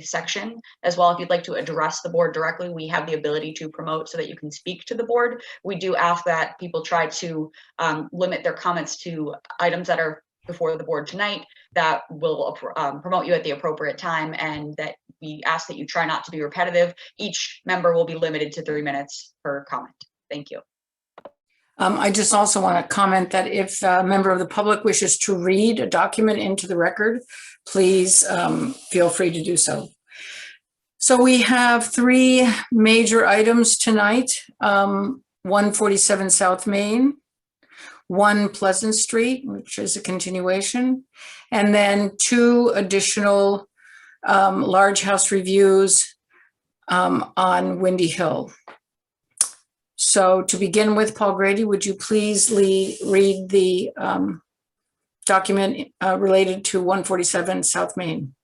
section as well. If you'd like to address the board directly, we have the ability to promote so that you can speak to the board. We do ask that people try to limit their comments to items that are before the board tonight that will promote you at the appropriate time, and that we ask that you try not to be repetitive. Each member will be limited to 3 minutes per comment. Thank you. I just also want to comment that if a member of the public wishes to read a document into the record, please feel free to do so. So we have 3 major items tonight, 147 South Main, 1 Pleasant Street, which is a continuation, and then 2 additional large house reviews on Windy Hill. So to begin with, Paul Grady, would you please read the document related to 147 South Main?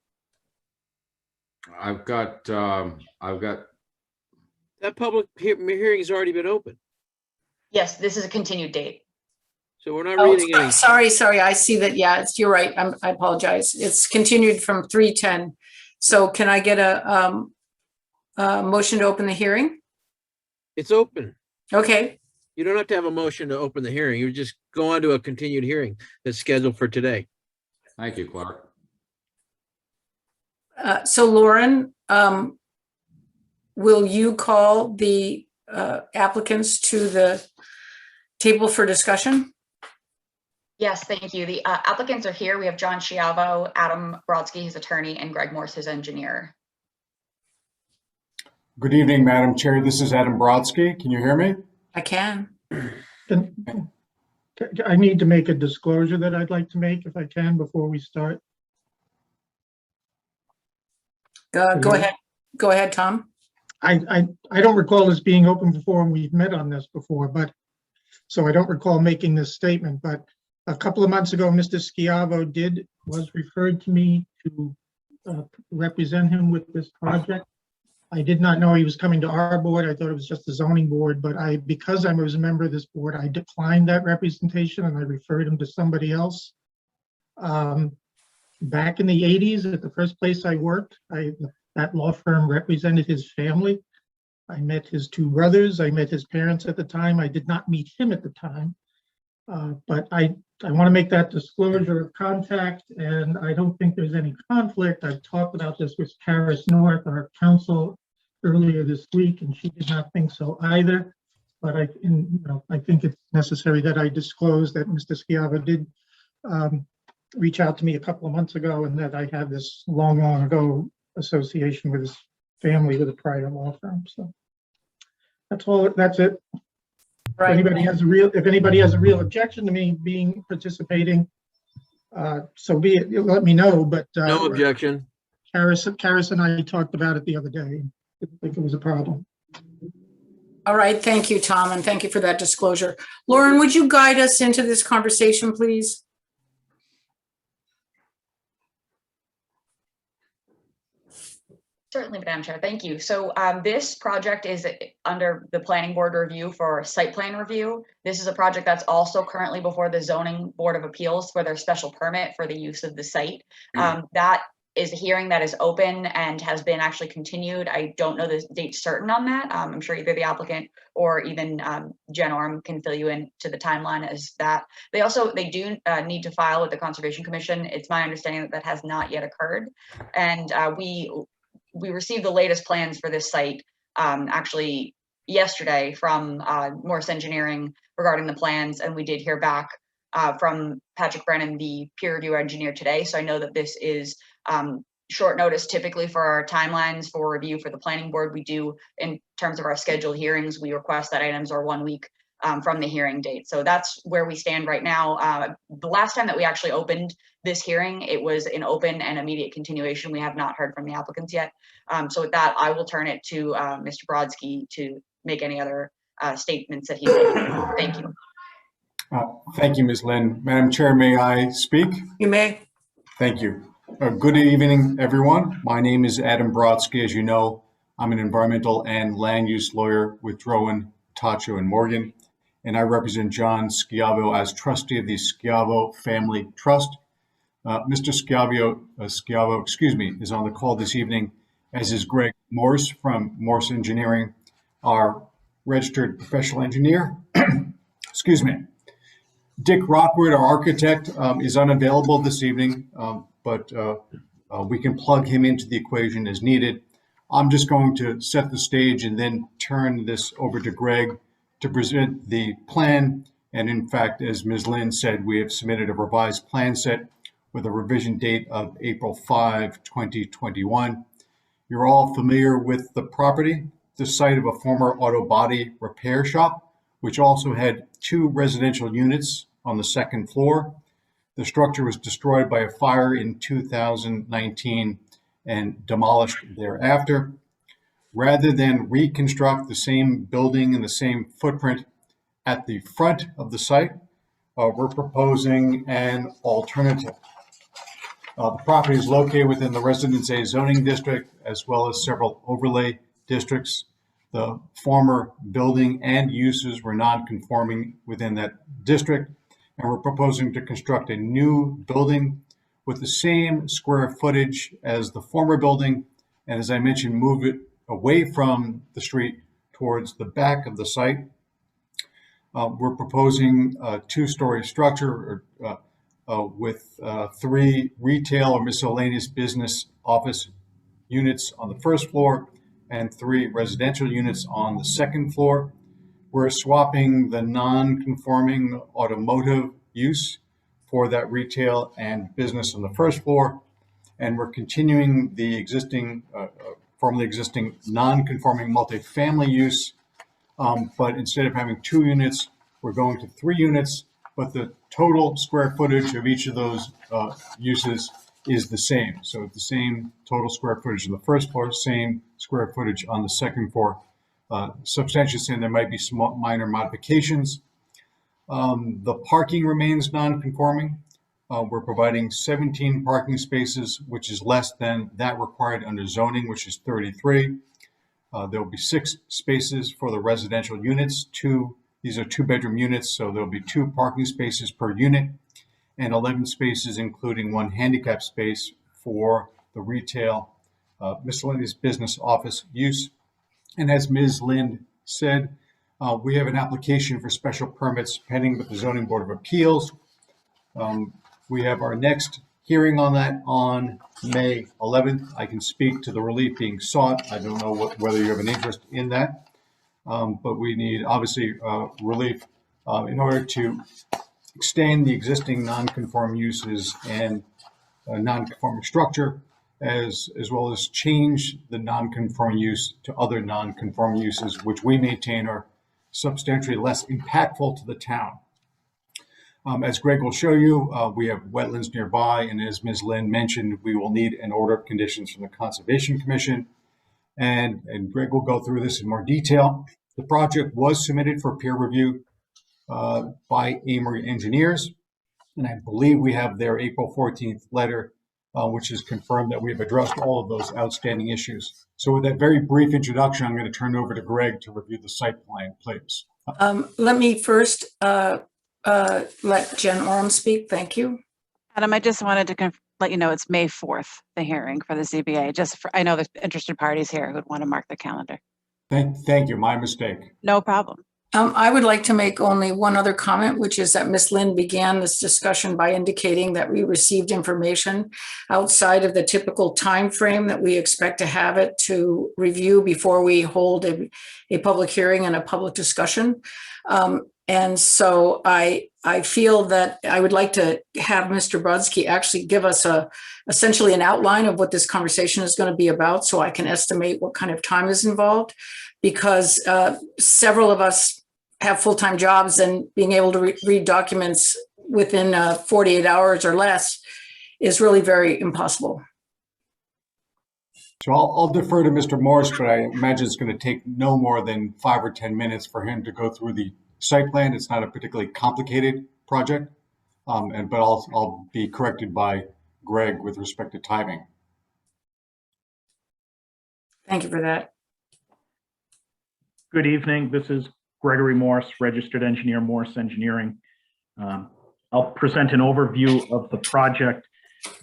I've got that public hearing has already been open. Yes, this is a continued date. So we're not reading any. Sorry. I see that. Yeah, you're right. I apologize. It's continued from 3:10. So can I get a motion to open the hearing? It's open. Okay. You don't have to have a motion to open the hearing. You just go on to a continued hearing that's scheduled for today. Thank you, Clark. So Lauren, will you call the applicants to the table for discussion? Yes, thank you. The applicants are here. We have John Schiavo, Adam Brodsky, his attorney, and Greg Morse, his engineer. Good evening, Madam Chair. This is Adam Brodsky. Can you hear me? I can. I need to make a disclosure that I'd like to make, if I can, before we start. Go ahead. Go ahead, Tom. I don't recall this being open before, and we've met on this before, but so I don't recall making this statement. But a couple of months ago, Mr. Schiavo was referred to me to represent him with this project. I did not know he was coming to our board. I thought it was just the zoning board, but because I was a member of this board, I declined that representation and I referred him to somebody else. Back in the 80s, at the first place I worked, that law firm represented his family. I met his 2 brothers. I met his parents at the time. I did not meet him at the time. But I want to make that disclosure of contact, and I don't think there's any conflict. I've talked about this with Paris North, our counsel, earlier this week, and she did not think so either. But I think it's necessary that I disclose that Mr. Schiavo did reach out to me a couple of months ago, and that I had this long ago association with his family with a prior law firm. So that's all. That's it. Right. If anybody has a real objection to me participating, so be it. Let me know. But no objection. Karis and I talked about it the other day. I didn't think it was a problem. All right. Thank you, Tom, and thank you for that disclosure. Lauren, would you guide us into this conversation, please? Certainly, Madam Chair. Thank you. So this project is under the planning board review for site plan review. This is a project that's also currently before the zoning board of appeals for their special permit for the use of the site. That is a hearing that is open and has been actually continued. I don't know the date certain on that. I'm sure either the applicant or even Jen Orm can fill you in to the timeline as that. They do need to file with the Conservation Commission. It's my understanding that that has not yet occurred. And we received the latest plans for this site actually yesterday from Morse Engineering regarding the plans, and we did hear back from Patrick Brennan, the peer review engineer, today. So I know that this is short notice typically for our timelines for review for the planning board. We do, in terms of our scheduled hearings, we request that items are 1 week from the hearing date. So that's where we stand right now. The last time that we actually opened this hearing, it was an open and immediate continuation. We have not heard from the applicants yet. So with that, I will turn it to Mr. Brodsky to make any other statements that he made. Thank you. Thank you, Ms. Lynn. Madam Chair, may I speak? You may. Thank you. Good evening, everyone. My name is Adam Brodsky. As you know, I'm an environmental and land use lawyer with Drowan, Tacho, and Morgan, and I represent John Schiavo as trustee of the Schiavo Family Trust. Mr. Schiavo, excuse me, is on the call this evening, as is Greg Morse from Morse Engineering, our registered professional engineer. Excuse me. Dick Rockwood, our architect, is unavailable this evening, but we can plug him into the equation as needed. I'm just going to set the stage and then turn this over to Greg to present the plan. And in fact, as Ms. Lynn said, we have submitted a revised plan set with a revision date of April 5, 2021. You're all familiar with the property, the site of a former auto body repair shop, which also had 2 residential units on the second floor. The structure was destroyed by a fire in 2019 and demolished thereafter. Rather than reconstruct the same building and the same footprint at the front of the site, we're proposing an alternative. The property is located within the Residence A zoning district, as well as several overlay districts. The former building and uses were non-conforming within that district, and we're proposing to construct a new building with the same square footage as the former building, and as I mentioned, move it away from the street towards the back of the site. We're proposing a 2-story structure with 3 retail or miscellaneous business office units on the first floor and 3 residential units on the second floor. We're swapping the non-conforming automotive use for that retail and business on the first floor, and we're continuing the existing, formerly existing non-conforming multifamily use, but instead of having 2 units, we're going to 3 units, but the total square footage of each of those uses is the same. So the same total square footage on the first floor, same square footage on the second floor. Substantially saying there might be small minor modifications. The parking remains non-conforming. We're providing 17 parking spaces, which is less than that required under zoning, which is 33. There will be 6 spaces for the residential units. These are 2-bedroom units, so there'll be 2 parking spaces per unit and 11 spaces, including 1 handicap space for the retail miscellaneous business office use. And as Ms. Lind said, we have an application for special permits pending with the Zoning Board of Appeals. We have our next hearing on that on May 11th. I can speak to the relief being sought. I don't know whether you have an interest in that, but we need obviously relief in order to extend the existing non-conforming uses and non-conforming structure, as well as change the non-conforming use to other non-conforming uses, which we maintain are substantially less impactful to the town. As Greg will show you, we have wetlands nearby, and as Ms. Lynn mentioned, we will need an order of conditions from the Conservation Commission, and Greg will go through this in more detail. The project was submitted for peer review by Amory Engineers, and I believe we have their April 14th letter, which has confirmed that we have addressed all of those outstanding issues. So with that very brief introduction, I'm going to turn over to Greg to review the site plan, please. Let me first let Jen Orem speak. Thank you. Adam, I just wanted to let you know it's May 4th, the hearing for the ZBA. I know there's interested parties here who would want to mark the calendar. Thank you. My mistake. No problem. I would like to make only one other comment, which is that Ms. Lynn began this discussion by indicating that we received information outside of the typical time frame that we expect to have it to review before we hold a public hearing and a public discussion. And so I feel that I would like to have Mr. Brodsky actually give us essentially an outline of what this conversation is going to be about, so I can estimate what kind of time is involved, because several of us have full-time jobs, and being able to read documents within 48 hours or less is really very impossible. So I'll defer to Mr. Morse, but I imagine it's going to take no more than 5 or 10 minutes for him to go through the site plan. It's not a particularly complicated project, but I'll be corrected by Greg with respect to timing. Thank you for that. Good evening. This is Gregory Morse, registered engineer, Morse Engineering. I'll present an overview of the project.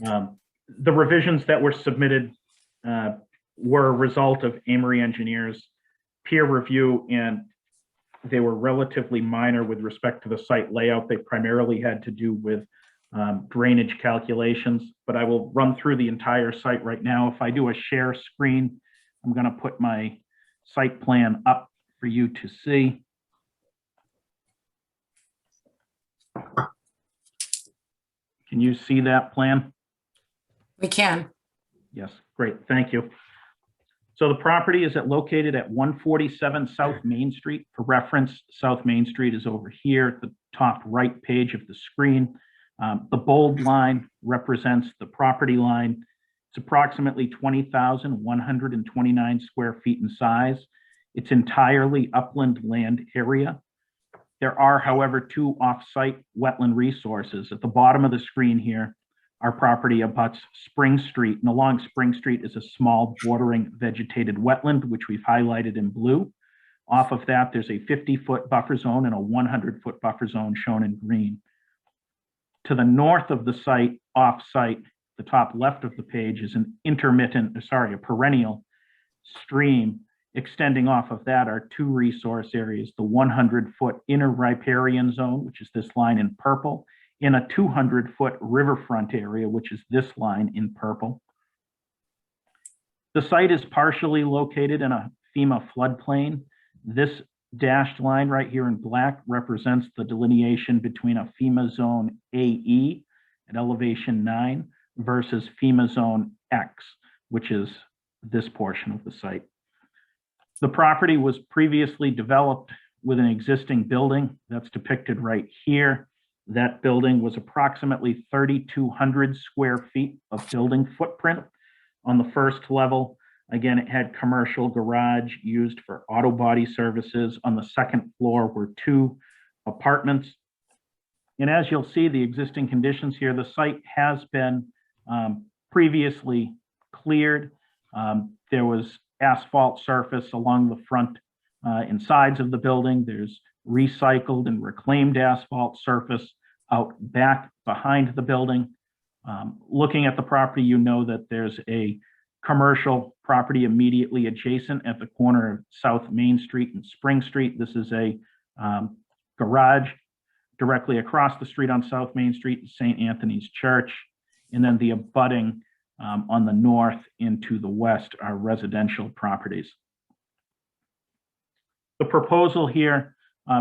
The revisions that were submitted were a result of Amory Engineers' peer review, and they were relatively minor with respect to the site layout. They primarily had to do with drainage calculations, but I will run through the entire site right now. If I do a share screen, I'm going to put my site plan up for you to see. Can you see that plan? We can. Yes, great, thank you. So the property is located at 147 South Main Street. For reference, South Main Street is over here at the top right page of the screen. The bold line represents the property line. It's approximately 20,129 square feet in size. It's entirely upland land area. There are, however, two off-site wetland resources. At the bottom of the screen here, our property abuts Spring Street, and along Spring Street is a small bordering vegetated wetland, which we've highlighted in blue. Off of that, there's a 50-foot buffer zone and a 100-foot buffer zone shown in green. To the north of the site, off-site, the top left of the page is a perennial stream. Extending off of that are two resource areas, the 100-foot inner riparian zone, which is this line in purple, in a 200-foot riverfront area, which is this line in purple. The site is partially located in a FEMA floodplain. This dashed line right here in black represents the delineation between a FEMA zone AE at elevation 9 versus FEMA zone X, which is this portion of the site. The property was previously developed with an existing building that's depicted right here. That building was approximately 3,200 square feet of building footprint. On the first level, again, it had commercial garage used for auto body services. On the second floor were two apartments. And as you'll see, the existing conditions here, the site has been previously cleared. There was asphalt surface along the front and sides of the building. There's recycled and reclaimed asphalt surface out back behind the building. Looking at the property, you know that there's a commercial property immediately adjacent at the corner of South Main Street and Spring Street. This is a garage directly across the street on South Main Street, St. Anthony's Church, and then the abutting on the north into the west are residential properties. The proposal here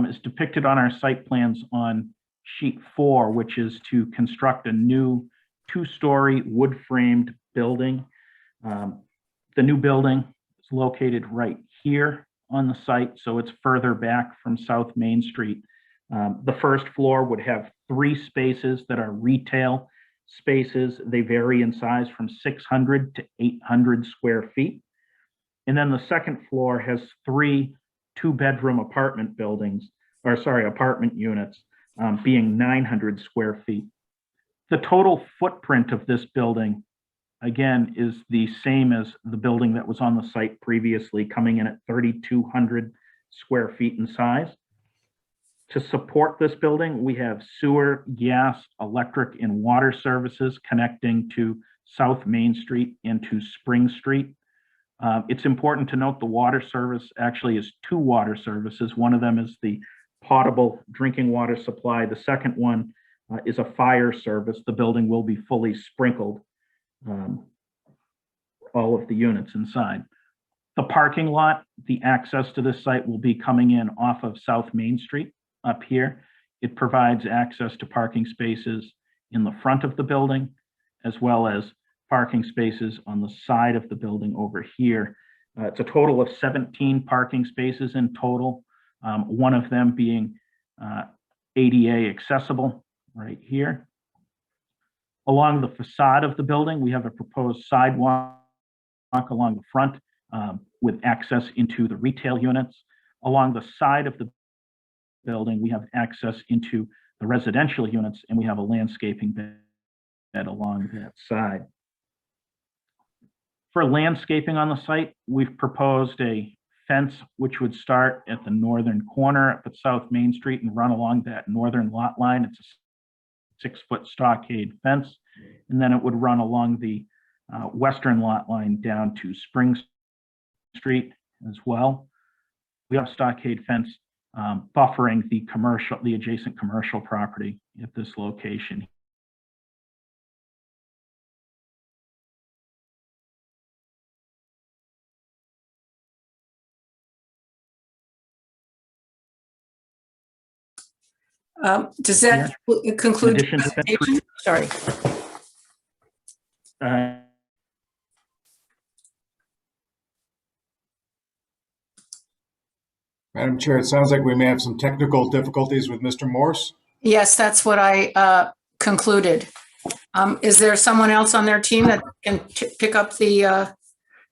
is depicted on our site plans on sheet 4, which is to construct a new 2-story wood-framed building. The new building is located right here on the site, so it's further back from South Main Street. The first floor would have 3 spaces that are retail spaces. They vary in size from 600 to 800 square feet. And then the second floor has 3 2-bedroom apartment units, being 900 square feet. The total footprint of this building, again, is the same as the building that was on the site previously, coming in at 3,200 square feet in size. To support this building, we have sewer, gas, electric, and water services connecting to South Main Street and to Spring Street. It's important to note the water service actually is 2 water services. One of them is the potable drinking water supply. The second one is a fire service. The building will be fully sprinkled, all of the units inside. The parking lot, the access to this site will be coming in off of South Main Street up here. It provides access to parking spaces in the front of the building, as well as parking spaces on the side of the building over here. It's a total of 17 parking spaces in total, one of them being ADA accessible right here. Along the facade of the building, we have a proposed sidewalk along the front with access into the retail units. Along the side of the building, we have access into the residential units, and we have a landscaping bed along that side. For landscaping on the site, we've proposed a fence which would start at the northern corner up at South Main Street and run along that northern lot line. It's a 6-foot stockade fence. And then it would run along the western lot line down to Spring Street as well. We have stockade fence buffering the adjacent commercial property at this location. Does that conclude? In addition to that, presentation? Sorry. Madam Chair, it sounds like we may have some technical difficulties with Mr. Morse. Yes, that's what I concluded. Is there someone else on their team that can pick up the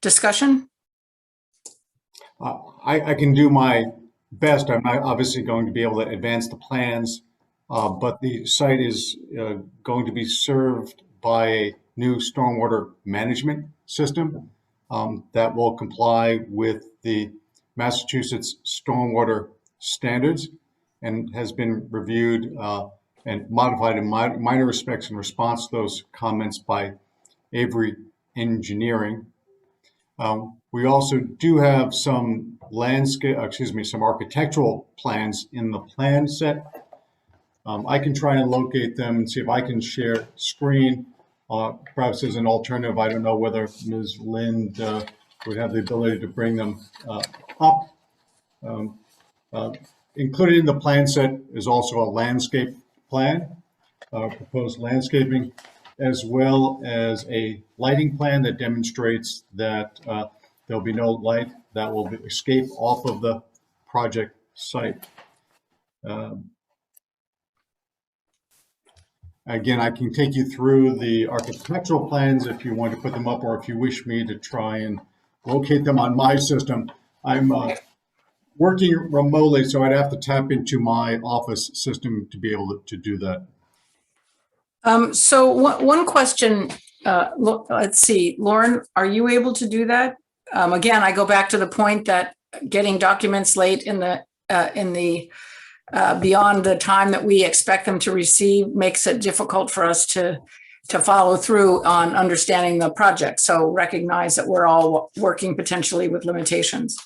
discussion? I can do my best. I'm not obviously going to be able to advance the plans, but the site is going to be served by a new stormwater management system that will comply with the Massachusetts stormwater standards and has been reviewed and modified in minor respects in response to those comments by Avery Engineering. We also do have some some architectural plans in the plan set. I can try and locate them and see if I can share screen. Perhaps as an alternative, I don't know whether Ms. Lind would have the ability to bring them up. Included in the plan set is also a landscape plan, proposed landscaping, as well as a lighting plan that demonstrates that there'll be no light that will escape off of the project site. Again, I can take you through the architectural plans if you want to put them up, or if you wish me to try and locate them on my system. I'm working remotely, so I'd have to tap into my office system to be able to do that. So one question, let's see, Lauren, are you able to do that? Again, I go back to the point that getting documents late in the beyond the time that we expect them to receive makes it difficult for us to follow through on understanding the project. So recognize that we're all working potentially with limitations.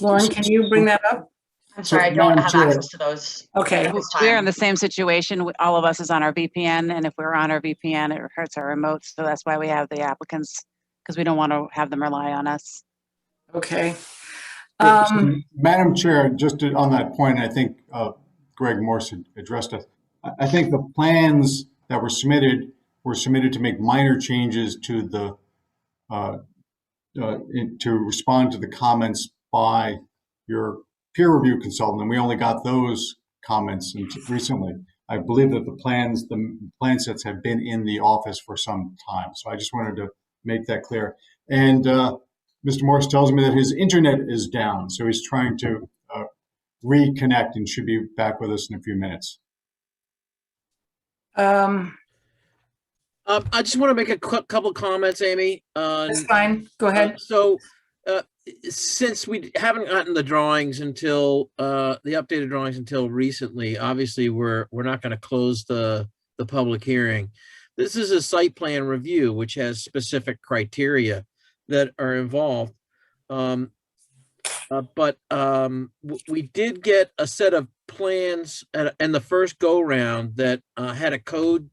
Lauren, can you bring that up? I'm sorry, I don't have access to those. Okay. We're in the same situation. All of us is on our VPN, and if we're on our VPN, it hurts our remote. So that's why we have the applicants, because we don't want to have them rely on us. Okay. Madam Chair, just on that point, I think Greg Morse addressed it. I think the plans that were submitted to make minor changes to the to respond to the comments by your peer review consultant, and we only got those comments recently. I believe that the plan sets have been in the office for some time, so I just wanted to make that clear. And Mr. Morse tells me that his internet is down, so he's trying to reconnect and should be back with us in a few minutes. I just want to make a couple comments, Amy. That's fine. Go ahead. Since we haven't gotten the drawings until the updated drawings until recently, obviously we're not going to close the public hearing. This is a site plan review, which has specific criteria that are involved. But we did get a set of plans and the first go round that had a code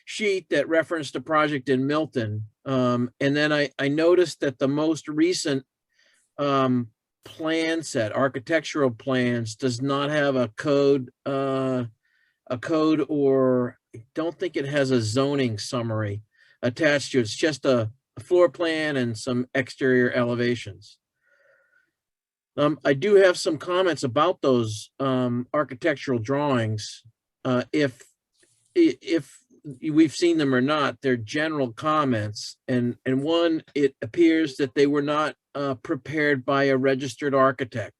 sheet that referenced a project in Milton. And then I noticed that the most recent plan set, architectural plans, does not have a code or I don't think it has a zoning summary attached to it. It's just a floor plan and some exterior elevations. I do have some comments about those architectural drawings. If we've seen them or not, they're general comments. And one, it appears that they were not prepared by a registered architect.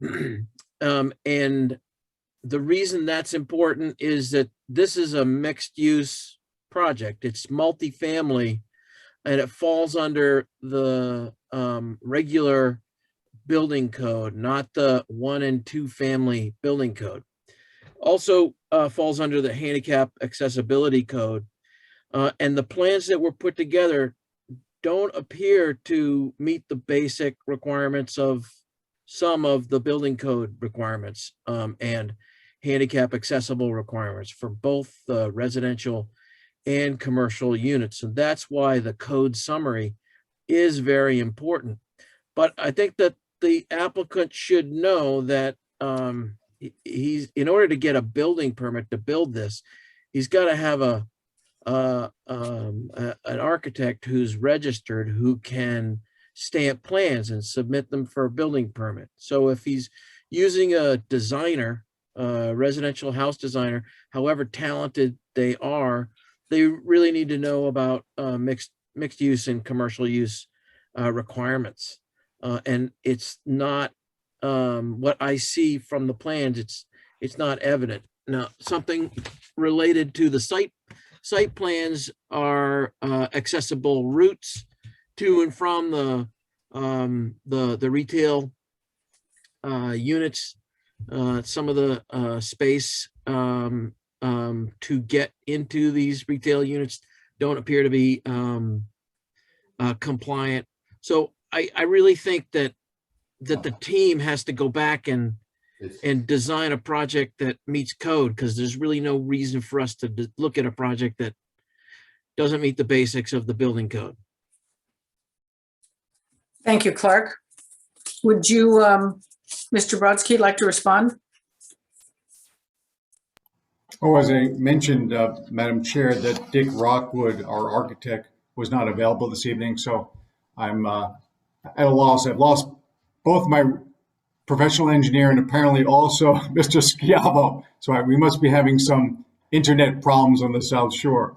And the reason that's important is that this is a mixed use project. It's multifamily, and it falls under the regular building code, not the 1 and 2 family building code. Also falls under the handicap accessibility code. And the plans that were put together don't appear to meet the basic requirements of some of the building code requirements, and handicap accessible requirements for both residential and commercial units. And that's why the code summary is very important. But I think that the applicant should know that he's, in order to get a building permit to build this, he's got to have an architect who's registered, who can stamp plans and submit them for a building permit. So if he's using a designer, residential house designer, however talented they are, they really need to know about mixed use and commercial use requirements. And it's not what I see from the plans. It's not evident. Now, something related to the site plans are accessible routes to and from the retail units. Some of the space to get into these retail units don't appear to be compliant. So I really think that the team has to go back and design a project that meets code, because there's really no reason for us to look at a project that doesn't meet the basics of the building code. Thank you, Clark. Would you, Mr. Brodsky, like to respond? Oh, as I mentioned, Madam Chair, that Dick Rockwood, our architect, was not available this evening, so I'm at a loss. I've lost both my professional engineer and apparently also Mr. Schiavo. So we must be having some internet problems on the South Shore.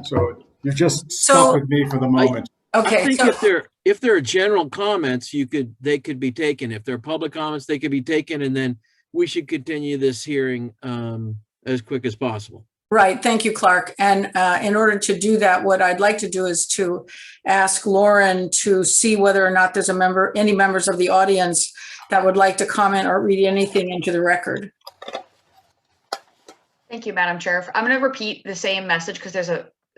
So you're just stuck with me for the moment. I Okay, think so, if there are general comments, they could be taken. If they're public comments, they could be taken, and then we should continue this hearing as quick as possible. right, thank you, Clark. And in order to do that, what I'd like to do is to ask Lauren to see whether or not there's any members of the audience that would like to comment or read anything into the record. Thank you, Madam Chair. I'm going to repeat the same message because there's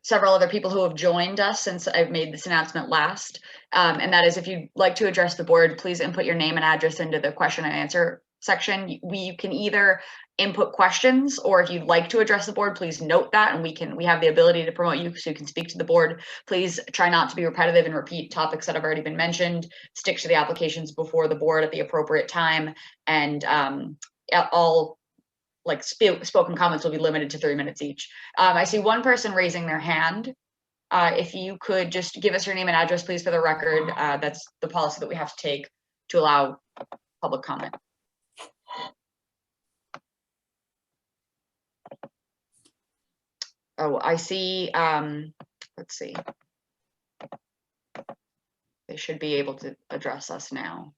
several other people who have joined us since I've made this announcement last. And that is, if you'd like to address the board, please input your name and address into the question and answer section. We can either input questions, or if you'd like to address the board, please note that, and we have the ability to promote you so you can speak to the board. Please try not to be repetitive and repeat topics that have already been mentioned. Stick to the applications before the board at the appropriate time, and all spoken comments will be limited to 3 minutes each. I see one person raising their hand. If you could just give us your name and address, please, for the record. That's the policy that we have to take to allow public comment. Oh, I see. Let's see. They should be able to address us now.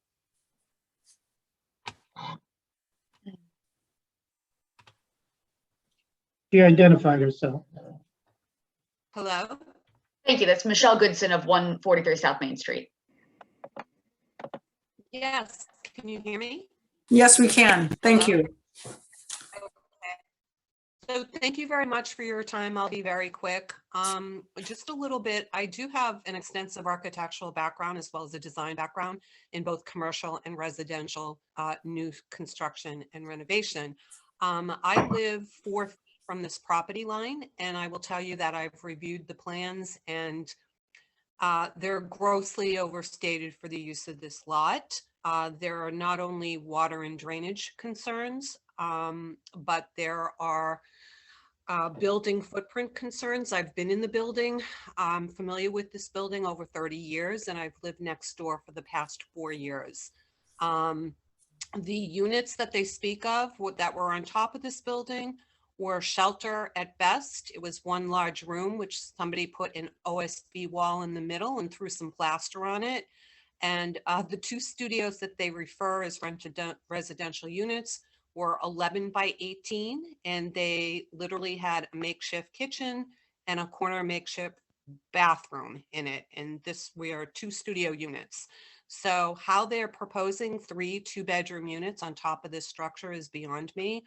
She identified herself. Hello? Thank you. That's Michelle Goodson of 143 South Main Street. Yes, can you hear me? Yes, we can. Thank you. So thank you very much for your time. I'll be very quick. Just a little bit, I do have an extensive architectural background as well as a design background in both commercial and residential new construction and renovation. I live 4 feet from this property line, and I will tell you that I've reviewed the plans, and they're grossly overstated for the use of this lot. There are not only water and drainage concerns, but there are building footprint concerns. I've been in the building. I'm familiar with this building over 30 years, and I've lived next door for the past 4 years. The units that they speak of that were on top of this building were shelter at best. It was one large room, which somebody put an OSB wall in the middle and threw some plaster on it. And the 2 studios that they refer as residential units were 11 by 18, and they literally had a makeshift kitchen and a corner makeshift bathroom in it. And we are 2 studio units. So how they're proposing 3 2-bedroom units on top of this structure is beyond me.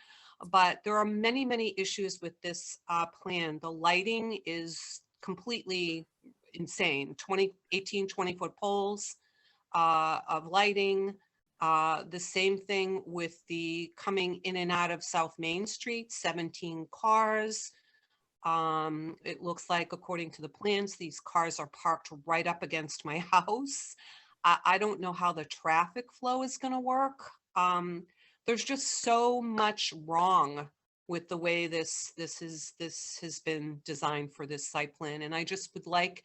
But there are many, many issues with this plan. The lighting is completely insane. 20-foot poles of lighting. The same thing with the coming in and out of South Main Street, 17 cars. It looks like, according to the plans, these cars are parked right up against my house. I don't know how the traffic flow is going to work. There's just so much wrong with the way this has been designed for this site plan, and I just would like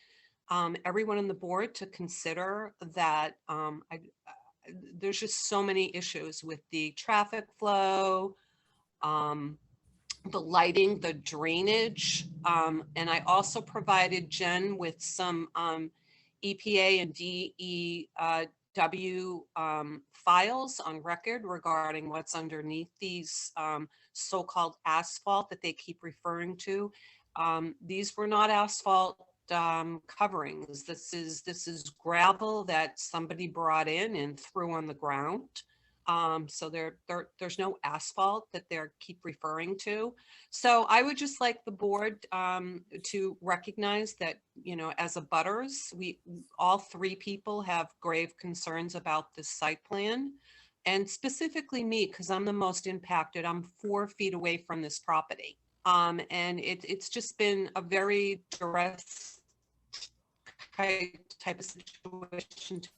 everyone on the board to consider that. There's just so many issues with the traffic flow, the lighting, the drainage, and I also provided Jen with some EPA and DEW files on record regarding what's underneath these so-called asphalt that they keep referring to. These were not asphalt coverings. This is gravel that somebody brought in and threw on the ground. So there's no asphalt that they keep referring to. So I would just like the board to recognize that, you know, as a butters, all three people have grave concerns about this site plan, and specifically me, because I'm the most impacted. I'm 4 feet away from this property. And it's just been a very direct type of situation to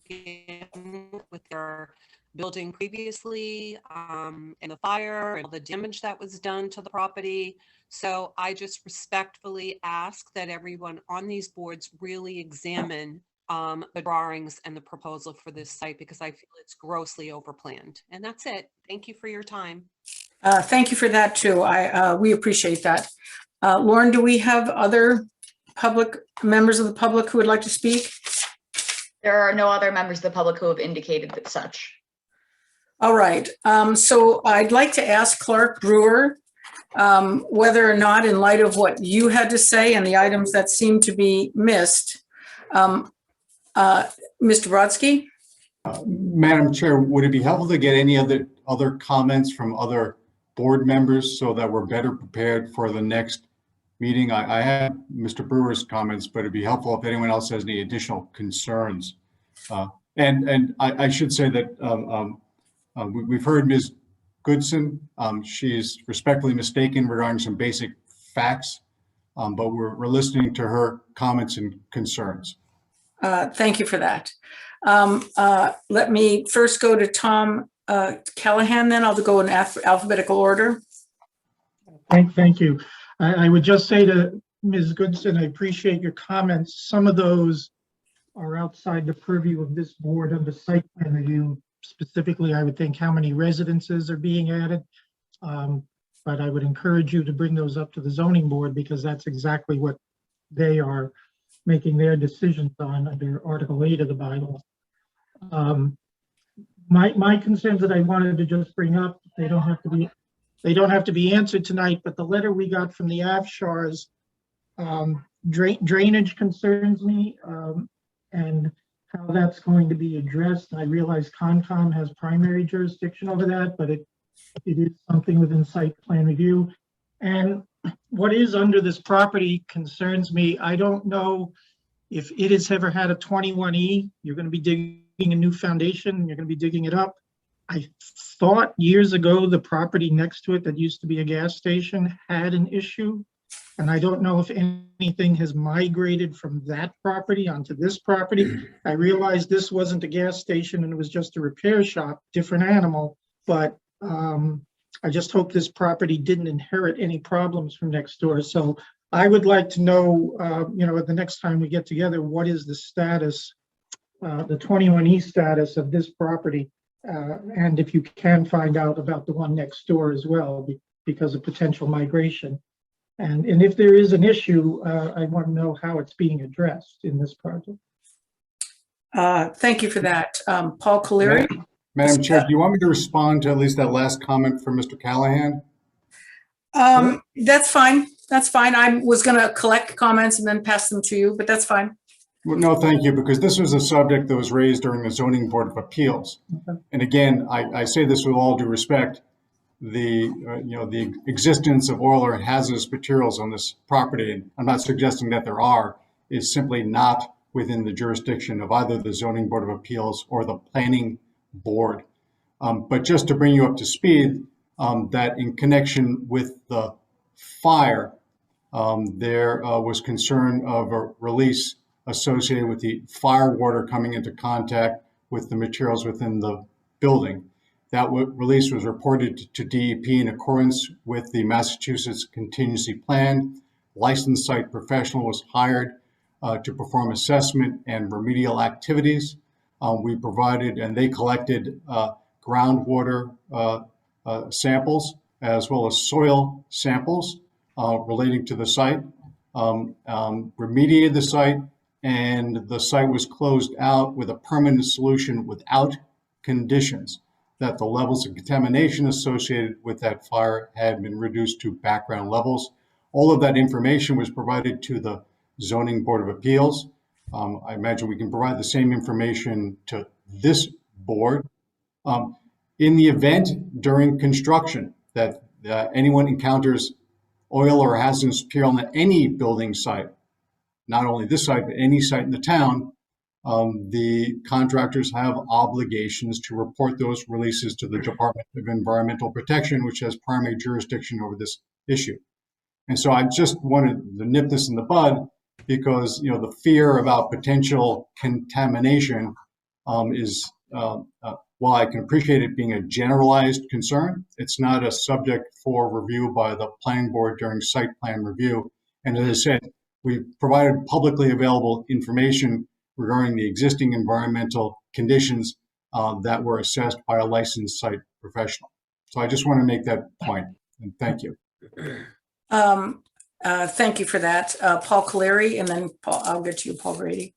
begin with their building previously, and the fire and all the damage that was done to the property. So I just respectfully ask that everyone on these boards really examine the drawings and the proposal for this site, because I feel it's grossly overplanned. And that's it. Thank you for your time. Thank you for that too. We appreciate that. Lauren, do we have other members of the public who would like to speak? There are no other members of the public who have indicated that such. All right. So I'd like to ask Clark Brewer whether or not, in light of what you had to say and the items that seem to be missed, Mr. Brodsky? Madam Chair, would it be helpful to get any other comments from other board members so that we're better prepared for the next meeting? I have Mr. Brewer's comments, but it'd be helpful if anyone else has any additional concerns. And I should say that we've heard Ms. Goodson. She's respectfully mistaken regarding some basic facts, but we're listening to her comments and concerns. Thank you for that. Let me first go to Tom Callahan, then I'll go in alphabetical order. Thank you. I would just say to Ms. Goodson, I appreciate your comments. Some of those are outside the purview of this board under site plan review. Specifically, I would think how many residences are being added. But I would encourage you to bring those up to the zoning board, because that's exactly what they are making their decisions on under Article 8 of the bylaw. My concerns that I wanted to just bring up, they don't have to be answered tonight, but the letter we got from the Afshars, drainage concerns me, and how that's going to be addressed. I realize Concom has primary jurisdiction over that, but it is something within site plan review. And what is under this property concerns me. I don't know if it has ever had a 21E. You're going to be digging a new foundation, you're going to be digging it up. I thought years ago the property next to it that used to be a gas station had an issue, and I don't know if anything has migrated from that property onto this property. I realized this wasn't a gas station and it was just a repair shop, different animal, but I just hope this property didn't inherit any problems from next door. So I would like to know, at the next time we get together, what is the status, the 21E status of this property? And if you can find out about the one next door as well, because of potential migration. And if there is an issue, I want to know how it's being addressed in this project. Thank you for that. Paul Caleri? Madam Chair, do you want me to respond to at least that last comment from Mr. Callahan? That's fine. That's fine. I was going to collect comments and then pass them to you, but that's fine. Well, no, thank you, because this was a subject that was raised during the Zoning Board of Appeals. Okay. And again, I say this with all due respect. the existence of oil or hazardous materials on this property, and I'm not suggesting that there are, is simply not within the jurisdiction of either the Zoning Board of Appeals or the Planning Board. But just to bring you up to speed, that in connection with the fire, there was concern of a release associated with the fire water coming into contact with the materials within the building. That release was reported to DEP in accordance with the Massachusetts contingency plan. Licensed site professional was hired to perform assessment and remedial activities. We provided, and they collected groundwater samples as well as soil samples relating to the site, remediated the site, and the site was closed out with a permanent solution without conditions that the levels of contamination associated with that fire had been reduced to background levels. All of that information was provided to the Zoning Board of Appeals. I imagine we can provide the same information to this board. In the event during construction that anyone encounters oil or hazardous material on any building site, not only this site, but any site in the town, the contractors have obligations to report those releases to the Department of Environmental Protection, which has primary jurisdiction over this issue. And so I just wanted to nip this in the bud because, the fear about potential contamination is, while I can appreciate it being a generalized concern, it's not a subject for review by the planning board during site plan review. And as I said, we've provided publicly available information regarding the existing environmental conditions that were assessed by a licensed site professional. So I just want to make that point, and thank you. Thank you for that. Paul Caleri, and then Paul, I'll get to you, Paul Grady.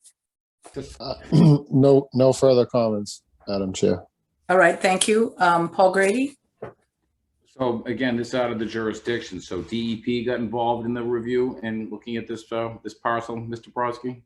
No further comments, Madam Chair. All right, thank you. Paul Grady? So again, this out of the jurisdiction. So DEP got involved in the review and looking at this this parcel, Mr. Brodsky?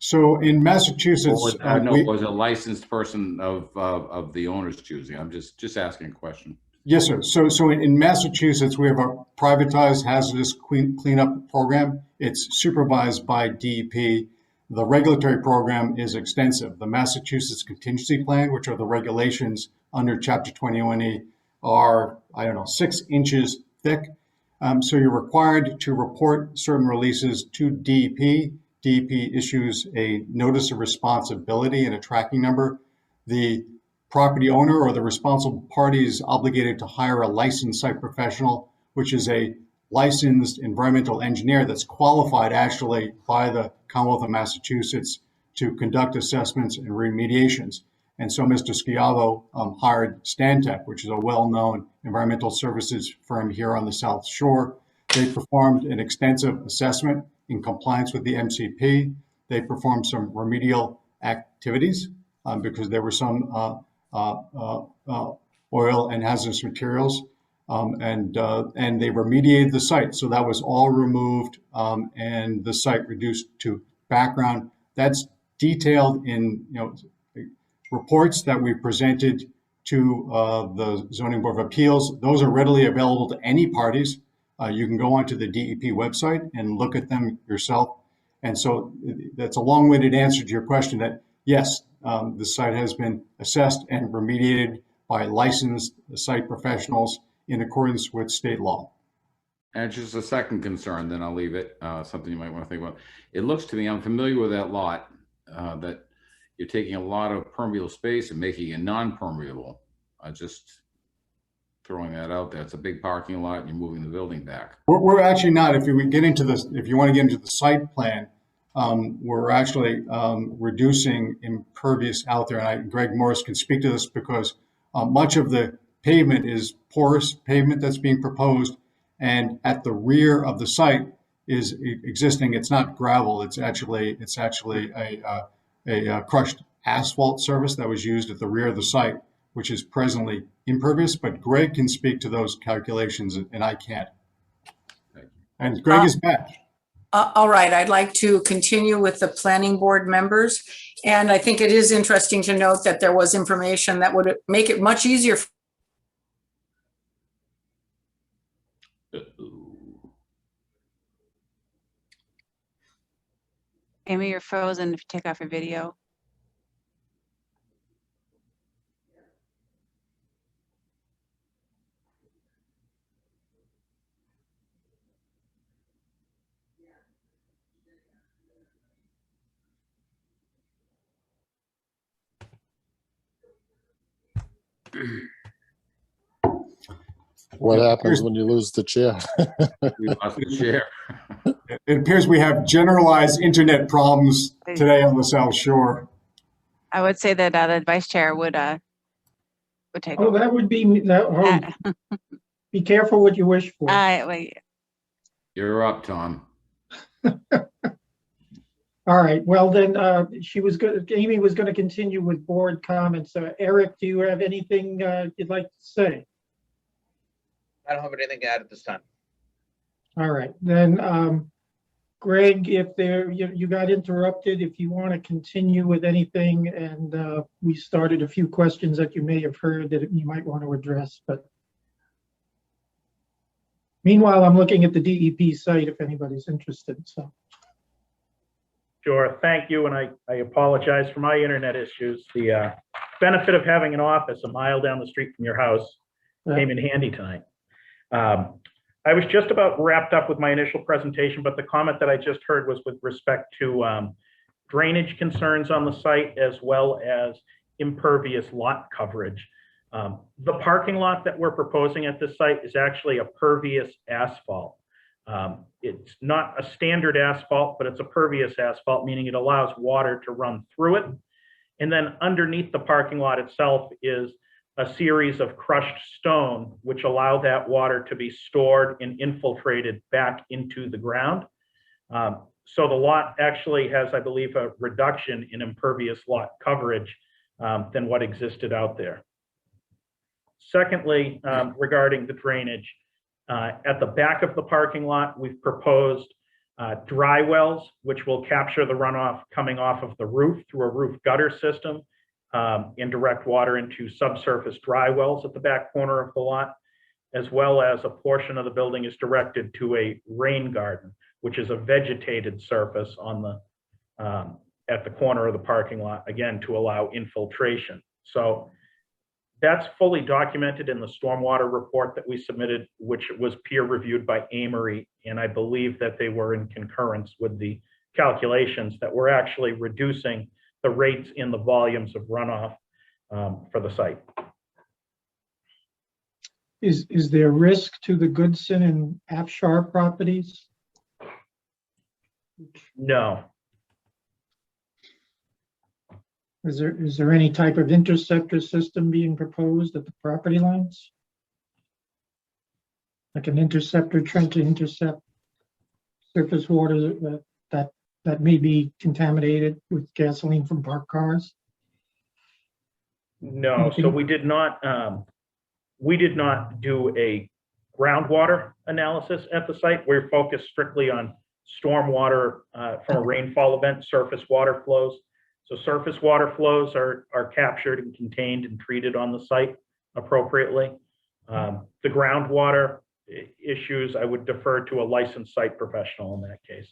So in Massachusetts, Was a licensed person of the owner's choosing? I'm just asking a question. Yes, sir. So in Massachusetts, we have a privatized hazardous cleanup program. It's supervised by DEP. The regulatory program is extensive. The Massachusetts Contingency Plan, which are the regulations under Chapter 21E, are, 6 inches thick. So you're required to report certain releases to DEP. DEP issues a notice of responsibility and a tracking number. The property owner or the responsible party is obligated to hire a licensed site professional, which is a licensed environmental engineer that's qualified actually by the Commonwealth of Massachusetts to conduct assessments and remediations. And so Mr. Schiavo hired Stantec, which is a well-known environmental services firm here on the South Shore. They performed an extensive assessment in compliance with the MCP. They performed some remedial activities because there were some oil and hazardous materials, and they remediated the site. So that was all removed, and the site reduced to background. That's detailed in reports that we presented to the Zoning Board of Appeals. Those are readily available to any parties. You can go onto the DEP website and look at them yourself. And so that's a long-winded answer to your question that, yes, the site has been assessed and remediated by licensed site professionals in accordance with state law. And just a second concern, then I'll leave it, something you might want to think about. It looks to me, I'm familiar with that lot, that you're taking a lot of permeable space and making it non-permeable. Just throwing that out there. It's a big parking lot and you're moving the building back. We're actually not. If you want to get into the site plan, we're actually reducing impervious out there. And Greg Morris can speak to this because much of the pavement is porous pavement that's being proposed. And at the rear of the site is existing. It's not gravel. It's actually a crushed asphalt surface that was used at the rear of the site, which is presently impervious, but Greg can speak to those calculations and I can't. And Greg is back. All right, I'd like to continue with the planning board members. And I think it is interesting to note that there was information that would make it much easier Amy, you're frozen if you take off your video. What happens when you lose the chair? We lost the chair. It appears we have generalized internet problems today on the South Shore. I would say that the vice chair would take Oh, over. that would be, be careful what you wish for. Wait, You're up, Tom. All right, well then, Amy was gonna continue with board comments. Eric, do you have anything you'd like to say? I don't have anything to add at this time. All right, then, Greg, if you got interrupted, if you want to continue with anything, and we started a few questions that you may have heard that you might want to address, but meanwhile, I'm looking at the DEP site if anybody's interested, so. Sure, thank you, and I apologize for my internet issues. The benefit of having an office a mile down the street from your house came in handy tonight. I was just about wrapped up with my initial presentation, but the comment that I just heard was with respect to drainage concerns on the site as well as impervious lot coverage. The parking lot that we're proposing at this site is actually a pervious asphalt. It's not a standard asphalt, but it's a pervious asphalt, meaning it allows water to run through it. And then underneath the parking lot itself is a series of crushed stone, which allow that water to be stored and infiltrated back into the ground. So the lot actually has, I believe, a reduction in impervious lot coverage than what existed out there. Secondly, regarding the drainage, at the back of the parking lot, we've proposed dry wells, which will capture the runoff coming off of the roof through a roof gutter system and direct water into subsurface dry wells at the back corner of the lot, as well as a portion of the building is directed to a rain garden, which is a vegetated surface on the at the corner of the parking lot, again, to allow infiltration. So that's fully documented in the stormwater report that we submitted, which was peer reviewed by Amory. And I believe that they were in concurrence with the calculations that we're actually reducing the rates in the volumes of runoff for the site. Is there risk to the Goodson and Afshar properties? No. Is there any type of interceptor system being proposed at the property lines? Like an interceptor trying to intercept surface water that may be contaminated with gasoline from parked cars? No, so we did not do a groundwater analysis at the site. We're focused strictly on stormwater from a rainfall event, surface water flows. So surface water flows are captured and contained and treated on the site appropriately. The groundwater issues, I would defer to a licensed site professional in that case.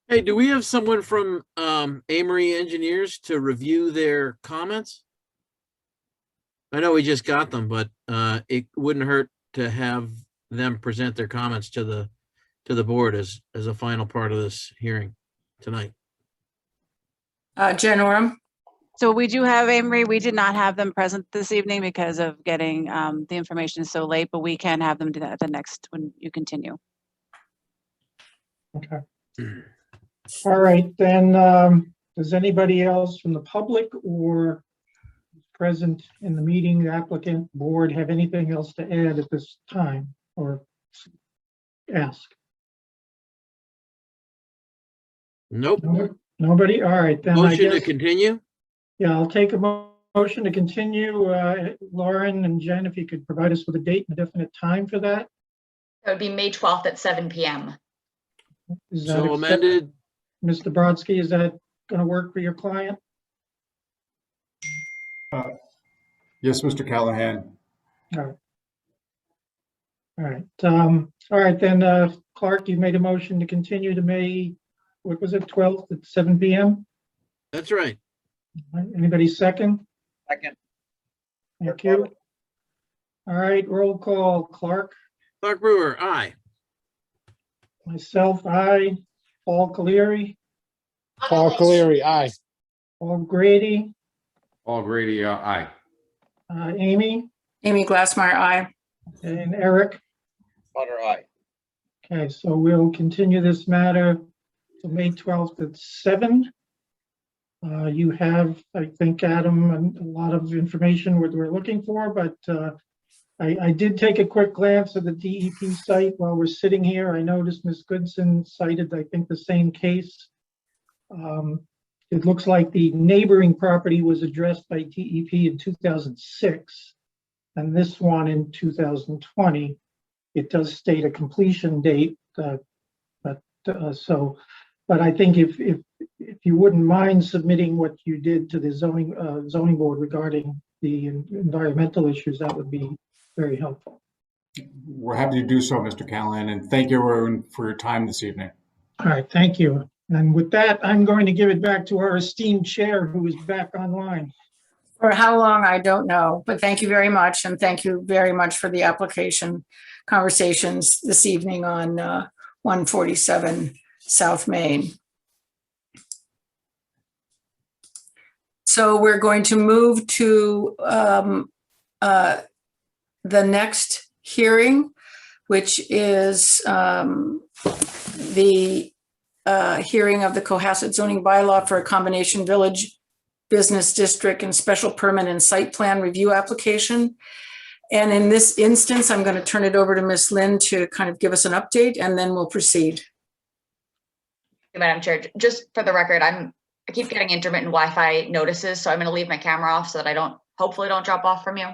Hey, do we have someone from Amory Engineers to review their comments? I know we just got them, but it wouldn't hurt to have them present their comments to the board as a final part of this hearing tonight. Jen Oram? so we do have Amory. We did not have them present this evening because of getting the information so late, but we can have them do that at the next when you continue. Okay. All right, then, does anybody else from the public or present in the meeting, the applicant, board, have anything else to add at this time or ask? Nope. Nobody? All right, then I Motion to guess, continue? yeah, I'll take a motion to continue. Lauren and Jen, if you could provide us with a date and a definite time for that. That would be May 12th at 7 PM. Is that So accept- amended. Mr. Brodsky, is that going to work for your client? Yes, Mr. Callahan. All All right, then, Clark, you made a motion to continue to May, what was it, 12th at 7 PM? That's right. Anybody second? Second, Thank you. All right, roll call. Clark, Clark Brewer, aye. myself, aye. Paul Caleri, Paul Caleri, aye. Paul Grady, Paul Grady, aye. Amy, Amy Glassmeyer, aye. and Eric. Butter, aye. Okay, so we'll continue this matter to May 12th at 7. You have, I think, Adam, a lot of information what we're looking for, but I did take a quick glance at the DEP site while we're sitting here. I noticed Ms. Goodson cited, I think, the same case. It looks like the neighboring property was addressed by DEP in 2006, and this one in 2020. It does state a completion date, but I think if you wouldn't mind submitting what you did to the zoning board regarding the environmental issues, that would be very helpful. We're happy to do so, Mr. Callahan, and thank you everyone for your time this evening. All right, thank you. And with that, I'm going to give it back to our esteemed chair, who is back online. For how long, I don't know, but thank you very much. And thank you very much for the application conversations this evening on 147 South Main. So we're going to move to the next hearing, which is the hearing of the Cohasset zoning bylaw for a combination village business district and special permit and site plan review application. And in this instance, I'm going to turn it over to Ms. Lynn to kind of give us an update, and then we'll proceed. Madam Chair, just for the record, I keep getting intermittent Wi-Fi notices, so I'm going to leave my camera off so that I hopefully don't drop off from you.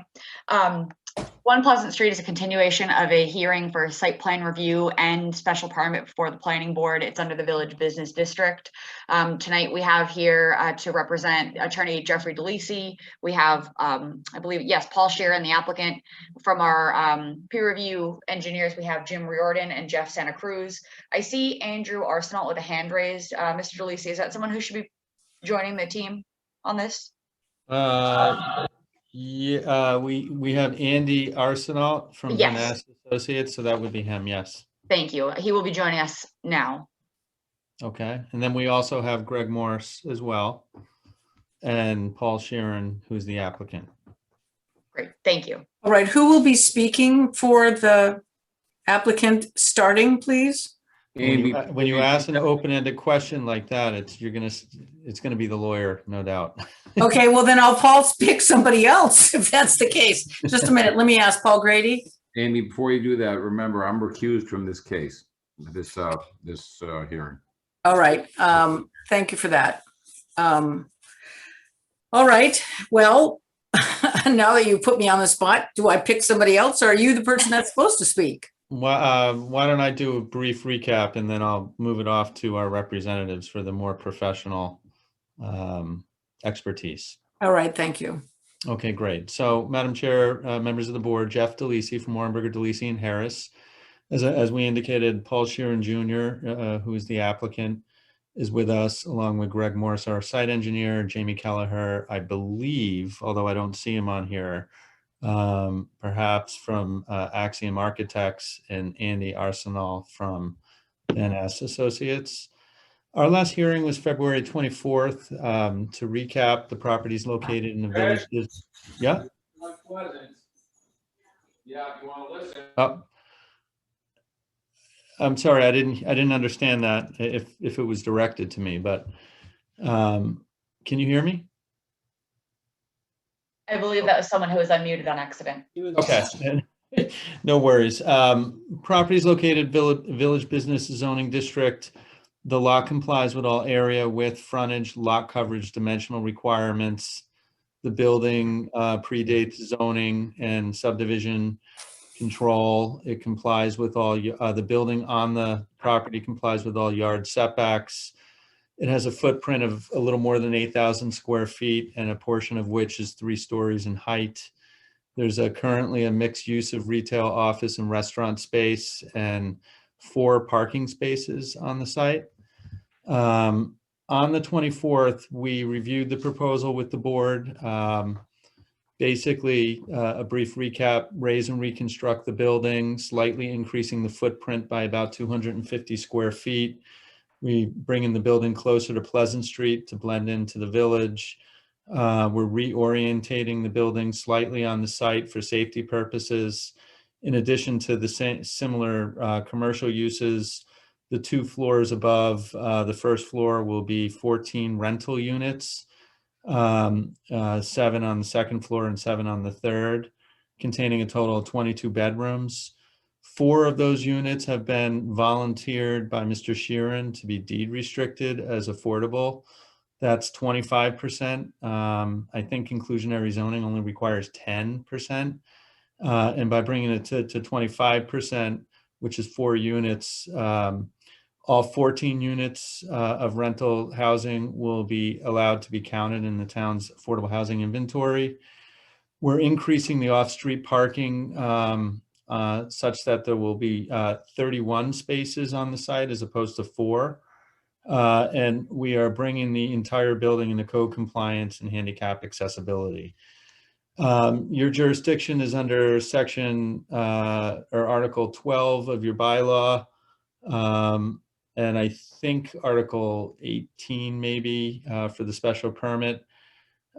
One Pleasant Street is a continuation of a hearing for site plan review and special permit before the planning board. It's under the Village Business District. Tonight we have here to represent Attorney Jeffrey DeLisi. We have, I believe, yes, Paul Sheeran, the applicant. From our peer review engineers, we have Jim Riordan and Jeff Santa Cruz. I see Andrew Arsenault with a hand raised. Mr. DeLisi, is that someone who should be joining the team on this? Yeah, we have Andy Arsenault from Yes. Vanessa Associates, so that would be him, yes. Thank you. He will be joining us now. Okay, and then we also have Greg Morse as well, and Paul Sheeran, who's the applicant. Great, thank you. All right, who will be speaking for the applicant starting, please? When you ask an open-ended question like that, it's gonna be the lawyer, no doubt. Okay, well then Paul pick somebody else if that's the case. Just a minute, let me ask Paul Grady. Amy, before you do that, remember, I'm recused from this case, this hearing. All right, thank you for that. All right, well, now that you put me on the spot, do I pick somebody else, or are you the person that's supposed to speak? Why don't I do a brief recap, and then I'll move it off to our representatives for the more professional expertise. All right, thank you. Okay, great. So, Madam Chair, members of the board, Jeff DeLisi from Warrenberger, DeLisi and Harris. As we indicated, Paul Sheeran Jr., who is the applicant, is with us, along with Greg Morris, our site engineer, Jamie Kelleher, I believe, although I don't see him on here, perhaps from Axiom Architects, and Andy Arsenault from Van Ness Associates. Our last hearing was February 24th. To recap, the property is located in the village. Yeah. Yeah, if you want to listen. Oh, I'm sorry, I didn't understand that if it was directed to me, but can you hear me? I believe that was someone who was unmuted on accident. Okay, no worries. Property is located Village Business Zoning District. The lot complies with all area, width, frontage, lot coverage, dimensional requirements. The building predates zoning and subdivision control. It complies with all, the building on the property complies with all yard setbacks. It has a footprint of a little more than 8,000 square feet, and a portion of which is 3 stories in height. There's currently a mixed use of retail, office, and restaurant space and 4 parking spaces on the site. On the 24th, we reviewed the proposal with the board. Basically, a brief recap: raise and reconstruct the building, slightly increasing the footprint by about 250 square feet. We bring in the building closer to Pleasant Street to blend into the village. We're reorientating the building slightly on the site for safety purposes. In addition to the similar commercial uses, the 2 floors above the first floor will be 14 rental units, 7 on the second floor and 7 on the third, containing a total of 22 bedrooms. 4 of those units have been volunteered by Mr. Sheeran to be deed restricted as affordable. That's 25%. I think inclusionary zoning only requires 10%. And by bringing it to 25%, which is 4 units, all 14 units of rental housing will be allowed to be counted in the town's affordable housing inventory. We're increasing the off-street parking such that there will be 31 spaces on the site as opposed to 4. And we are bringing the entire building into code compliance and handicap accessibility. Your jurisdiction is under section or Article 12 of your bylaw. And I think Article 18 maybe for the special permit.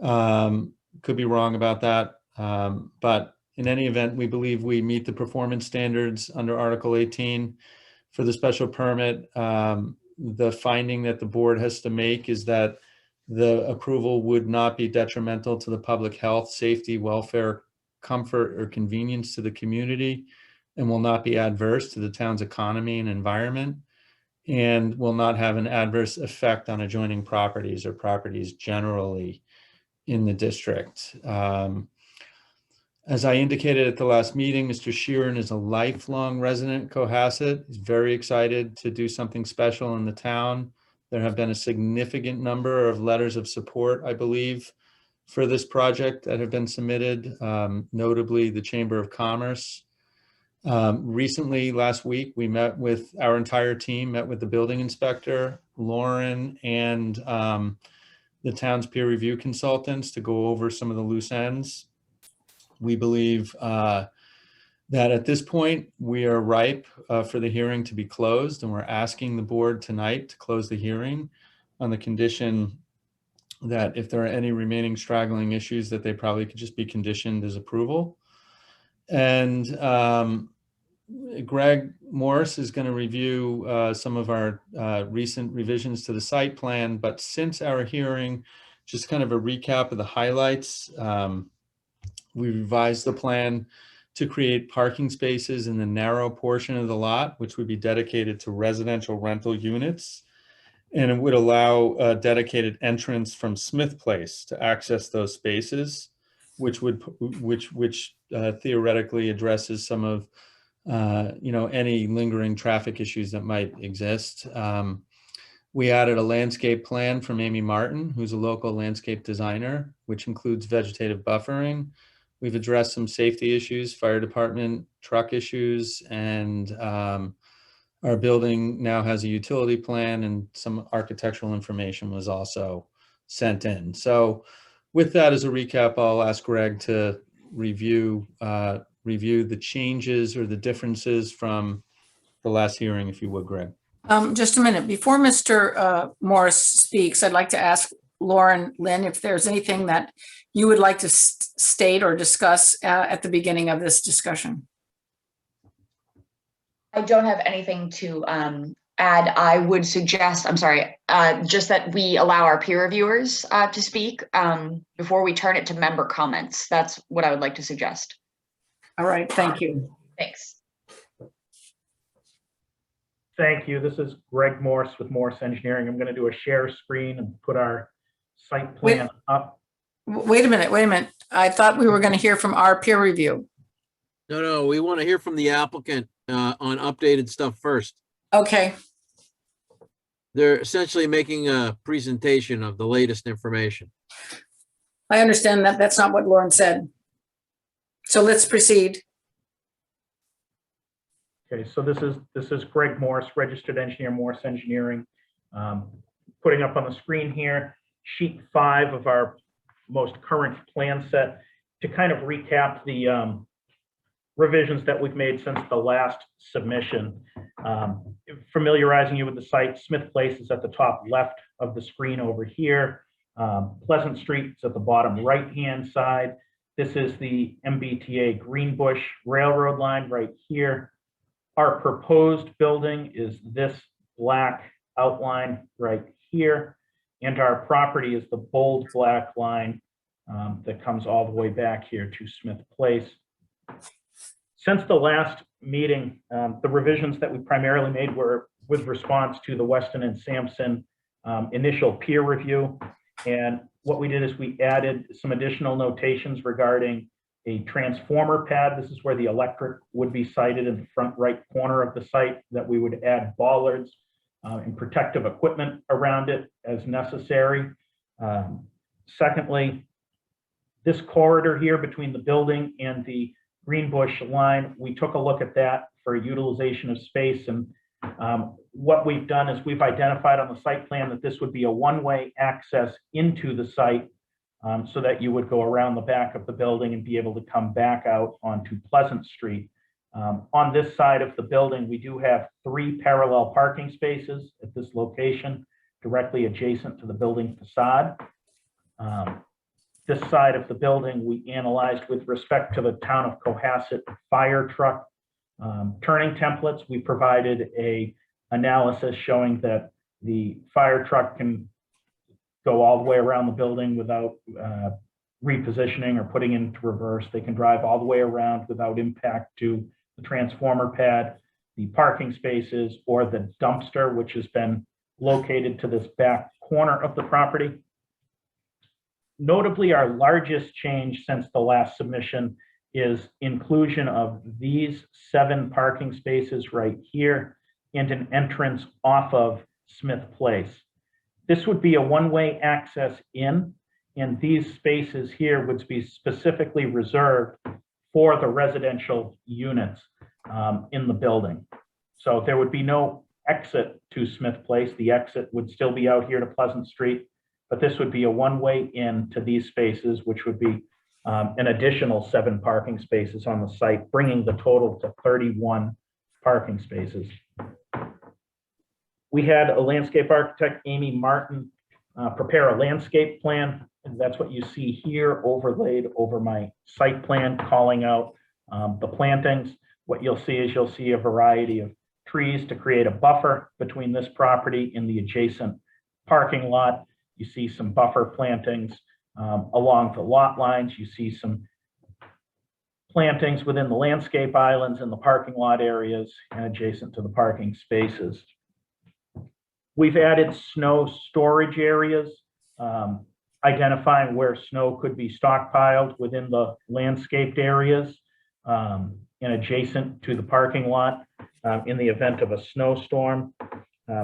Could be wrong about that. But in any event, we believe we meet the performance standards under Article 18 for the special permit. The finding that the board has to make is that the approval would not be detrimental to the public health, safety, welfare, comfort, or convenience to the community, and will not be adverse to the town's economy and environment, and will not have an adverse effect on adjoining properties or properties generally in the district. As I indicated at the last meeting, Mr. Sheeran is a lifelong resident of Cohasset. He's very excited to do something special in the town. There have been a significant number of letters of support, I believe, for this project that have been submitted, notably the Chamber of Commerce. Recently, last week, we met with our entire team, met with the building inspector, Lauren, and the town's peer review consultants to go over some of the loose ends. We believe that at this point, we are ripe for the hearing to be closed, and we're asking the board tonight to close the hearing on the condition that if there are any remaining straggling issues, that they probably could just be conditioned as approval. And Greg Morris is going to review some of our recent revisions to the site plan. But since our hearing, just kind of a recap of the highlights. We revised the plan to create parking spaces in the narrow portion of the lot, which would be dedicated to residential rental units. And it would allow a dedicated entrance from Smith Place to access those spaces, which theoretically addresses some of any lingering traffic issues that might exist. We added a landscape plan from Amy Martin, who's a local landscape designer, which includes vegetative buffering. We've addressed some safety issues, fire department, truck issues, and our building now has a utility plan, and some architectural information was also sent in. So with that as a recap, I'll ask Greg to review the changes or the differences from the last hearing, if you would, Greg. Just a minute. Before Mr. Morris speaks, I'd like to ask Lauren Lynn if there's anything that you would like to state or discuss at the beginning of this discussion. I don't have anything to add. I would suggest, just that we allow our peer reviewers to speak before we turn it to member comments. That's what I would like to suggest. All right, thank you. Thanks. Thank you. This is Greg Morse with Morse Engineering. I'm going to do a share screen and put our site plan up. Wait a minute. I thought we were going to hear from our peer review. No, we want to hear from the applicant on updated stuff first. Okay. They're essentially making a presentation of the latest information. I understand that. That's not what Lauren said. So let's proceed. Okay, so this is Greg Morse, registered engineer, Morse Engineering. Putting up on the screen here, sheet 5 of our most current plan set to kind of recap the revisions that we've made since the last submission. Familiarizing you with the site, Smith Place is at the top left of the screen over here. Pleasant Street is at the bottom right-hand side. This is the MBTA Greenbush Railroad line right here. Our proposed building is this black outline right here. And our property is the bold black line that comes all the way back here to Smith Place. Since the last meeting, the revisions that we primarily made were with response to the Weston and Sampson initial peer review. And what we did is we added some additional notations regarding a transformer pad. This is where the electric would be sited in the front right corner of the site, that we would add bollards and protective equipment around it as necessary. Secondly, this corridor here between the building and the Greenbush line, we took a look at that for utilization of space. And what we've done is we've identified on the site plan that this would be a one-way access into the site, so that you would go around the back of the building and be able to come back out onto Pleasant Street. On this side of the building, we do have 3 parallel parking spaces at this location, directly adjacent to the building facade. This side of the building we analyzed with respect to the town of Cohasset fire truck turning templates. We provided a analysis showing that the fire truck can go all the way around the building without repositioning or putting into reverse. They can drive all the way around without impact to the transformer pad, the parking spaces, or the dumpster, which has been located to this back corner of the property. Notably, our largest change since the last submission is inclusion of these 7 parking spaces right here and an entrance off of Smith Place. This would be a one-way access in, and these spaces here would be specifically reserved for the residential units in the building. So there would be no exit to Smith Place. The exit would still be out here to Pleasant Street, but this would be a one-way in to these spaces, which would be an additional 7 parking spaces on the site, bringing the total to 31 parking spaces. We had a landscape architect, Amy Martin, prepare a landscape plan. And that's what you see here overlaid over my site plan, calling out the plantings. What you'll see is you'll see a variety of trees to create a buffer between this property and the adjacent parking lot. You see some buffer plantings along the lot lines. You see some plantings within the landscape islands and the parking lot areas and adjacent to the parking spaces. We've added snow storage areas, identifying where snow could be stockpiled within the landscaped areas and adjacent to the parking lot in the event of a snowstorm.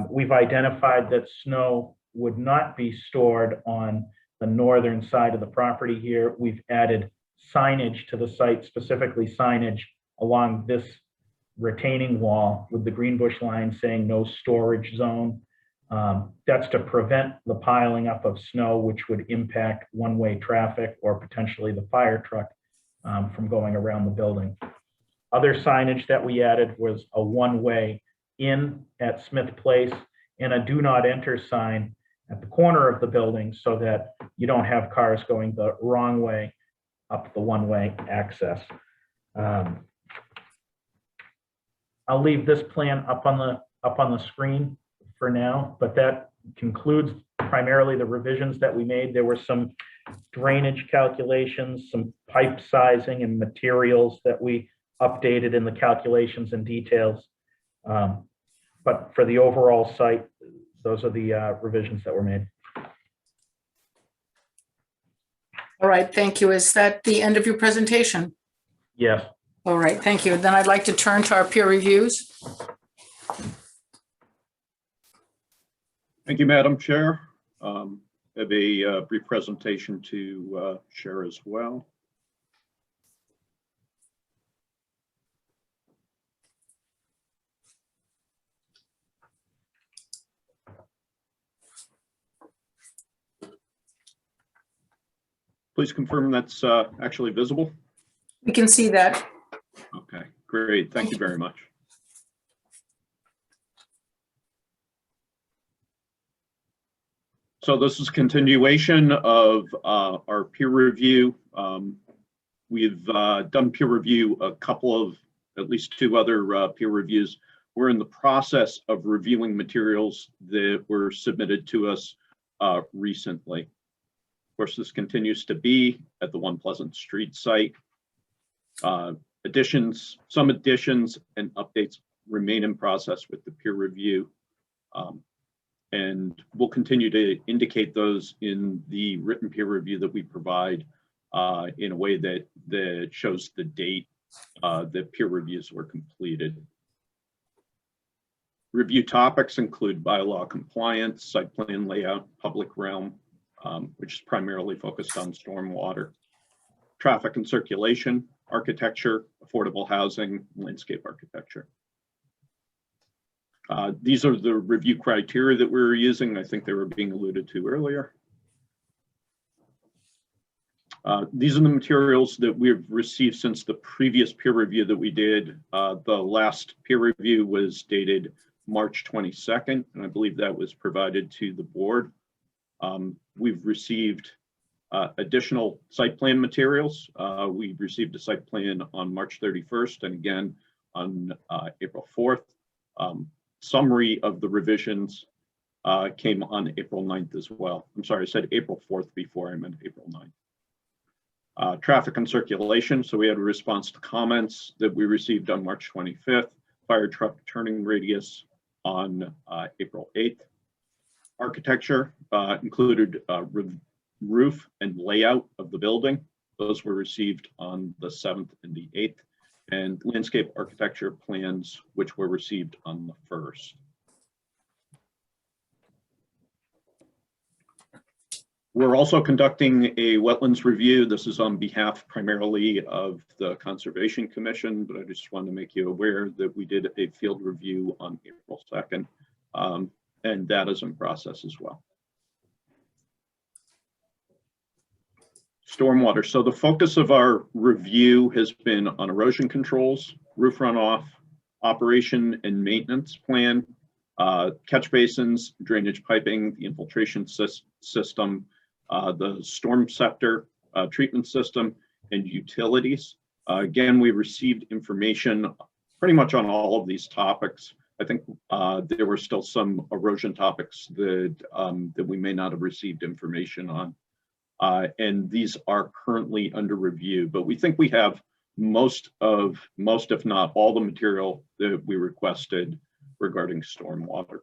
We've identified that snow would not be stored on the northern side of the property here. We've added signage to the site, specifically signage along this retaining wall with the Greenbush line saying no storage zone. That's to prevent the piling up of snow, which would impact one-way traffic or potentially the fire truck from going around the building. Other signage that we added was a one-way in at Smith Place and a do not enter sign at the corner of the building so that you don't have cars going the wrong way up the one-way access. I'll leave this plan up on the screen for now, but that concludes primarily the revisions that we made. There were some drainage calculations, some pipe sizing and materials that we updated in the calculations and details. But for the overall site, those are the revisions that were made. All right, thank you. Is that the end of your presentation? Yes. All right, thank you. Then I'd like to turn to our peer reviews. Thank you, Madam Chair. I have a brief presentation to share as well. Please confirm that's actually visible. We can see that. Okay, great. Thank you very much. So this is continuation of our peer review. We've done peer review, a couple of, at least 2 other peer reviews. We're in the process of reviewing materials that were submitted to us recently. Of course, this continues to be at the One Pleasant Street site. Some additions and updates remain in process with the peer review. And we'll continue to indicate those in the written peer review that we provide in a way that shows the date that peer reviews were completed. Review topics include bylaw compliance, site plan layout, public realm, which is primarily focused on stormwater, traffic and circulation, architecture, affordable housing, landscape architecture. These are the review criteria that we're using. I think they were being alluded to earlier. These are the materials that we've received since the previous peer review that we did. The last peer review was dated March 22nd, and I believe that was provided to the board. We've received additional site plan materials. We received a site plan on March 31st and again on April 4th. Summary of the revisions came on April 9th as well. I'm sorry, I said April 4th before, I meant April 9th. Traffic and circulation. So we had a response to comments that we received on March 25th. Fire truck turning radius on April 8th. Architecture included roof and layout of the building. Those were received on the 7th and the 8th. And landscape architecture plans, which were received on the 1st. We're also conducting a wetlands review. This is on behalf primarily of the Conservation Commission, but I just want to make you aware that we did a field review on April 2nd, and that is in process as well. Stormwater. So the focus of our review has been on erosion controls, roof runoff, operation and maintenance plan, catch basins, drainage piping, the infiltration system, the storm scepter treatment system, and utilities. Again, we received information pretty much on all of these topics. I think there were still some erosion topics that, that we may not have received information on. And these are currently under review, but we think we have most, if not all, the material that we requested regarding stormwater.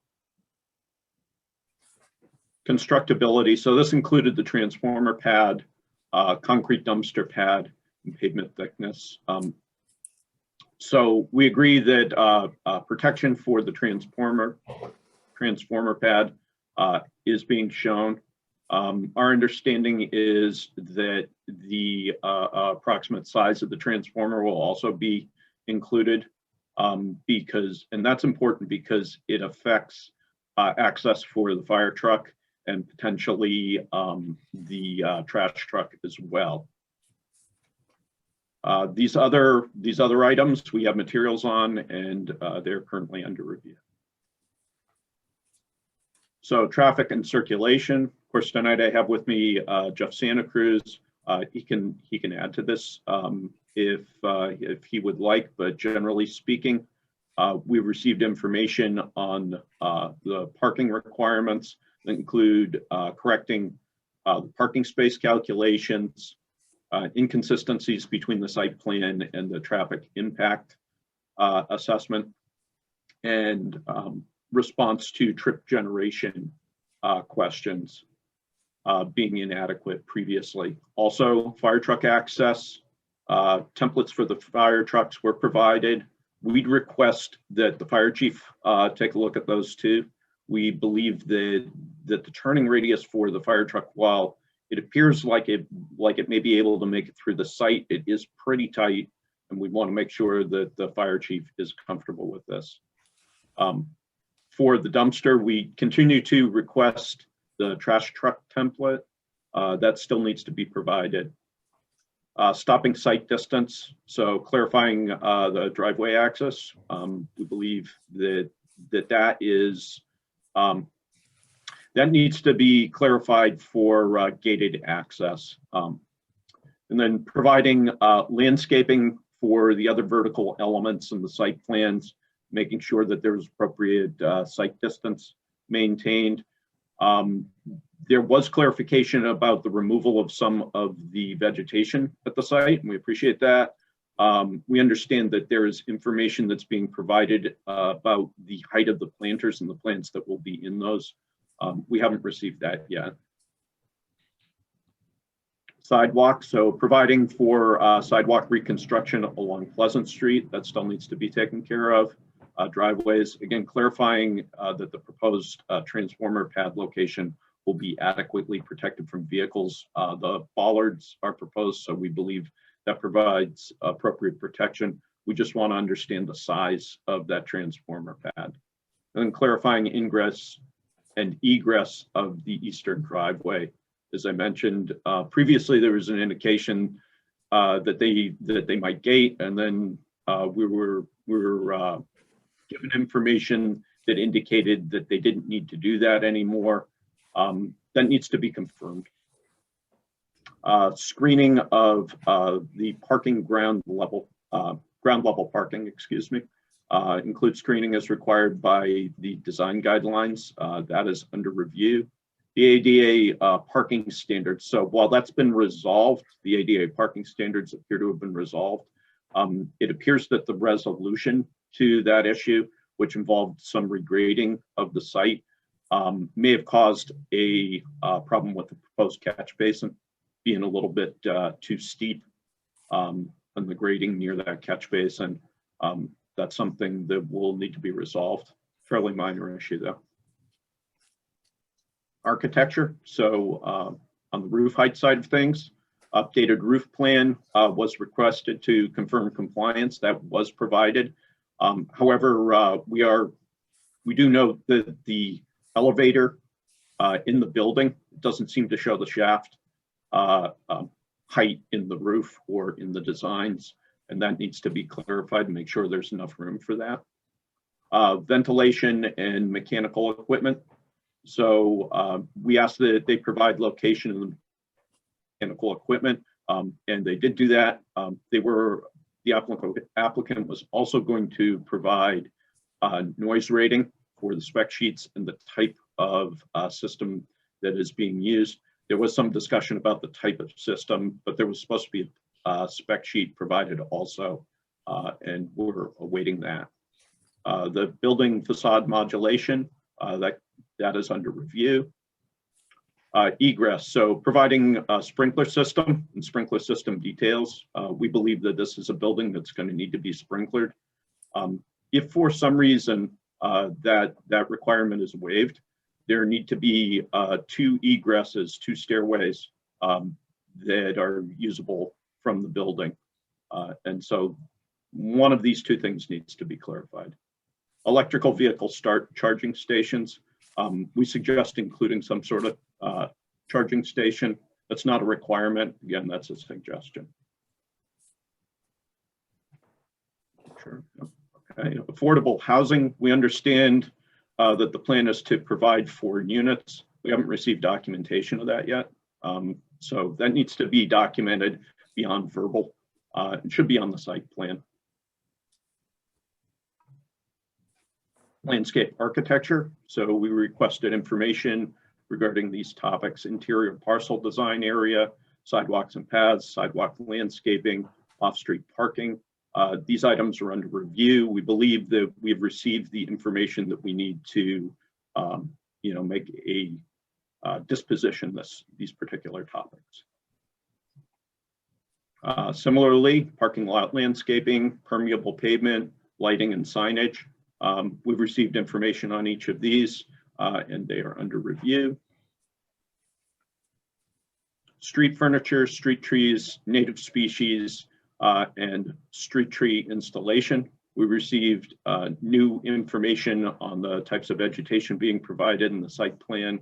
Constructability. So this included the transformer pad, concrete dumpster pad, and pavement thickness. So we agree that protection for the transformer pad is being shown. Our understanding is that the approximate size of the transformer will also be included because, and that's important because it affects access for the fire truck and potentially the trash truck as well. These other items we have materials on, and they're currently under review. So traffic and circulation. Of course, tonight I have with me Jeff Santa Cruz. He can add to this if he would like, but generally speaking, we received information on the parking requirements that include correcting parking space calculations, inconsistencies between the site plan and the traffic impact assessment, and response to trip generation questions being inadequate previously. Also, fire truck access, templates for the fire trucks were provided. We'd request that the fire chief take a look at those too. We believe that the turning radius for the fire truck, while it appears like it may be able to make it through the site, it is pretty tight, and we want to make sure that the fire chief is comfortable with this. For the dumpster, we continue to request the trash truck template. That still needs to be provided. Stopping site distance, so clarifying the driveway access. We believe that is that needs to be clarified for gated access. And then providing landscaping for the other vertical elements in the site plans, making sure that there's appropriate site distance maintained. There was clarification about the removal of some of the vegetation at the site, and we appreciate that. We understand that there is information that's being provided about the height of the planters and the plants that will be in those. We haven't received that yet. Sidewalk, so providing for sidewalk reconstruction along Pleasant Street, that still needs to be taken care of. Driveways, again, clarifying that the proposed transformer pad location will be adequately protected from vehicles. The bollards are proposed, so we believe that provides appropriate protection. We just want to understand the size of that transformer pad. And then clarifying ingress and egress of the eastern driveway. As I mentioned previously, there was an indication that they might gate, and then we were given information that indicated that they didn't need to do that anymore. That needs to be confirmed. Screening of the parking ground level parking, excuse me, includes screening as required by the design guidelines. That is under review. The ADA parking standards. So while that's been resolved, the ADA parking standards appear to have been resolved. It appears that the resolution to that issue, which involved some regrading of the site, may have caused a problem with the proposed catch basin being a little bit too steep on the grading near that catch basin. That's something that will need to be resolved. Fairly minor issue though. Architecture, so on the roof height side of things, updated roof plan was requested to confirm compliance. That was provided. However, we do note that the elevator in the building doesn't seem to show the shaft height in the roof or in the designs, and that needs to be clarified and make sure there's enough room for that. Ventilation and mechanical equipment. So we asked that they provide location of the mechanical equipment, and they did do that. The applicant was also going to provide noise rating for the spec sheets and the type of system that is being used. There was some discussion about the type of system, but there was supposed to be a spec sheet provided also, and we're awaiting that. The building facade modulation, that is under review. Egress, so providing a sprinkler system and sprinkler system details. We believe that this is a building that's going to need to be sprinkled. If for some reason that requirement is waived, there need to be 2 egresses, 2 stairways that are usable from the building. And so one of these 2 things needs to be clarified. Electrical vehicle start charging stations. We suggest including some sort of charging station. That's not a requirement. Again, that's a suggestion. Sure. Okay. Affordable housing. We understand that the plan is to provide 4 units. We haven't received documentation of that yet. So that needs to be documented beyond verbal. It should be on the site plan. Landscape architecture. So we requested information regarding these topics: interior parcel design area, sidewalks and paths, sidewalk landscaping, off-street parking. These items are under review. We believe that we've received the information that we need to, make a disposition these particular topics. Similarly, parking lot landscaping, permeable pavement, lighting and signage. We've received information on each of these and they are under review. Street furniture, street trees, native species, and street tree installation. We received new information on the types of vegetation being provided in the site plan.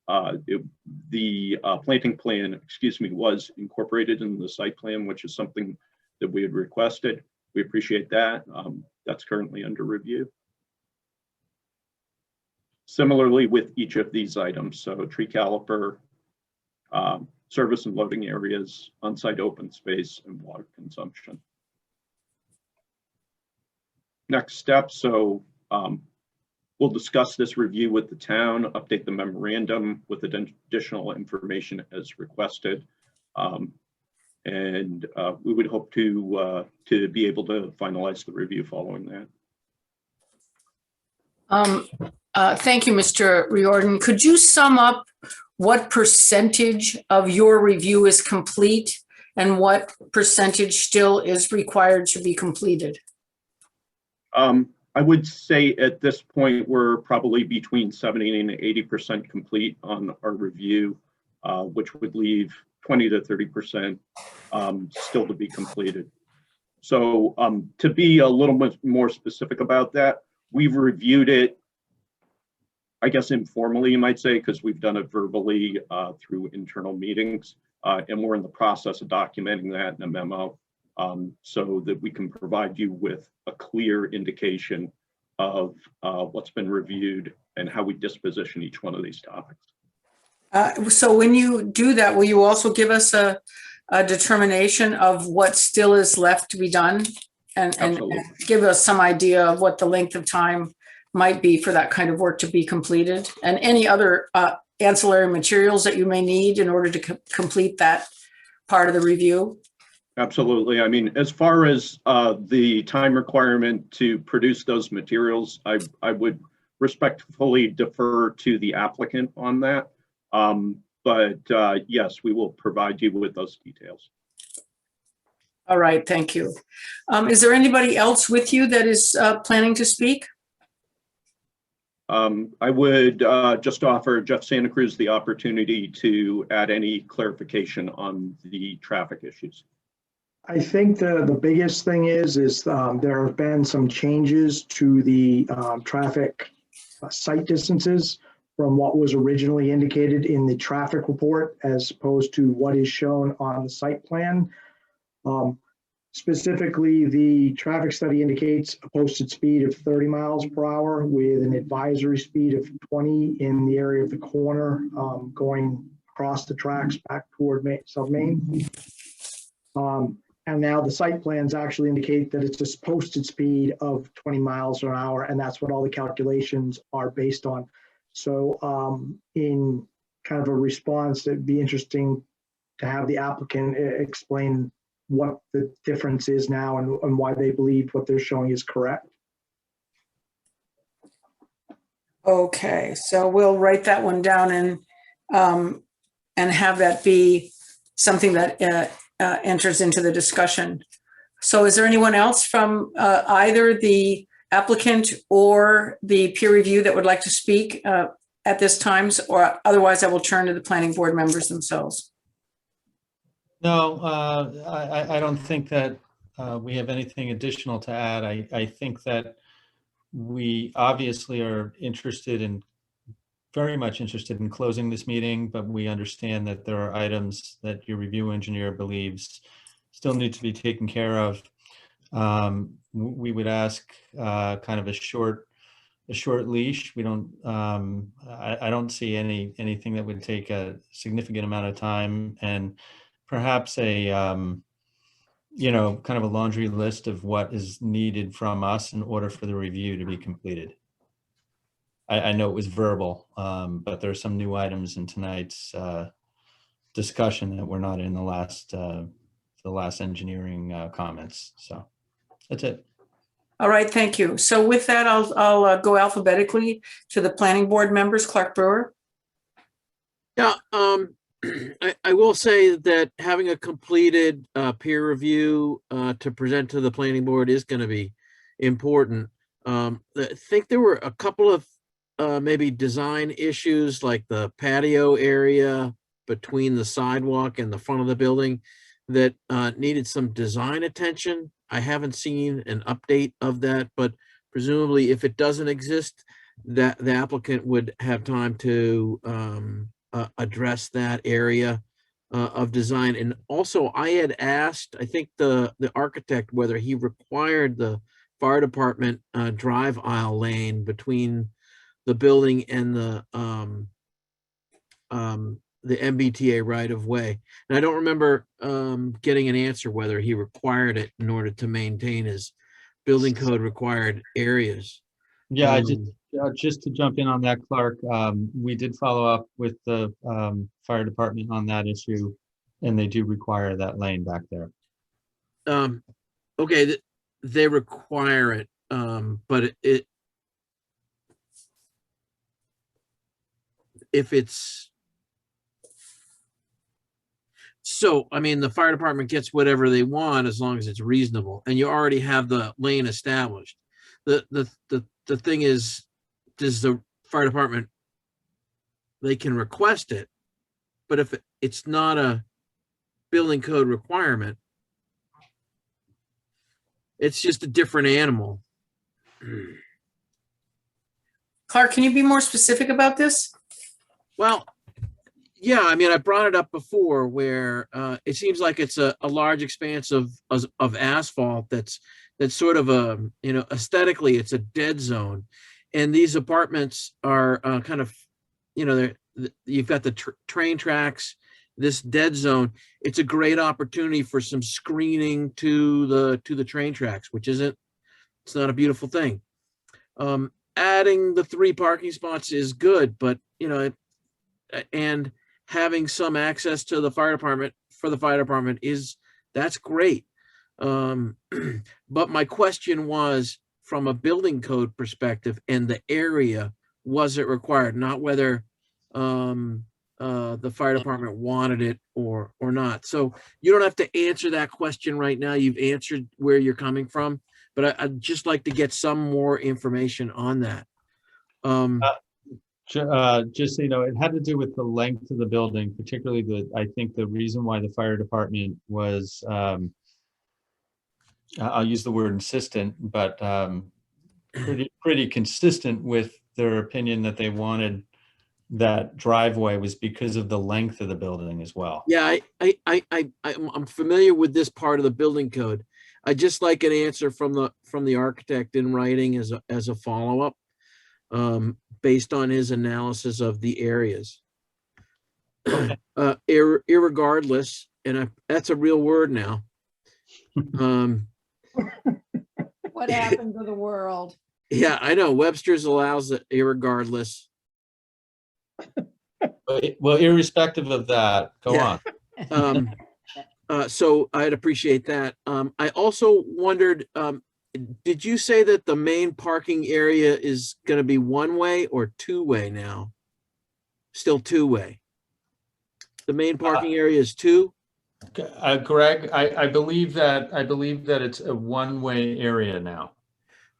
the planting plan, excuse me, was incorporated in the site plan, which is something that we had requested. We appreciate that. That's currently under review. Similarly with each of these items, so tree caliper, service and loading areas, on-site open space, and water consumption. Next step, so we'll discuss this review with the town, update the memorandum with additional information as requested. And we would hope to be able to finalize the review following that. Thank you, Mr. Riordan. Could you sum up what percentage of your review is complete and what percentage still is required to be completed? I would say at this point, we're probably between 70 and 80% complete on our review, which would leave 20 to 30% still to be completed. So to be a little bit more specific about that, we've reviewed it, I guess informally, you might say, because we've done it verbally through internal meetings, and we're in the process of documenting that in a memo so that we can provide you with a clear indication of what's been reviewed and how we disposition each one of these topics. So when you do that, will you also give us a determination of what still is left to be done and give us some idea of what the length of time might be for that kind of work to be completed, and any other ancillary materials that you may need in order to complete that part of the review? Absolutely. I mean, as far as the time requirement to produce those materials, I would respectfully defer to the applicant on that. But yes, we will provide you with those details. All right, thank you. Is there anybody else with you that is planning to speak? I would just offer Jeff Santa Cruz the opportunity to add any clarification on the traffic issues. I think the biggest thing is there have been some changes to the traffic sight distances from what was originally indicated in the traffic report as opposed to what is shown on the site plan. Specifically, the traffic study indicates a posted speed of 30 miles per hour with an advisory speed of 20 in the area of the corner going across the tracks back toward South Main. And now the site plans actually indicate that it's a posted speed of 20 miles an hour, and that's what all the calculations are based on. So in kind of a response, it'd be interesting to have the applicant explain what the difference is now and why they believe what they're showing is correct. Okay, so we'll write that one down and have that be something that enters into the discussion. So is there anyone else from either the applicant or the peer review that would like to speak at this time? Or otherwise I will turn to the planning board members themselves. No, I don't think that we have anything additional to add. I think that we obviously are very much interested in closing this meeting, but we understand that there are items that your review engineer believes still need to be taken care of. We would ask kind of a short leash. We don't, I don't see anything that would take a significant amount of time, and perhaps a, kind of a laundry list of what is needed from us in order for the review to be completed. I know it was verbal, but there are some new items in tonight's discussion that were not in the last engineering comments. So that's it. All right, thank you. So with that, I'll go alphabetically to the planning board members. Clark Brewer. Yeah, I will say that having a completed peer review to present to the planning board is going to be important. I think there were a couple of maybe design issues, like the patio area between the sidewalk and the front of the building, that needed some design attention. I haven't seen an update of that, but presumably if it doesn't exist, that the applicant would have time to address that area of design. And also I had asked, I think the architect, whether he required the fire department drive aisle lane between the building and the MBTA right of way. And I don't remember getting an answer whether he required it in order to maintain his building code required areas. Yeah, just to jump in on that, Clark, we did follow up with the fire department on that issue, and they do require that lane back there. Okay, they require it, but if it's so, I mean, the fire department gets whatever they want as long as it's reasonable, and you already have the lane established. The thing is, does the fire department, they can request it, but if it's not a building code requirement, it's just a different animal. Clark, can you be more specific about this? Well, yeah, I mean, I brought it up before where it seems like it's a large expanse of asphalt that's sort of a, you know, aesthetically, it's a dead zone. And these apartments are kind of, you know, you've got the train tracks, this dead zone. It's a great opportunity for some screening to the train tracks, which it's not a beautiful thing. Adding the 3 parking spots is good, but, you know, and having some access to the fire department for the fire department that's great. But my question was from a building code perspective and the area, was it required, not whether the fire department wanted it or not. So you don't have to answer that question right now. You've answered where you're coming from, but I'd just like to get some more information on that. Just so you know, it had to do with the length of the building, particularly I think the reason why the fire department was, I'll use the word insistent, but pretty consistent with their opinion that they wanted that driveway was because of the length of the building as well. Yeah, I'm familiar with this part of the building code. I just like an answer from the architect in writing as a follow-up, based on his analysis of the areas. Irregardless, and that's a real word now. What happened to the world? Yeah, I know. Webster's allows it irregardless. Well, irrespective of that, go Yeah. on. So I'd appreciate that. I also wondered, did you say that the main parking area is going to be one-way or two-way now? Still two-way? The main parking area is two? Greg, I believe that it's a one-way area now.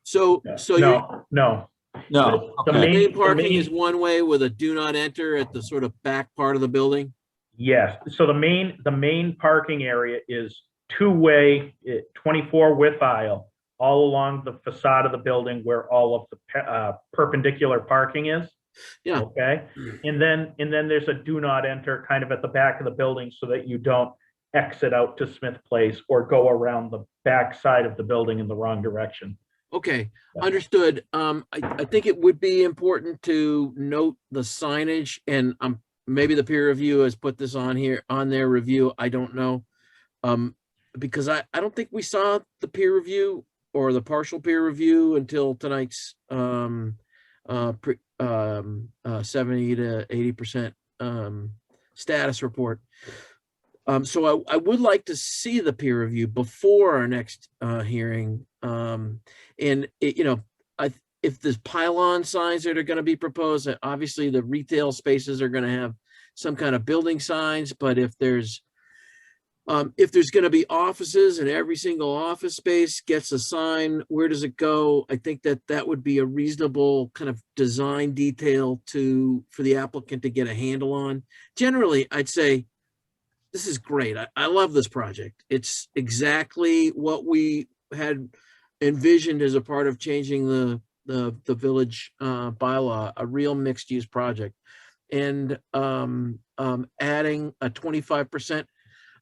So No. No. The Okay. main parking is one way with a do not enter at the sort of back part of the building? Yes, so the main parking area is 2-way, 24 width aisle, all along the facade of the building where all of the perpendicular parking is. Yeah. Okay, and then there's a do not enter kind of at the back of the building so that you don't exit out to Smith Place or go around the back side of the building in the wrong direction. Okay, understood. I think it would be important to note the signage, and maybe the peer review has put this on their review. I don't know. Because I don't think we saw the peer review or the partial peer review until tonight's 70 to 80% status report. So I would like to see the peer review before our next hearing. And if there's pylon signs that are going to be proposed, obviously the retail spaces are going to have some kind of building signs, but if there's going to be offices and every single office space gets a sign, where does it go? I think that would be a reasonable kind of design detail for the applicant to get a handle on. Generally, I'd say, this is great. I love this project. It's exactly what we had envisioned as a part of changing the village bylaw, a real mixed use project. and adding a 25%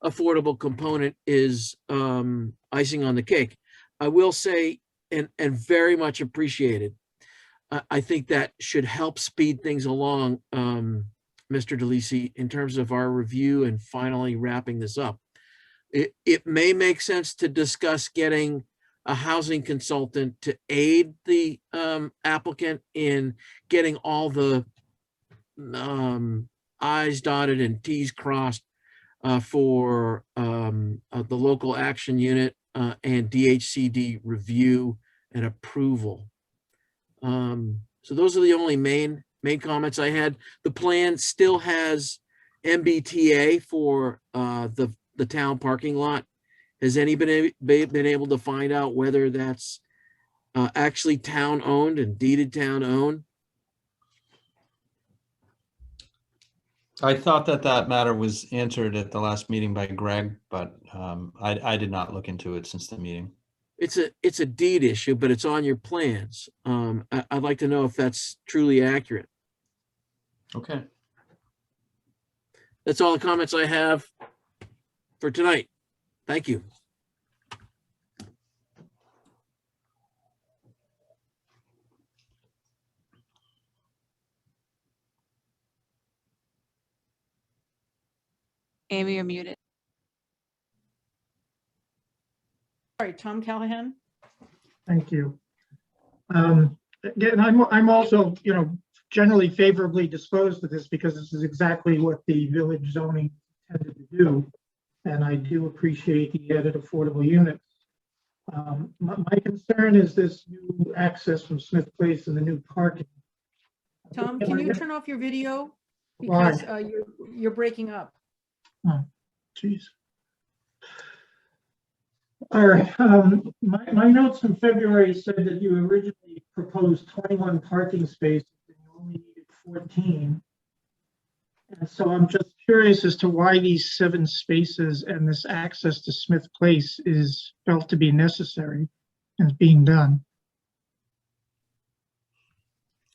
affordable component is icing on the cake. I will say, and very much appreciated. I think that should help speed things along, Mr. DeLisi, in terms of our review and finally wrapping this up. It may make sense to discuss getting a housing consultant to aid the applicant in getting all the I's dotted and T's crossed for the local action unit and DHCD review and approval. So those are the only main comments I had. The plan still has MBTA for the town parking lot. Has anybody been able to find out whether that's actually town owned and deeded town owned? I thought that matter was answered at the last meeting by Greg, but I did not look into it since the meeting. It's a deed issue, but it's on your plans. I'd like to know if that's truly accurate. Okay. That's all the comments I have for tonight. Thank you. Amy, you're muted. Sorry, Tom Callahan. Thank you. Again, I'm also, generally favorably disposed to this because this is exactly what the village zoning intended to do. And I do appreciate the added affordable units. My concern is this new access from Smith Place and the new parking. Tom, can you turn off your video? Why? Because you're breaking up. Oh, geez. All right, my notes from February said that you originally proposed 21 parking spaces and you only needed 14. And so I'm just curious as to why these 7 spaces and this access to Smith Place is felt to be necessary and is being done.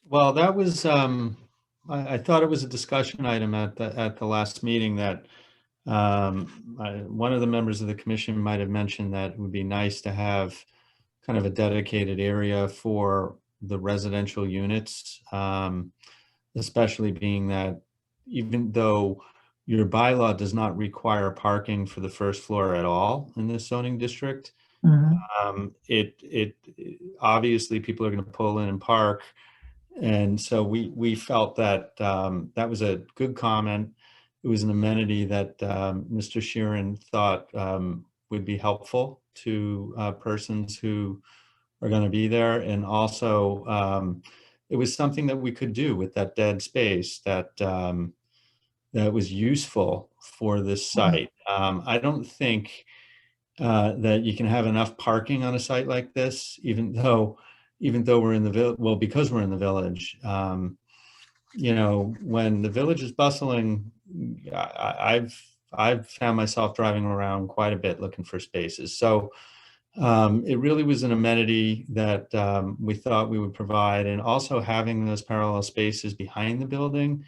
Well, that was, I thought it was a discussion item at the last meeting that one of the members of the commission might have mentioned that it would be nice to have kind of a dedicated area for the residential units, especially being that even though your bylaw does not require parking for the first floor at all in this zoning district, it obviously people are going to pull in and park. And so we felt that that was a good comment. It was an amenity that Mr. Sheeran thought would be helpful to persons who are going to be there. And also it was something that we could do with that dead space that that was useful for this site. I don't think that you can have enough parking on a site like this, even though we're in the village, well, because we're in the village. When the village is bustling, I've found myself driving around quite a bit looking for spaces. So it really was an amenity that we thought we would provide, and also having those parallel spaces behind the building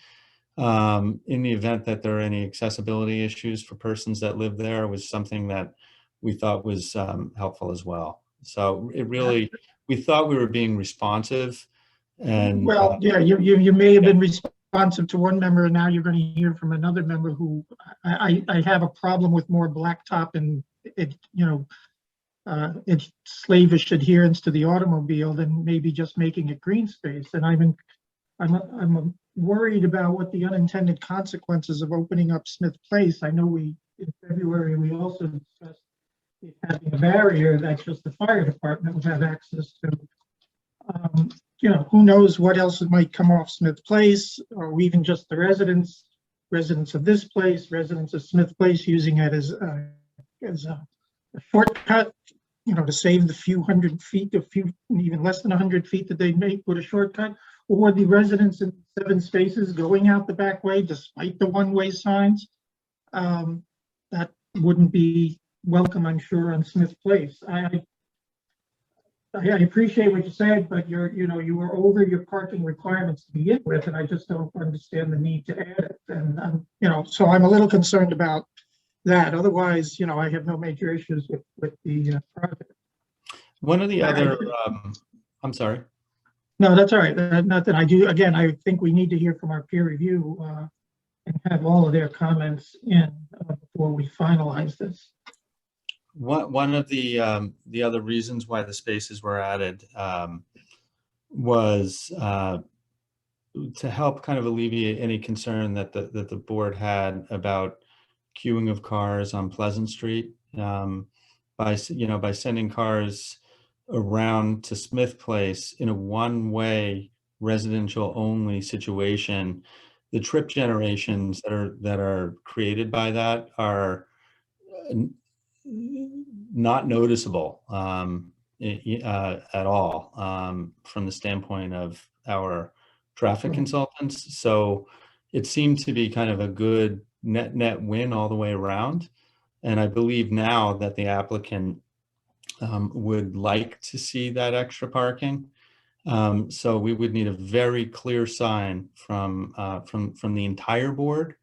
in the event that there are any accessibility issues for persons that live there was something that we thought was helpful as well. So it really, we thought we were being responsive. And well, yeah, you may have been responsive to one member, and now you're going to hear from another member who I have a problem with more blacktop and it's slavish adherence to the automobile than maybe just making it green space. And I'm worried about what the unintended consequences of opening up Smith Place. I know in February we also discussed having a barrier that just the fire department would have access to. Who knows what else might come off Smith Place, or even just the residents of this place, residents of Smith Place using it as a shortcut, to save the few hundred feet, even less than 100 feet that they make with a shortcut, or the residents in 7 spaces going out the back way despite the one-way signs. That wouldn't be welcome, I'm sure, on Smith Place. I appreciate what you said, but you were over your parking requirements to begin with, and I just don't understand the need to add it. And, so I'm a little concerned about that. Otherwise, I have no major issues with the project. One of the other, I'm sorry. No, that's all right. Not that I do. Again, I think we need to hear from our peer review and have all of their comments in before we finalize this. One of the other reasons why the spaces were added was to help kind of alleviate any concern that the board had about queuing of cars on Pleasant Street, by sending cars around to Smith Place in a one-way residential only situation. The trip generations that are created by that are not noticeable at all from the standpoint of our traffic consultants. So it seemed to be kind of a good net win all the way around. And I believe now that the applicant would like to see that extra parking. So we would need a very clear sign from the entire board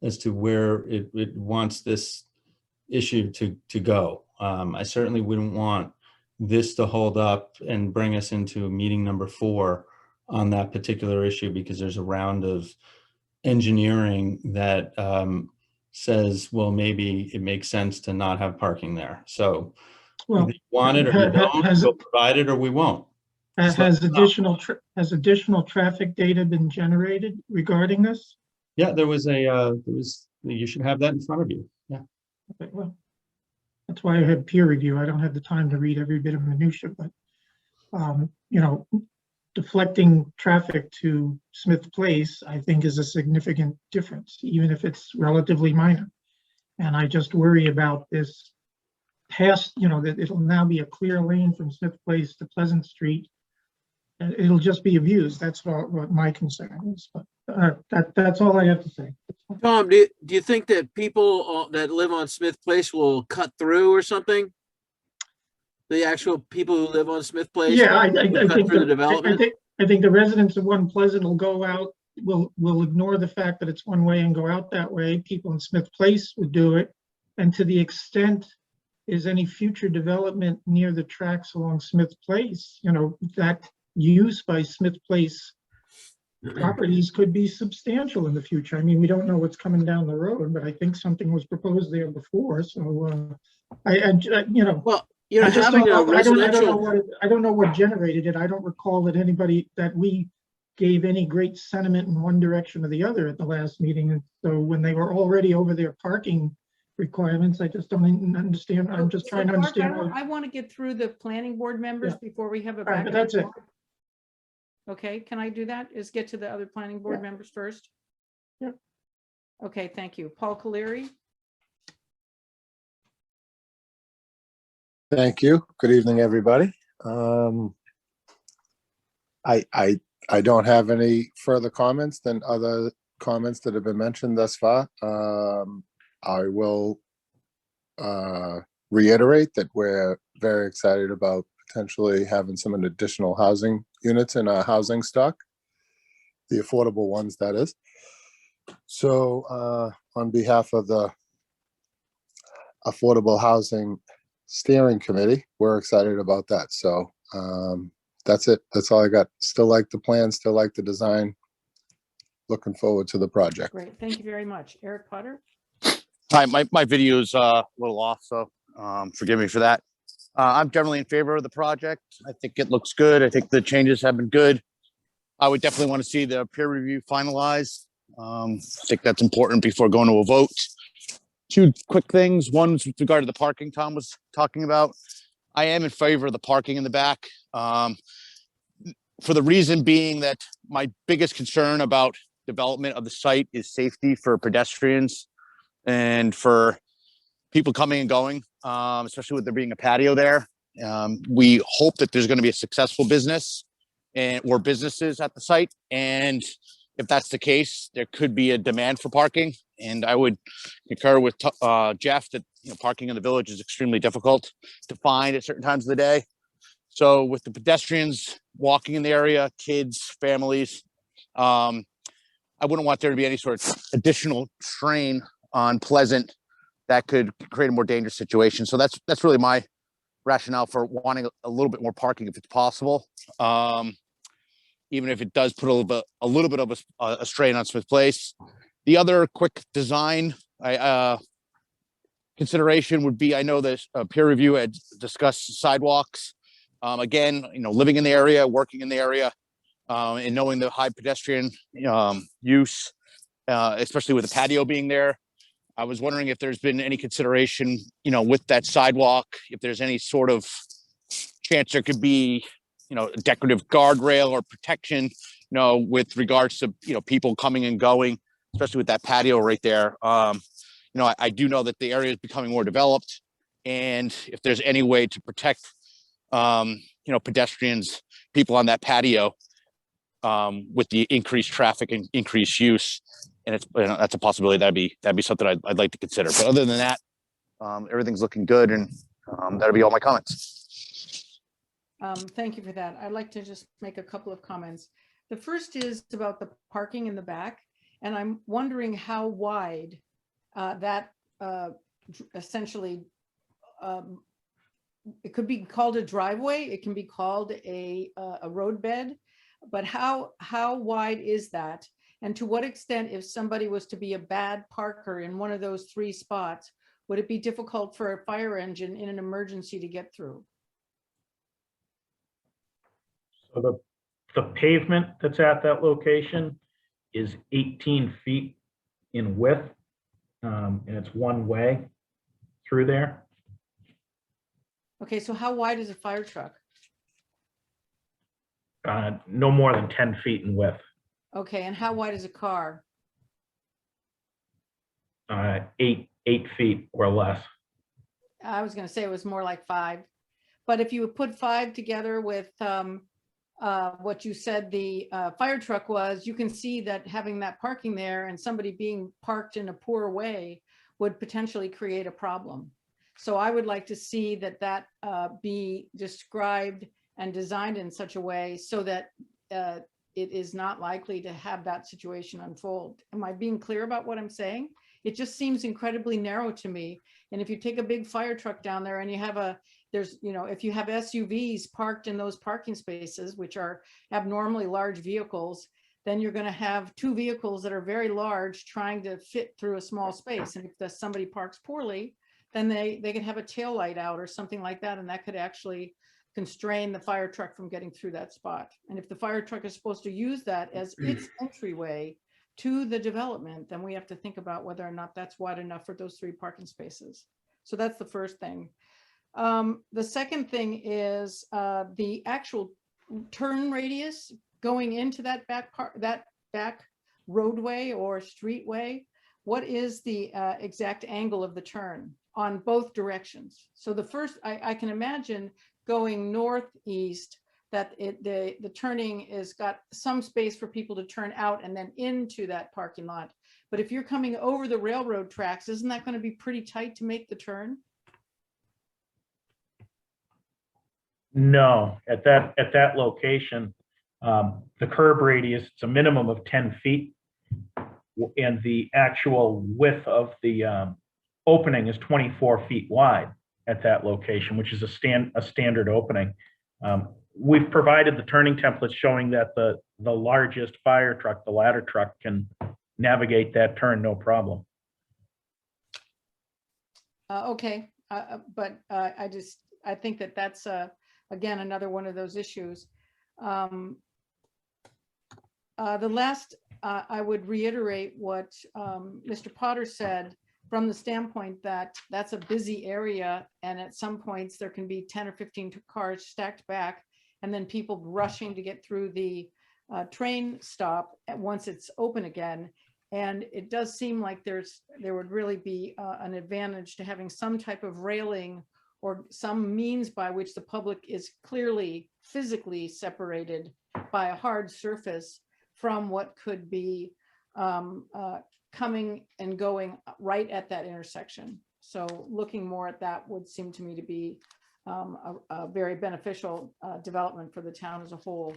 as to where it wants this issue to go. I certainly wouldn't want this to hold up and bring us into meeting number 4 on that particular issue, because there's a round of engineering that says, well, maybe it makes sense to not have parking there. So Well, we want it or we don't, we'll provide it or we won't. Has additional traffic data been generated regarding this? Yeah, you should have that in front of you. Yeah. Okay, well, that's why I had peer review. I don't have the time to read every bit of minutia, but deflecting traffic to Smith Place, I think, is a significant difference, even if it's relatively minor. And I just worry about this past, that it'll now be a clear lane from Smith Place to Pleasant Street. And it'll just be abused. That's what my concern is. But that's all I have to say. Tom, do you think that people that live on Smith Place will cut through or something? The actual people who live on Smith Place? Yeah, I cut think through the development? I think the residents of One Pleasant will go out, will ignore the fact that it's one way and go out that way. People in Smith Place would do it. And to the extent is any future development near the tracks along Smith Place, that use by Smith Place properties could be substantial in the future. I mean, we don't know what's coming down the road, but I think something was proposed there before. So I don't know what generated it. I don't recall that we gave any great sentiment in one direction or the other at the last meeting. And so when they were already over their parking requirements, I just don't understand. I'm just trying to understand. I want to get through the planning board members before we have a back. But that's it. Okay, can I do that? Is get to the other planning board members first? Yeah. Okay, thank you. Paul Caleri. Thank you. Good evening, everybody. I don't have any further comments than other comments that have been mentioned thus far. I will reiterate that we're very excited about potentially having some additional housing units in our housing stock, the affordable ones, that is. So on behalf of the Affordable Housing Steering Committee, we're excited about that. So that's it. That's all I got. Still like the plan, still like the design. Looking forward to the project. Great, thank you very much. Eric Potter. Hi, my video is a little off, so forgive me for that. I'm generally in favor of the project. I think it looks good. I think the changes have been good. I would definitely want to see the peer review finalized. I think that's important before going to a vote. 2 quick things. One is with regard to the parking Tom was talking about. I am in favor of the parking in the back, for the reason being that my biggest concern about development of the site is safety for pedestrians and for people coming and going, especially with there being a patio there. We hope that there's going to be a successful business or businesses at the site. And if that's the case, there could be a demand for parking. And I would concur with Jeff that parking in the village is extremely difficult to find at certain times of the day. So with the pedestrians walking in the area, kids, families, I wouldn't want there to be any sort of additional strain on Pleasant that could create a more dangerous situation. So that's really my rationale for wanting a little bit more parking if it's possible. Even if it does put a little bit of a strain on Smith Place. The other quick design consideration would be, I know that peer review had discussed sidewalks. Again, living in the area, working in the area, and knowing the high pedestrian use, especially with the patio being there. I was wondering if there's been any consideration, with that sidewalk, if there's any sort of chance there could be, a decorative guardrail or protection, with regards to, people coming and going, especially with that patio right there. I do know that the area is becoming more developed, and if there's any way to protect, pedestrians, people on that patio, with the increased traffic and increased use, and it's, that's a possibility. That'd be something I'd like to consider. But other than that, everything's looking good, and that'll be all my comments. Thank you for that. I'd like to just make a couple of comments. The first is about the parking in the back, and I'm wondering how wide that essentially, it could be called a driveway, it can be called a roadbed, but how wide is that? And to what extent, if somebody was to be a bad parker in one of those 3 spots, would it be difficult for a fire engine in an emergency to get through? So the pavement that's at that location is 18 feet in width, and it's one way through there. Okay, so how wide is a fire truck? No more than 10 feet in width. Okay, and how wide is a car? 8 feet or less. I was going to say it was more like 5, but if you would put 5 together with what you said the fire truck was, you can see that having that parking there and somebody being parked in a poor way would potentially create a problem. So I would like to see that be described and designed in such a way so that it is not likely to have that situation unfold. Am I being clear about what I'm saying? It just seems incredibly narrow to me. And if you take a big fire truck down there and you have if you have SUVs parked in those parking spaces, which are abnormally large vehicles, then you're going to have 2 vehicles that are very large trying to fit through a small space. And if somebody parks poorly, then they could have a tail light out or something like that. And that could actually constrain the fire truck from getting through that spot. And if the fire truck is supposed to use that as its entryway to the development, then we have to think about whether or not that's wide enough for those 3 parking spaces. So that's the first thing. The second thing is the actual turn radius going into that back roadway or streetway. What is the exact angle of the turn on both directions? So the first, I can imagine going northeast, that the turning is got some space for people to turn out and then into that parking lot. But if you're coming over the railroad tracks, isn't that going to be pretty tight to make the turn? No, at that location, the curb radius, it's a minimum of 10 feet. And the actual width of the opening is 24 feet wide at that location, which is a standard opening. We've provided the turning templates showing that the largest fire truck, the ladder truck, can navigate that turn no problem. Okay, but I think that's again another one of those issues. The last, I would reiterate what Mr. Potter said, from the standpoint that that's a busy area, and at some points there can be 10 or 15 cars stacked back, and then people rushing to get through the train stop once it's open again. And it does seem like there would really be an advantage to having some type of railing or some means by which the public is clearly physically separated by a hard surface from what could be coming and going right at that intersection. So looking more at that would seem to me to be a very beneficial development for the town as a whole.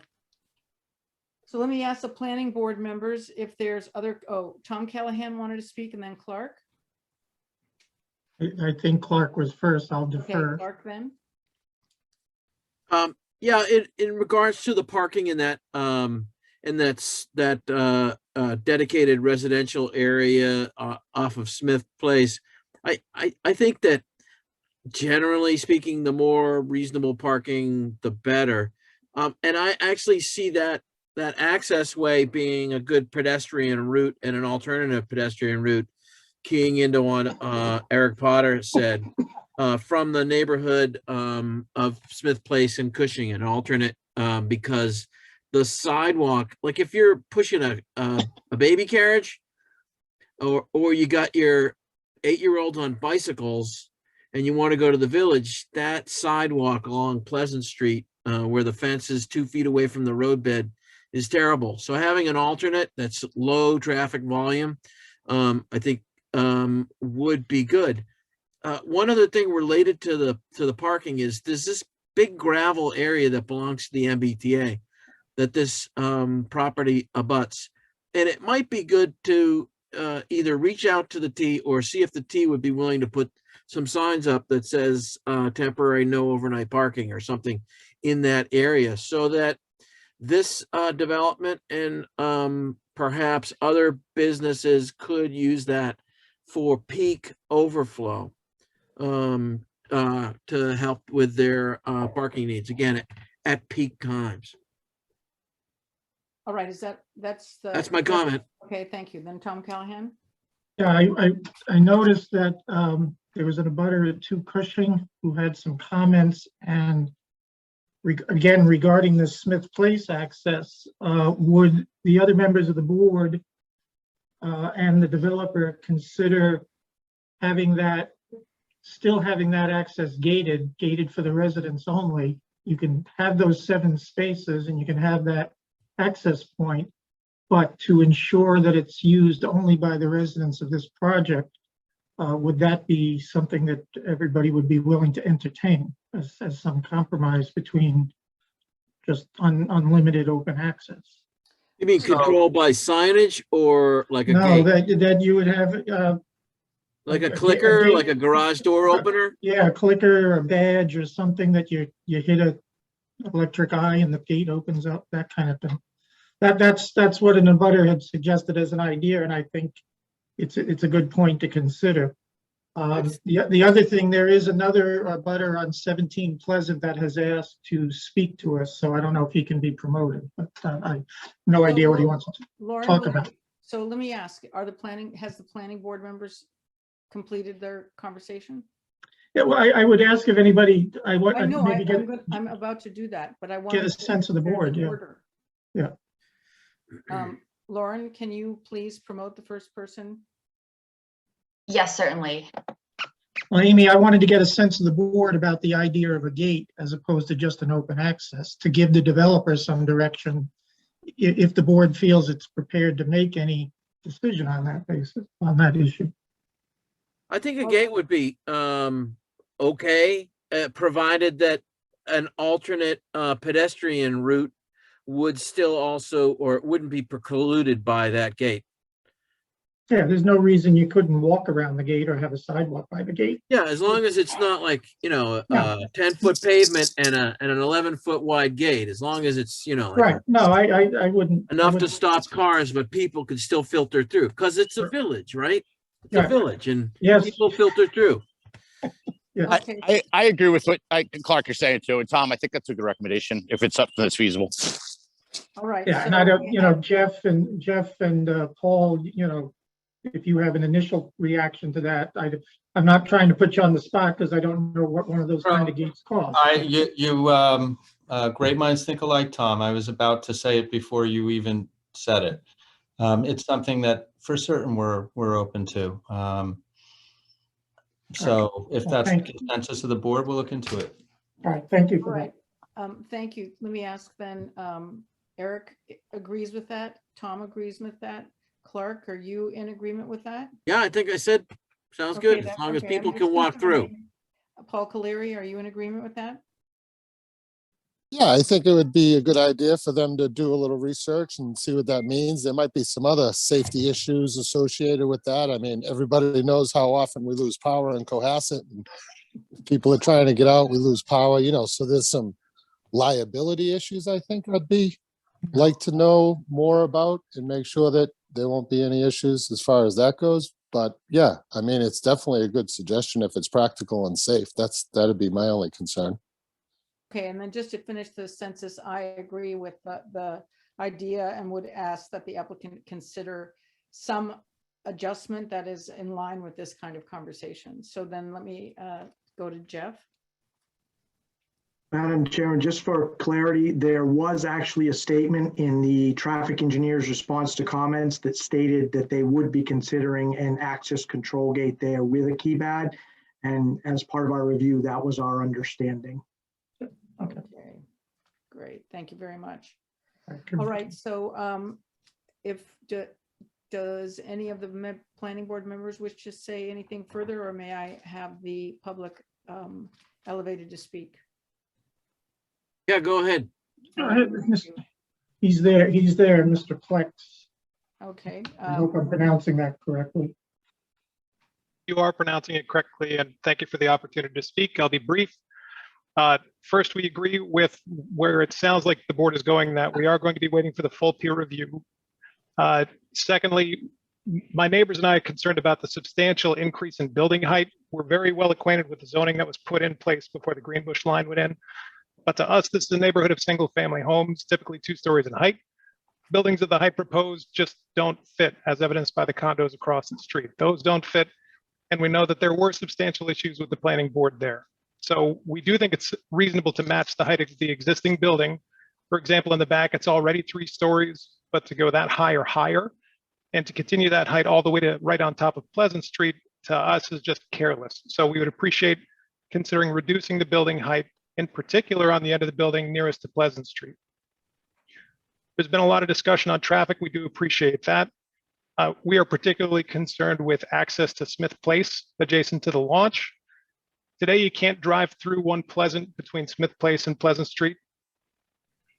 So let me ask the planning board members if there's other, Tom Callahan wanted to speak and then Clark. I think Clark was first. I'll Okay, defer. Clark then. Yeah, in regards to the parking in that, and that dedicated residential area off of Smith Place, I think that generally speaking, the more reasonable parking, the better. And I actually see that access way being a good pedestrian route and an alternative pedestrian route, keying into what Eric Potter said, from the neighborhood of Smith Place and Cushing, an alternate, because the sidewalk, like if you're pushing a baby carriage, or you got your 8-year-olds on bicycles and you want to go to the village, that sidewalk along Pleasant Street, where the fence is 2 feet away from the roadbed, is terrible. So having an alternate that's low traffic volume, I think would be good. One other thing related to the parking is there's this big gravel area that belongs to the MBTA that this property abuts. And it might be good to either reach out to the T or see if the T would be willing to put some signs up that says temporary no overnight parking or something in that area, so that this development and perhaps other businesses could use that for peak overflow to help with their parking needs, again, at peak times. All right, That's my comment. Okay, thank you. Then Tom Callahan. Yeah, I noticed that there was an abutter at 2 Cushing who had some comments, and again, regarding the Smith Place access, would the other members of the board and the developer consider still having that access gated for the residents only? You can have those 7 spaces and you can have that access point, but to ensure that it's used only by the residents of this project, would that be something that everybody would be willing to entertain as some compromise between just unlimited open access? You mean control by signage or like a No, gate? that you would have Like a clicker, gate. like a garage door opener? Yeah, a clicker or a badge or something that you hit a electric eye and the gate opens up, that kind of thing. That's what an abutter had suggested as an idea, and I think it's a good point to consider. The other thing, there is another abutter on 17 Pleasant that has asked to speak to us, so I don't know if he can be promoted, but I have no idea what he wants to Lauren, talk about. So let me ask, has the planning board members completed their conversation? Yeah, well, I would ask if anybody, I know, maybe I'm about to do that, but I want get a sense of the board, yeah. Yeah. Lauren, can you please promote the first person? Yes, certainly. Well, Amy, I wanted to get a sense of the board about the idea of a gate as opposed to just an open access, to give the developer some direction if the board feels it's prepared to make any decision on that basis, on that issue. I think a gate would be okay, provided that an alternate pedestrian route would still also, or it wouldn't be precluded by that gate. Yeah, there's no reason you couldn't walk around the gate or have a sidewalk by the gate. Yeah, as long as it's not like, a No. 10-foot pavement and an 11-foot wide gate, as long as it's, like Right, no, I wouldn't. enough to stop cars, but people could still filter through, because it's a village, right? It's a Right. village and Yes. people filter through. Yeah. I agree with what Clark, you're saying too. And Tom, I think that's a good recommendation if it's something that's feasible. All right. Yeah, and I don't, Jeff and Paul, if you have an initial reaction to that, I'm not trying to put you on the spot because I don't know what one of those kind of gates costs. Great minds think alike, Tom. I was about to say it before you even said it. It's something that for certain we're open to. So if that's the consensus of the board, we'll look into it. All right, thank you All for right. that. Thank you. Let me ask then, Eric agrees with that? Tom agrees with that? Clark, are you in agreement with that? Yeah, I think I said, sounds Okay, good, as that's long as okay. I'm people just can walk through. confirming. Paul Caleri, are you in agreement with that? Yeah, I think it would be a good idea for them to do a little research and see what that means. There might be some other safety issues associated with that. I mean, everybody knows how often we lose power in Cohasset, and people are trying to get out, we lose power, so there's some liability issues I think I'd be like to know more about and make sure that there won't be any issues as far as that goes. But yeah, I mean, it's definitely a good suggestion if it's practical and safe. That'd be my only concern. Okay, and then just to finish the census, I agree with the idea and would ask that the applicant consider some adjustment that is in line with this kind of conversation. So then let me go to Jeff. Madam Chairman, just for clarity, there was actually a statement in the traffic engineer's response to comments that stated that they would be considering an access control gate there with a keypad. And as part of our review, that was our understanding. Okay, great. Thank you very much. All right, so does any of the planning board members wish to say anything further, or may I have the public elevated to speak? Yeah, go ahead. He's there, Mr. Plex. Okay. I hope I'm pronouncing that correctly. You are pronouncing it correctly, and thank you for the opportunity to speak. I'll be brief. First, we agree with where it sounds like the board is going, that we are going to be waiting for the full peer review. Secondly, my neighbors and I are concerned about the substantial increase in building height. We're very well acquainted with the zoning that was put in place before the Greenbush line went in. But to us, this is a neighborhood of single family homes, typically 2 stories in height. Buildings of the height proposed just don't fit, as evidenced by the condos across the street. Those don't fit. And we know that there were substantial issues with the planning board there. So we do think it's reasonable to match the height of the existing building. For example, in the back, it's already 3 stories, but to go that high or higher and to continue that height all the way to right on top of Pleasant Street, to us is just careless. So we would appreciate considering reducing the building height, in particular on the end of the building nearest to Pleasant Street. There's been a lot of discussion on traffic. We do appreciate that. We are particularly concerned with access to Smith Place adjacent to the launch. Today, you can't drive through One Pleasant between Smith Place and Pleasant Street.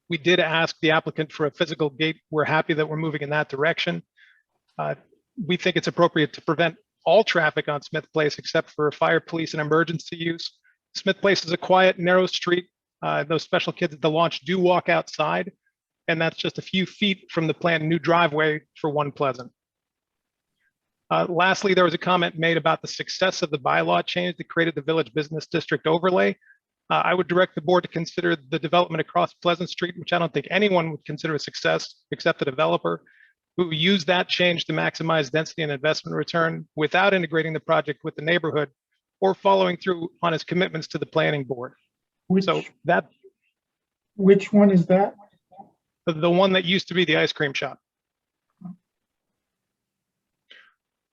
We did ask the applicant for a physical gate. We're happy that we're moving in that direction. We think it's appropriate to prevent all traffic on Smith Place except for fire, police, and emergency use. Smith Place is a quiet, narrow street. Those special kids at the launch do walk outside, and that's just a few feet from the planned new driveway for One Pleasant. Lastly, there was a comment made about the success of the bylaw change that created the Village Business District overlay. I would direct the board to consider the development across Pleasant Street, which I don't think anyone would consider a success except the developer, who used that change to maximize density and investment return without integrating the project with the neighborhood or following through on his commitments to the planning board. Which one is that? The one that used to be the ice cream shop.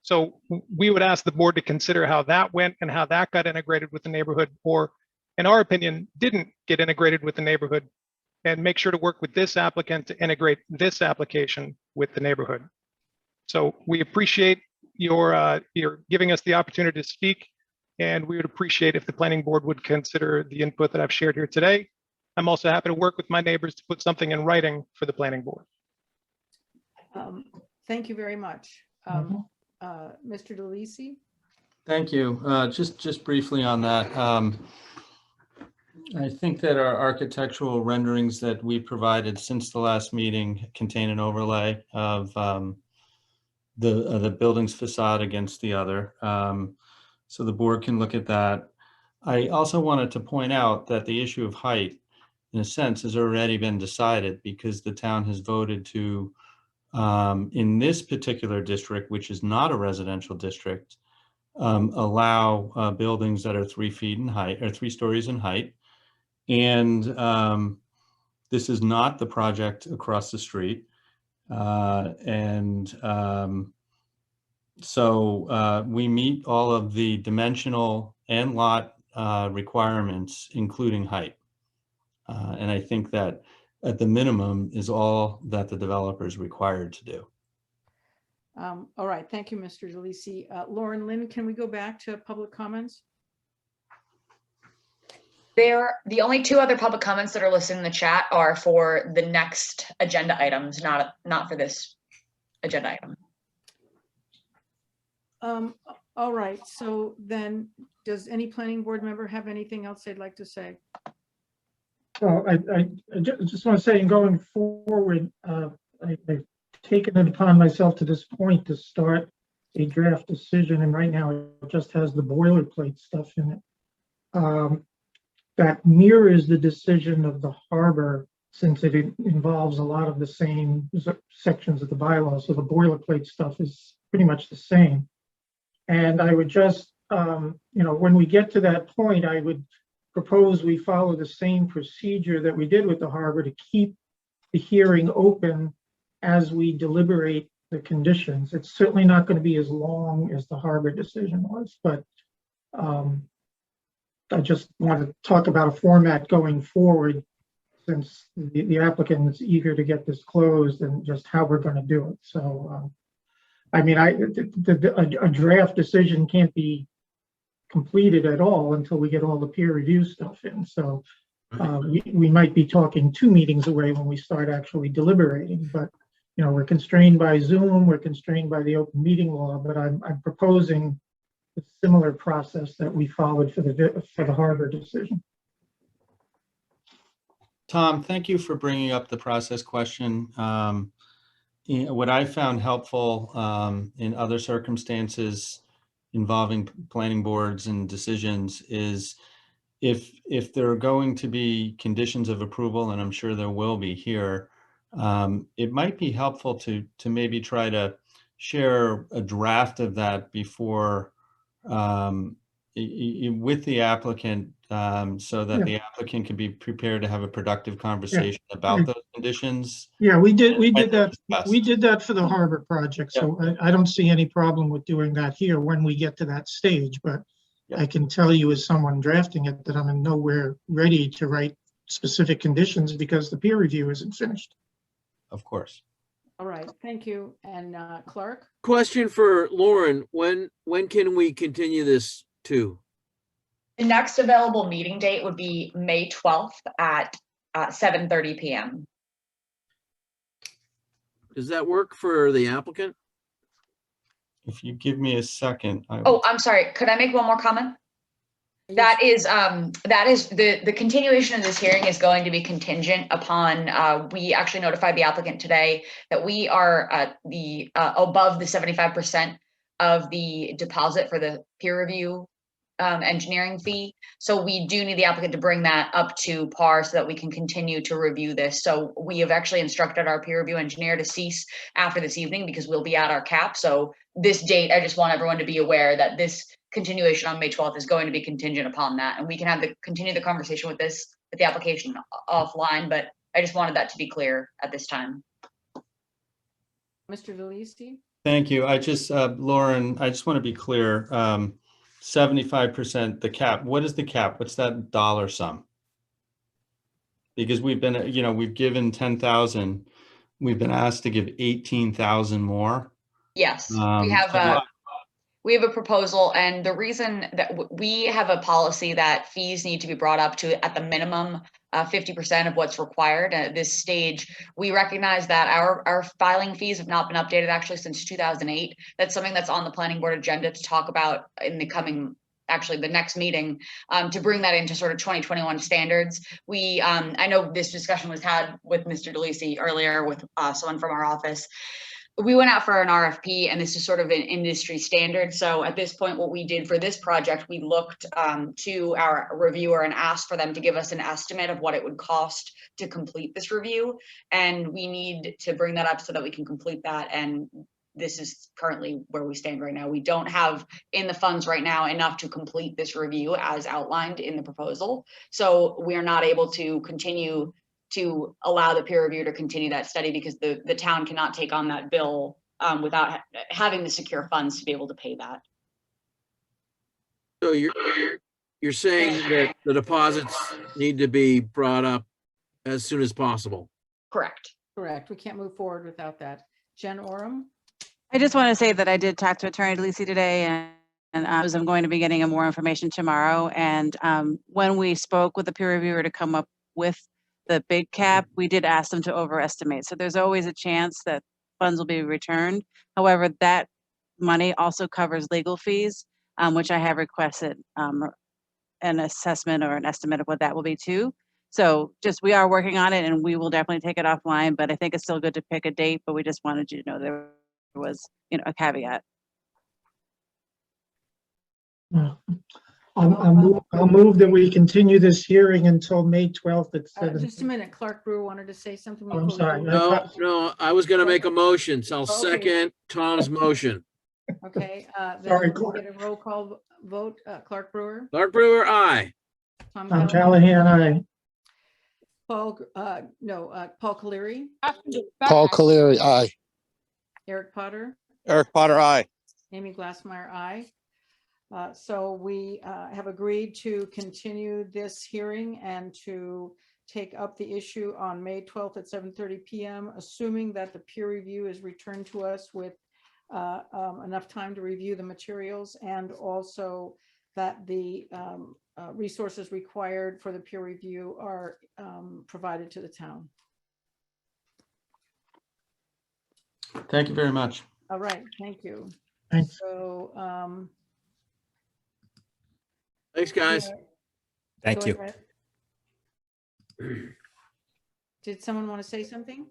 So we would ask the board to consider how that went and how that got integrated with the neighborhood, or in our opinion, didn't get integrated with the neighborhood, and make sure to work with this applicant to integrate this application with the neighborhood. So we appreciate your giving us the opportunity to speak, and we would appreciate if the planning board would consider the input that I've shared here today. I'm also happy to work with my neighbors to put something in writing for the planning board. Thank you very much. Mr. DeLisi? Thank you. Just briefly on that. I think that our architectural renderings that we provided since the last meeting contain an overlay of the building's facade against the other. So the board can look at that. I also wanted to point out that the issue of height, in a sense, has already been decided because the town has voted to, in this particular district, which is not a residential district, allow buildings that are 3 feet in height or 3 stories in height. And this is not the project across the street. So we meet all of the dimensional and lot requirements, including height. And I think that at the minimum is all that the developer is required to do. All right, thank you, Mr. DeLisi. Lauren Lynn, can we go back to public comments? The only two other public comments that are listed in the chat are for the next agenda items, not for this agenda item. All right, so then, does any planning board member have anything else they'd like to say? Well, I just want to say, in going forward, I've taken it upon myself to this point to start a draft decision, and right now it just has the boilerplate stuff in it. That mirrors the decision of the harbor, since it involves a lot of the same sections of the bylaw, so the boilerplate stuff is pretty much the same. And I would just, when we get to that point, I would propose we follow the same procedure that we did with the harbor to keep the hearing open as we deliberate the conditions. It's certainly not going to be as long as the harbor decision was, but I just want to talk about a format going forward, since the applicant is eager to get this closed, and just how we're going to do it. So, I mean, a draft decision can't be completed at all until we get all the peer review stuff in. So we might be talking 2 meetings away when we start actually deliberating, but we're constrained by Zoom, we're constrained by the open meeting law, but I'm proposing a similar process that we followed for the harbor decision. Tom, thank you for bringing up the process question. What I found helpful in other circumstances involving planning boards and decisions is if there are going to be conditions of approval, and I'm sure there will be here, it might be helpful to maybe try to share a draft of that before with the applicant, so that the applicant can be prepared to have a productive conversation about those conditions. Yeah, we did that for the harbor project, so I don't see any problem with doing that here when we get to that stage, but I can tell you, as someone drafting it, that I'm in nowhere ready to write specific conditions because the peer review isn't finished. Of course. All right, thank you. And Clark? Question for Lauren, when can we continue this to? The next available meeting date would be May 12th at 7:30 p.m. Does that work for the applicant? If you give me a second. Oh, I'm sorry. Could I make one more comment? That is the continuation of this hearing is going to be contingent upon, we actually notified the applicant today that we are above the 75% of the deposit for the peer review engineering fee. So we do need the applicant to bring that up to par so that we can continue to review this. So we have actually instructed our peer review engineer to cease after this evening because we'll be at our cap. So this date, I just want everyone to be aware that this continuation on May 12th is going to be contingent upon that. And we can continue the conversation with the application offline, but I just wanted that to be clear at this time. Mr. DeLisi? Thank you. Lauren, I just want to be clear. 75% the cap. What is the cap? What's that dollar sum? Because we've been, we've given 10,000. We've been asked to give 18,000 more. Yes, we have a proposal, and the reason that we have a policy that fees need to be brought up to at the minimum 50% of what's required. At this stage, we recognize that our filing fees have not been updated actually since 2008. That's something that's on the planning board agenda to talk about in the coming, actually the next meeting, to bring that into sort of 2021 standards. I know this discussion was had with Mr. DeLisi earlier with someone from our office. We went out for an RFP, and this is sort of an industry standard. So at this point, what we did for this project, we looked to our reviewer and asked for them to give us an estimate of what it would cost to complete this review. And we need to bring that up so that we can complete that. And this is currently where we stand right now. We don't have in the funds right now enough to complete this review as outlined in the proposal. So we are not able to continue to allow the peer reviewer to continue that study because the town cannot take on that bill without having the secure funds to be able to pay that. So you're saying that the deposits need to be brought up as soon as possible? Correct. Correct. We can't move forward without that. Jen Oram? I just want to say that I did talk to Attorney DeLisi today, I'm going to be getting more information tomorrow. And when we spoke with the peer reviewer to come up with the big cap, we did ask them to overestimate. So there's always a chance that funds will be returned. However, that money also covers legal fees, which I have requested an assessment or an estimate of what that will be too. So just, we are working on it and we will definitely take it offline, but I think it's still good to pick a date, but we just wanted you to know there was, a caveat. I'll move that we continue this hearing until May 12th at 7. Just a minute, Clark Brewer wanted to say something. Oh, I'm before we sorry. go. No, I was gonna make a motion, so I'll Okay. second Tom's motion. Okay, Sorry, then we'll Clark. get a roll call vote. Clark Brewer, Clark Brewer, aye. Tom Tom Callahan, Callahan, aye. Paul Caleri, Paul Caleri, aye. Eric Potter, Eric Potter, aye. Amy Glassmeyer, aye. So we have agreed to continue this hearing and to take up the issue on May 12th at 7:30 PM, assuming that the peer review is returned to us with enough time to review the materials, and also that the resources required for the peer review are provided to the town. Thank you very much. All right, thank you. Thanks. So, Thanks, guys. Thank go you. ahead. Did someone want to say something?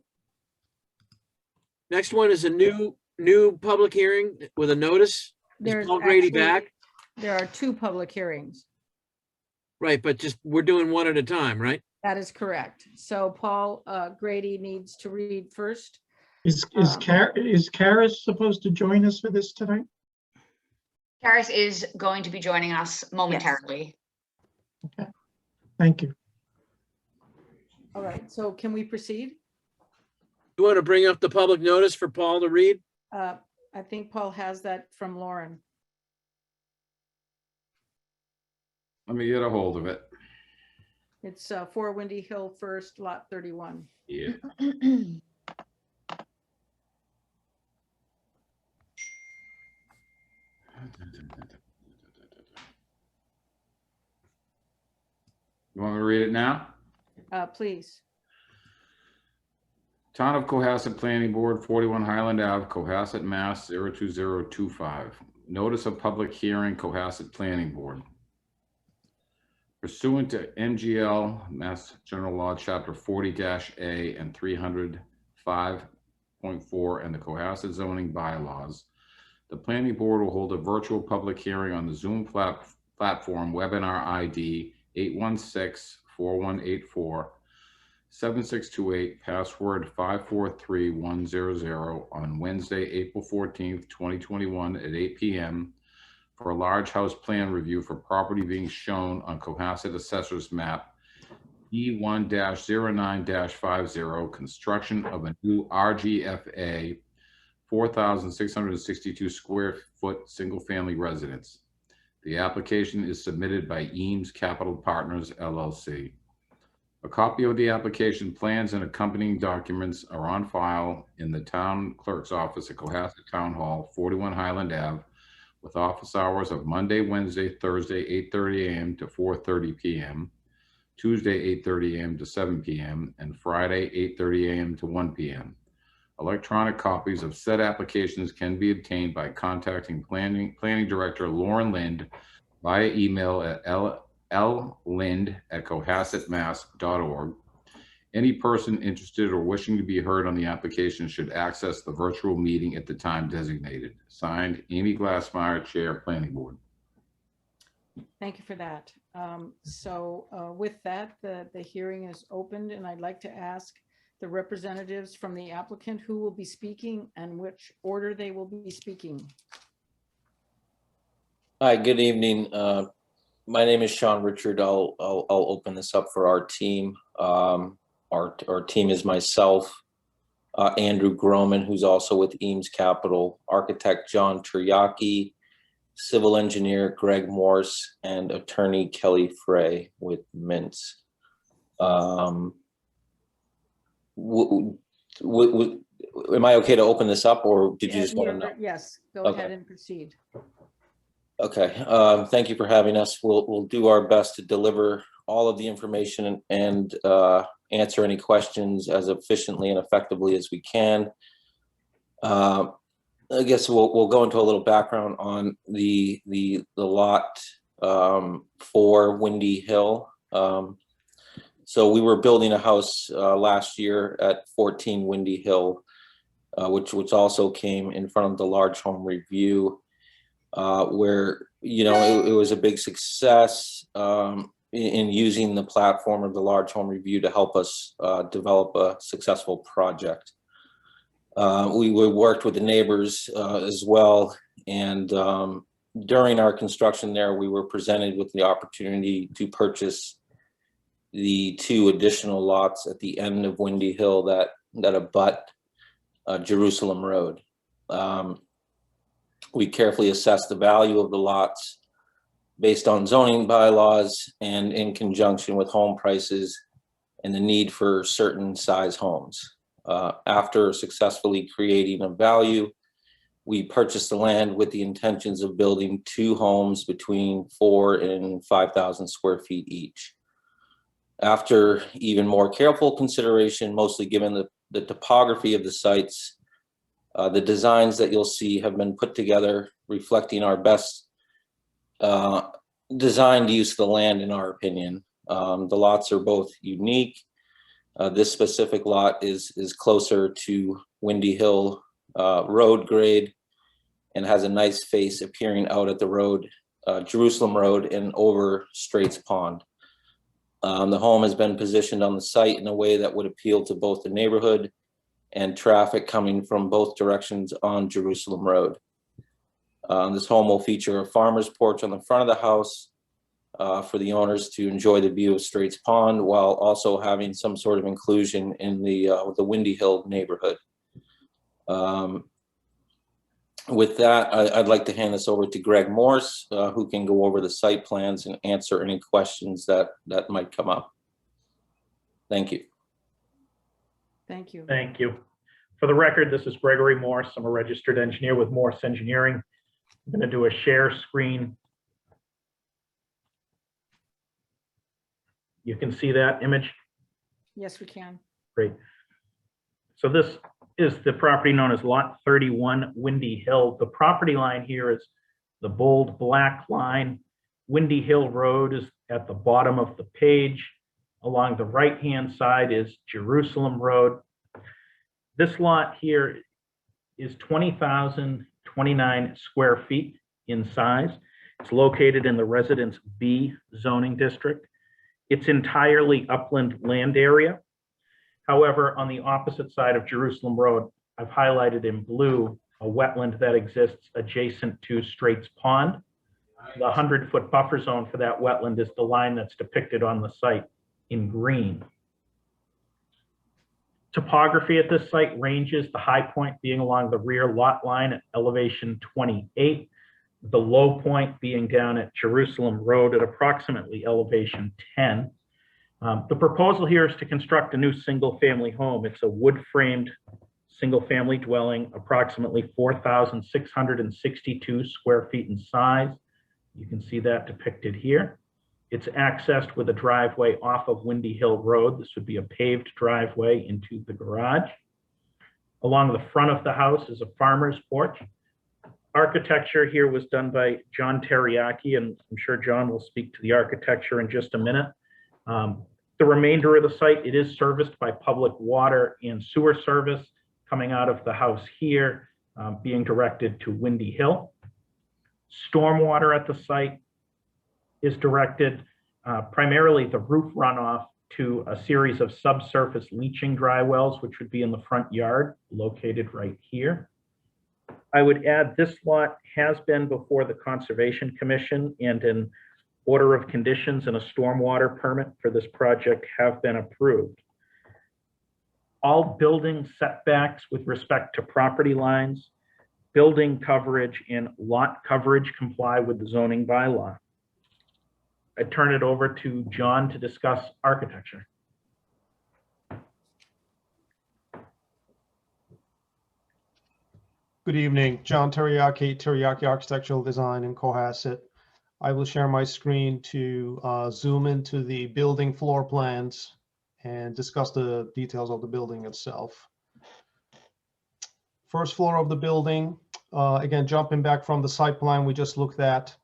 Next one is a new public hearing with a notice. There's Is Paul Grady actually- back? There are 2 public hearings. Right, but just, we're doing one at a time, right? That is correct. So Paul Grady needs to read first. Is Karis supposed to join us for this tonight? Karis is going to be joining us momentarily. Thank you. All right, so can we proceed? You want to bring up the public notice for Paul to read? I think Paul has that from Lauren. Let me get a hold of it. It's 4 Windy Hill First, Lot 31. Yeah. You want me to read it now? Please. Town of Cohasset Planning Board, 41 Highland Ave, Cohasset, Mass. 02025. Notice of public hearing, Cohasset Planning Board. Pursuant to NGL, Mass General Law, Chapter 40-A and 305.4 and the Cohasset zoning bylaws, the planning board will hold a virtual public hearing on the Zoom platform webinar ID 816-4184-7628, password 543100 on Wednesday, April 14th, 2021 at 8 p.m. for a large house plan review for property being shown on Cohasset Assessor's Map E1-09-50, construction of a new RGFA 4,662 square foot single-family residence. The application is submitted by Eames Capital Partners, LLC. A copy of the application, plans, and accompanying documents are on file in the town clerk's office at Cohasset Town Hall, 41 Highland Ave, with office hours of Monday, Wednesday, Thursday, 8:30 a.m. to 4:30 p.m., Tuesday, 8:30 a.m. to 7 p.m., and Friday, 8:30 a.m. to 1 p.m. Electronic copies of said applications can be obtained by contacting Planning Director Lauren Lind via email at lind@cohassetmass.org. Any person interested or wishing to be heard on the application should access the virtual meeting at the time designated. Signed, Amy Glassmeyer, Chair, Planning Board. Thank you for that. With that, the hearing is opened, and I'd like to ask the representatives from the applicant who will be speaking and which order they will be speaking. Hi, good evening. My name is Sean Richard. I'll open this up for our team. Our team is myself, Andrew Groman, who's also with Eames Capital, architect John Teriyaki, civil engineer Greg Morse, and attorney Kelly Frey with Mintz. Am I okay to open this up, or did you just want to know? Yes, go Okay. ahead and proceed. Okay, thank you for having us. We'll do our best to deliver all of the information and answer any questions as efficiently and effectively as we can. I guess we'll go into a little background on the lot for Windy Hill. So we were building a house last year at 14 Windy Hill, which also came in front of the large home review, where, you know, it was a big success in using the platform of the large home review to help us develop a successful project. We worked with the neighbors as well, and during our construction there, we were presented with the opportunity to purchase the 2 additional lots at the end of Windy Hill that abut Jerusalem Road. We carefully assessed the value of the lots based on zoning bylaws and in conjunction with home prices and the need for certain size homes. After successfully creating a value, we purchased the land with the intentions of building 2 homes between 4,000 and 5,000 square feet each. After even more careful consideration, mostly given the topography of the sites, the designs that you'll see have been put together reflecting our best designed use of the land, in our opinion. The lots are both unique. This specific lot is closer to Windy Hill road grade and has a nice face appearing out at the road, Jerusalem Road, and over Straits Pond. The home has been positioned on the site in a way that would appeal to both the neighborhood and traffic coming from both directions on Jerusalem Road. This home will feature a farmer's porch on the front of the house for the owners to enjoy the view of Straits Pond, while also having some sort of inclusion in the Windy Hill neighborhood. With that, I'd like to hand this over to Greg Morse, who can go over the site plans and answer any questions that might come up. Thank you. Thank you. Thank you. For the record, this is Gregory Morse. I'm a registered engineer with Morse Engineering. I'm going to do a share screen. You can see that image? Yes, we can. Great. So this is the property known as Lot 31 Windy Hill. The property line here is the bold black line. Windy Hill Road is at the bottom of the page. Along the right-hand side is Jerusalem Road. This lot here is 20,029 square feet in size. It's located in the Residence B zoning district. It's entirely upland land area. However, on the opposite side of Jerusalem Road, I've highlighted in blue a wetland that exists adjacent to Straits Pond. The 100-foot buffer zone for that wetland is the line that's depicted on the site in green. Topography at this site ranges, the high point being along the rear lot line at elevation 28, the low point being down at Jerusalem Road at approximately elevation 10. The proposal here is to construct a new single-family home. It's a wood-framed single-family dwelling, approximately 4,662 square feet in size. You can see that depicted here. It's accessed with a driveway off of Windy Hill Road. This would be a paved driveway into the garage. Along the front of the house is a farmer's porch. Architecture here was done by John Teriyaki, and I'm sure John will speak to the architecture in just a minute. The remainder of the site, it is serviced by public water and sewer service coming out of the house here, being directed to Windy Hill. Stormwater at the site is directed primarily the roof runoff to a series of subsurface leaching dry wells, which would be in the front yard, located right here. I would add this lot has been before the Conservation Commission, and an order of conditions and a stormwater permit for this project have been approved. All building setbacks with respect to property lines, building coverage, and lot coverage comply with the zoning bylaw. I turn it over to John to discuss architecture. Good evening, John Teriyaki, Teriyaki Architectural Design in Cohasset. I will share my screen to zoom into the building floor plans and discuss the details of the building itself. First floor of the building, again, jumping back from the site plan we just looked at,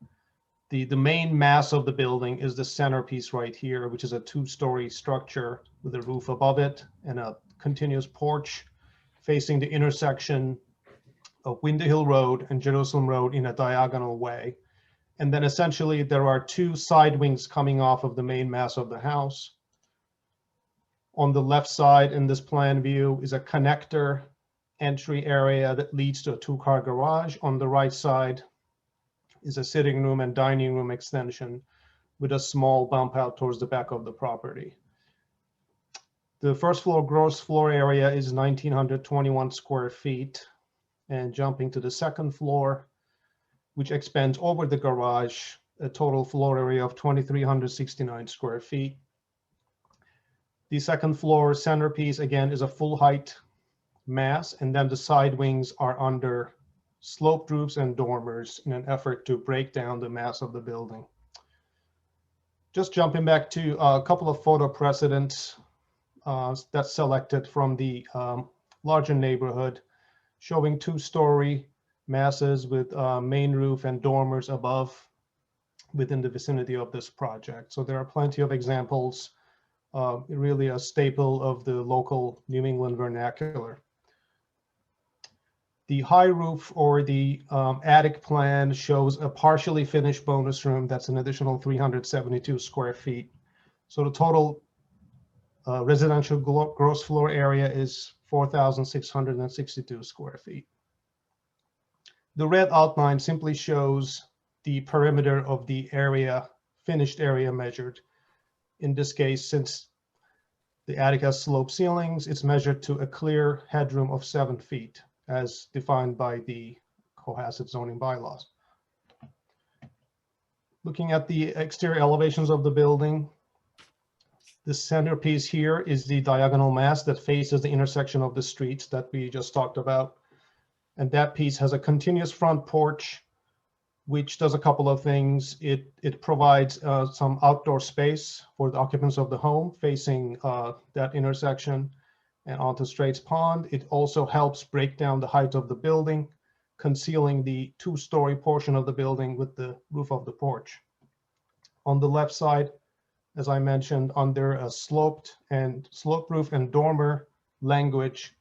the main mass of the building is the centerpiece right here, which is a 2-story structure with a roof above it and a continuous porch facing the intersection of Windy Hill Road and Jerusalem Road in a diagonal way. And then essentially there are 2 side wings coming off of the main mass of the house. On the left side in this plan view is a connector entry area that leads to a 2-car garage. On the right side is a sitting room and dining room extension with a small bump out towards the back of the property. The first floor gross floor area is 1,921 square feet. And jumping to the second floor, which expands over the garage, a total floor area of 2,369 square feet. The second floor centerpiece, again, is a full height mass, and then the side wings are under sloped roofs and dormers in an effort to break down the mass of the building. Just jumping back to a couple of photo precedents that's selected from the larger neighborhood, showing 2-story masses with main roof and dormers above within the vicinity of this project. So there are plenty of examples, really a staple of the local New England vernacular. The high roof or the attic plan shows a partially finished bonus room that's an additional 372 square feet. So the total residential gross floor area is 4,662 square feet. The red outline simply shows the perimeter of the area, finished area measured. In this case, since the attic has sloped ceilings, it's measured to a clear headroom of 7 feet as defined by the Cohasset zoning bylaws. Looking at the exterior elevations of the building, the centerpiece here is the diagonal mass that faces the intersection of the streets that we just talked about. And that piece has a continuous front porch, which does a couple of things. It provides some outdoor space for the occupants of the home facing that intersection and onto Straits Pond. It also helps break down the height of the building, concealing the 2-story portion of the building with the roof of the porch. On the left side, as I mentioned, under a sloped roof and dormer language,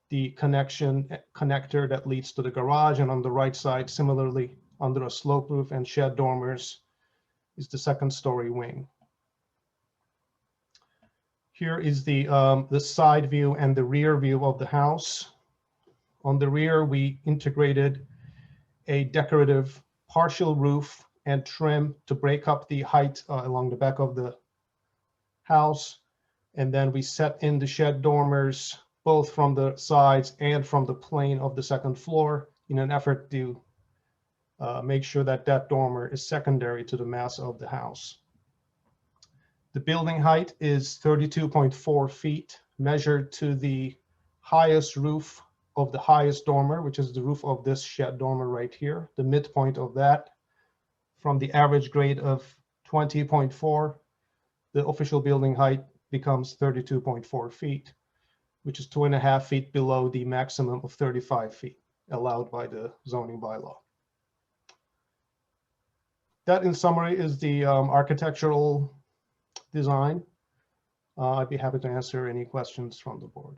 the connector that leads to the garage, and on the right side, similarly, under a slope roof and shed dormers, is the 2nd-story wing. Here is the side view and the rear view of the house. On the rear, we integrated a decorative partial roof and trim to break up the height along the back of the house. And then we set in the shed dormers, both from the sides and from the plane of the 2nd floor in an effort to make sure that that dormer is secondary to the mass of the house. The building height is 32.4 feet, measured to the highest roof of the highest dormer, which is the roof of this shed dormer right here, the midpoint of that. From the average grade of 20.4, the official building height becomes 32.4 feet, which is 2.5 feet below the maximum of 35 feet allowed by the zoning bylaw. That, in summary, is the architectural design. I'd be happy to answer any questions from the board.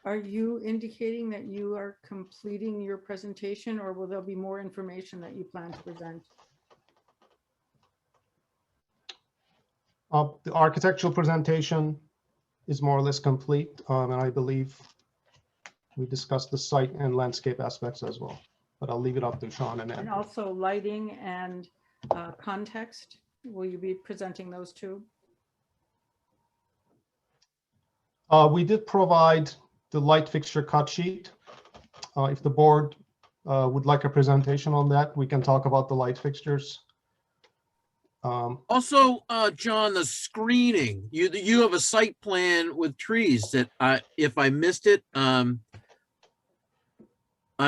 Are you indicating that you are completing your presentation, or will there be more information that you plan to present? The architectural presentation is more or less complete, and I believe we discussed the site and landscape aspects as well, but I'll leave it up to Sean and And Andrew. also lighting and context, will you be presenting those too? We did provide the light fixture cut sheet. If the board would like a presentation on that, we can talk about the light fixtures. Also, John, the screening, you have a site plan with trees that if I missed it, I'm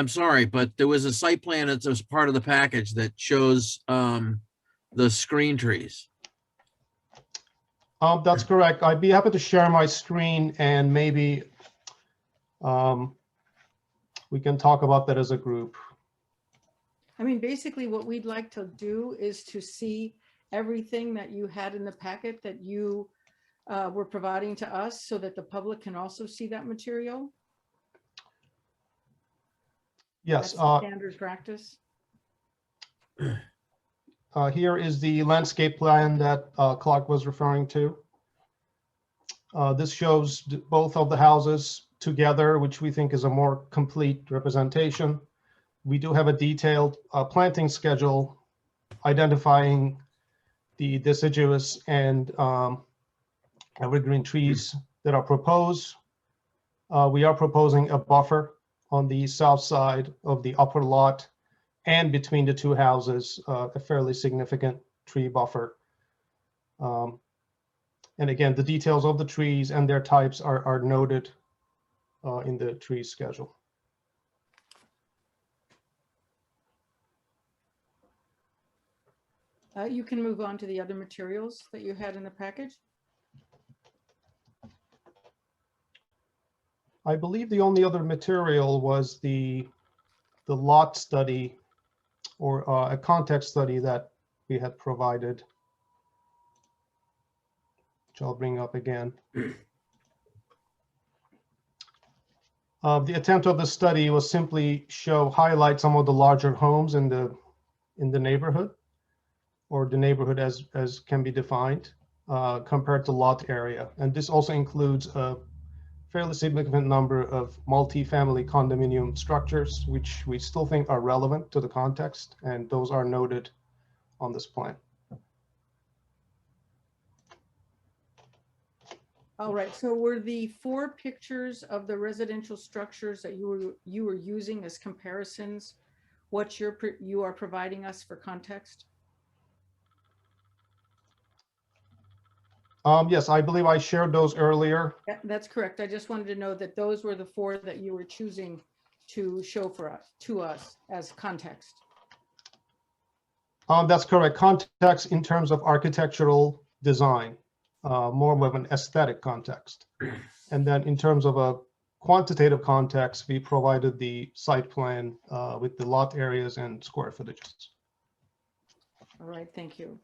sorry, but there was a site plan that was part of the package that shows the screen trees. That's correct. I'd be happy to share my screen and maybe we can talk about that as a group. I mean, basically what we'd like to do is to see everything that you had in the packet that you were providing to us so that the public can also see that material. Yes. That's standard practice. Here is the landscape plan that Clark was referring to. This shows both of the houses together, which we think is a more complete representation. We do have a detailed planting schedule identifying the deciduous and evergreen trees that are proposed. We are proposing a buffer on the south side of the upper lot and between the two houses, a fairly significant tree buffer. And again, the details of the trees and their types are noted in the tree schedule. You can move on to the other materials that you had in the package. I believe the only other material was the lot study or a context study that we had provided, which I'll bring up again. The attempt of the study was simply highlight some of the larger homes in the neighborhood, or the neighborhood as can be defined, compared to lot area. And this also includes a fairly significant number of multi-family condominium structures, which we still think are relevant to the context, and those are noted on this plan. All right, so were the 4 pictures of the residential structures that you were using as comparisons what you are providing us for context? Yes, I believe I shared those earlier. That's correct. I just wanted to know that those were the 4 that you were choosing to show to us as context. That's correct. Context in terms of architectural design, more of an aesthetic context. And then in terms of a quantitative context, we provided the site plan with the lot areas and square footages. All right, thank you.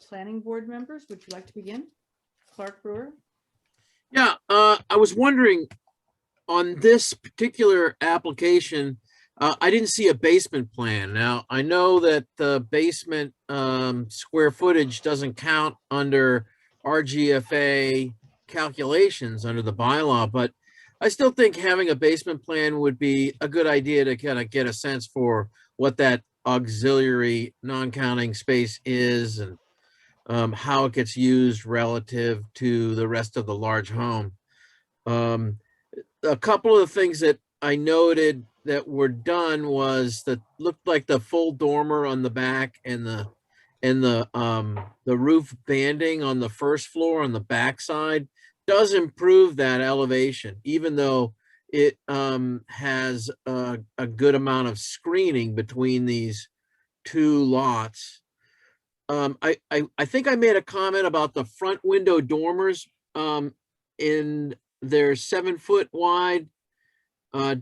Planning board members, would you like to begin? Clark Brewer? Yeah, I was wondering on this particular application, I didn't see a basement plan. Now, I know that the basement square footage doesn't count under RGFA calculations under the bylaw, but I still think having a basement plan would be a good idea to kind of get a sense for what that auxiliary non-counting space is and how it gets used relative to the rest of the large home. A couple of things that I noted that were done was that looked like the full dormer on the back and the roof banding on the first floor on the back side does improve that elevation, even though it has a good amount of screening between these 2 lots. I think I made a comment about the front window dormers in their 7-foot wide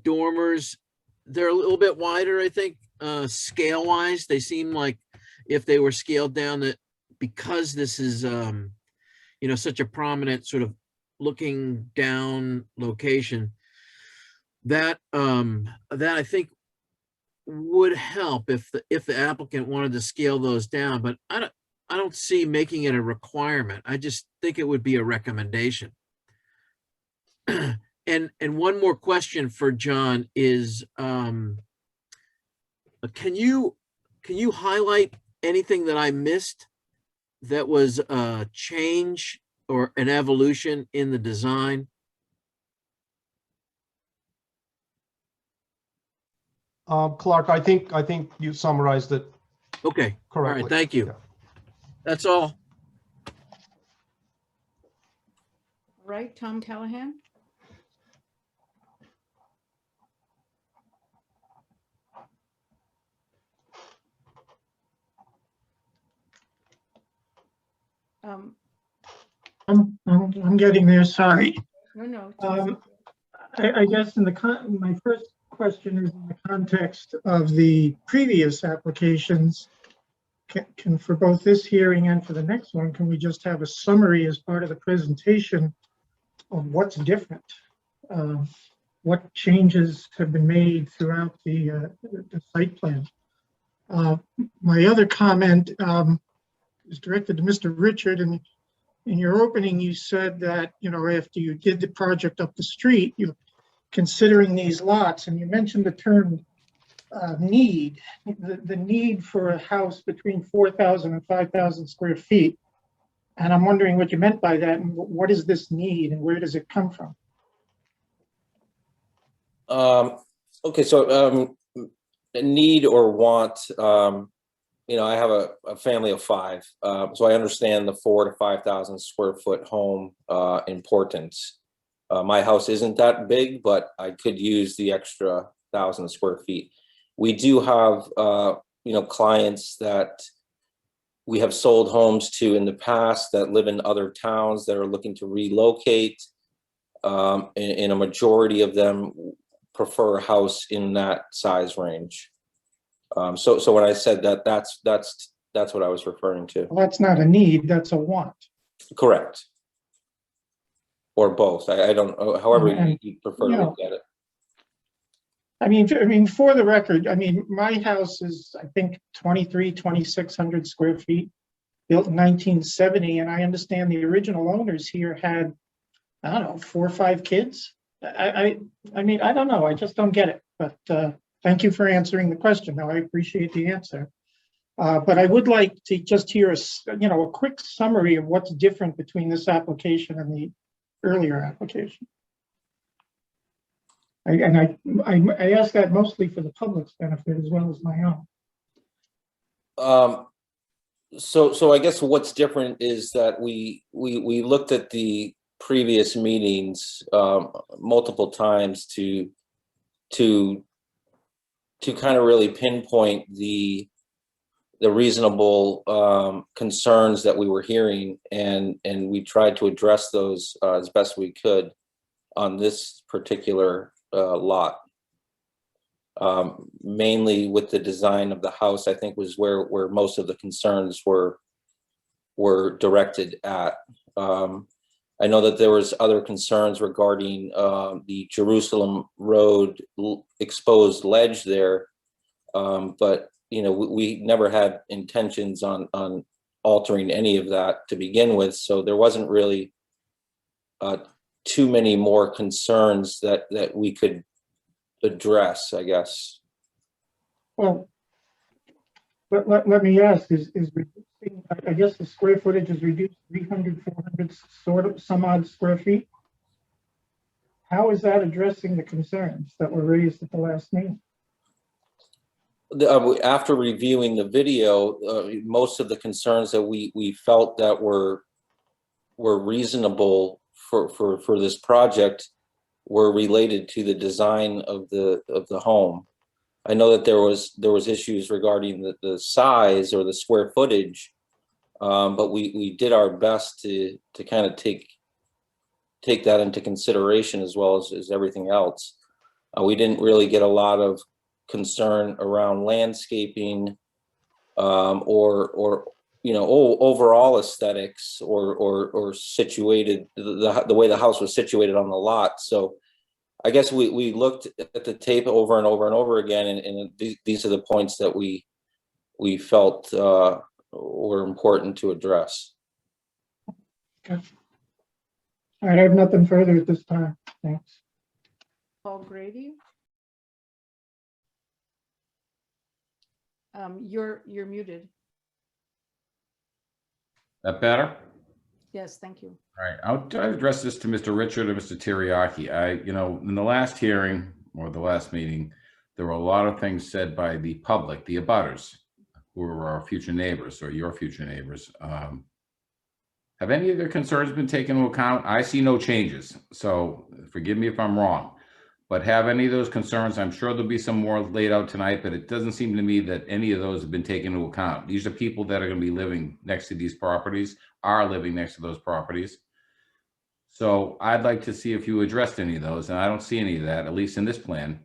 dormers. They're a little bit wider, I think, scale wise. They seem like if they were scaled down, that because this is such a prominent sort of looking down location, that I think would help if the applicant wanted to scale those down, but I don't see making it a requirement. I just think it would be a recommendation. And one more question for John is, can you highlight anything that I missed that was a change or an evolution in the design? Clark, I think you summarized it Okay, all right, correctly. thank you. Yeah. That's all. Right, Tom Callahan? Um, I'm getting there, sorry. no. I guess my first question is in the context of the previous applications. Can for both this hearing and for the next one, can we just have a summary as part of the presentation of what's different? What changes have been made throughout the site plan? My other comment is directed to Mr. Richard, and in your opening, you said that, after you did the project up the street, you're considering these lots, and you mentioned the term need, the need for a house between 4,000 and 5,000 square feet. And I'm wondering what you meant by that, and what is this need, and where does it come from? Okay, so need or want, I have a family of 5, so I understand the 4,000 to 5,000 square foot home importance. My house isn't that big, but I could use the extra 1,000 square feet. We do have, clients that we have sold homes to in the past that live in other towns that are looking to relocate. And a majority of them prefer a house in that size range. So when I said that, that's what I was referring to. Well, that's not a need, that's a want. Correct. Or both. I don't know, however you prefer to you know, look at it. I mean, for the record, my house is, I think, 2,600 square feet, built in 1970, and I understand the original owners here had, I don't know, 4 or 5 kids. I don't know, I just don't get it, but thank you for answering the question. No, I appreciate the answer. But I would like to just hear a quick summary of what's different between this application and the earlier application. I ask that mostly for the public's benefit as well as my own. So I guess what's different is that we looked at the previous meetings multiple times to kind of really pinpoint the reasonable concerns that we were hearing, and we tried to address those as best we could on this particular lot. Mainly with the design of the house, I think was where most of the concerns were directed at. I know that there was other concerns regarding the Jerusalem Road exposed ledge there, but we never had intentions on altering any of that to begin with, so there wasn't really too many more concerns that we could address, I guess. Well, let me ask, is reducing, I guess the square footage is reduced 300, 400 some odd square feet? How is that addressing the concerns that were raised at the last meeting? After reviewing the video, most of the concerns that we felt that were reasonable for this project were related to the design of the home. I know that there was issues regarding the size or the square footage, but we did our best to kind of take that into consideration as well as everything else. We didn't really get a lot of concern around landscaping or overall aesthetics or situated the way the house was situated on the lot. So I guess we looked at the tape over and over and over again, and these are the points that we felt were important to address. Okay. All right, I have nothing further at this time. Thanks. Paul Grady? You're muted. That better? Yes, thank you. All right, I'll address this to Mr. Richard or Mr. Terriaki. In the last hearing or the last meeting, there were a lot of things said by the public, the abutters, who are our future neighbors or your future neighbors, have any of their concerns been taken into account? I see no changes, so forgive me if I'm wrong. But have any of those concerns, I'm sure there'll be some more laid out tonight, but it doesn't seem to me that any of those have been taken into account. These are people that are going to be living next to these properties, are living next to those properties. So I'd like to see if you addressed any of those, and I don't see any of that, at least in this plan.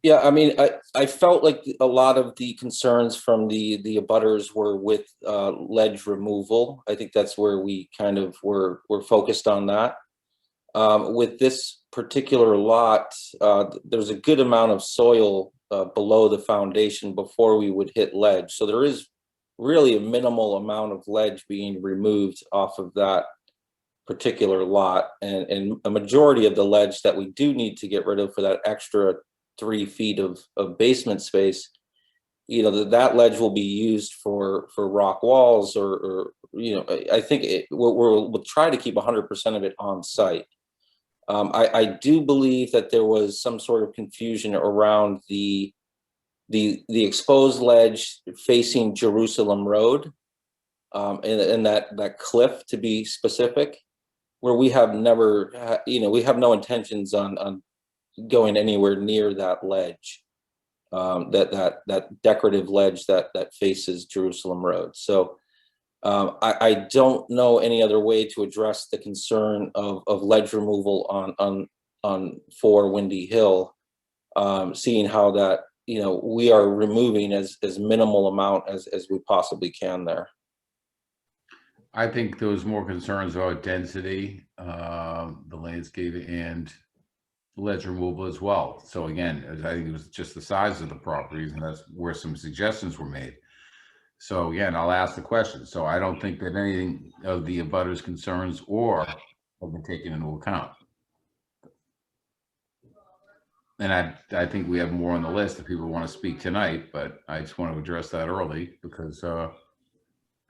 Yeah, I mean, I felt like a lot of the concerns from the abutters were with ledge removal. I think that's where we kind of were focused on that. With this particular lot, there's a good amount of soil below the foundation before we would hit ledge. So there is really a minimal amount of ledge being removed off of that particular lot. And a majority of the ledge that we do need to get rid of for that extra 3 feet of basement space, you know, that ledge will be used for rock walls or you know, I think we'll try to keep 100% of it on site. I do believe that there was some sort of confusion around the exposed ledge facing Jerusalem Road, and that cliff, to be specific, where we have never, you know, we have no intentions on going anywhere near that ledge, that decorative ledge that faces Jerusalem Road. So I don't know any other way to address the concern of ledge removal on 4 Windy Hill, seeing how that, you know, we are removing as minimal amount as we possibly can there. I think there was more concerns about density, the landscape, and ledge removal as well. So again, I think it was just the size of the properties, and that's where some suggestions were made. So again, I'll ask the question. So I don't think that anything of the abutters' concerns or have been taken into account. And I think we have more on the list if people want to speak tonight, but I just want to address that early because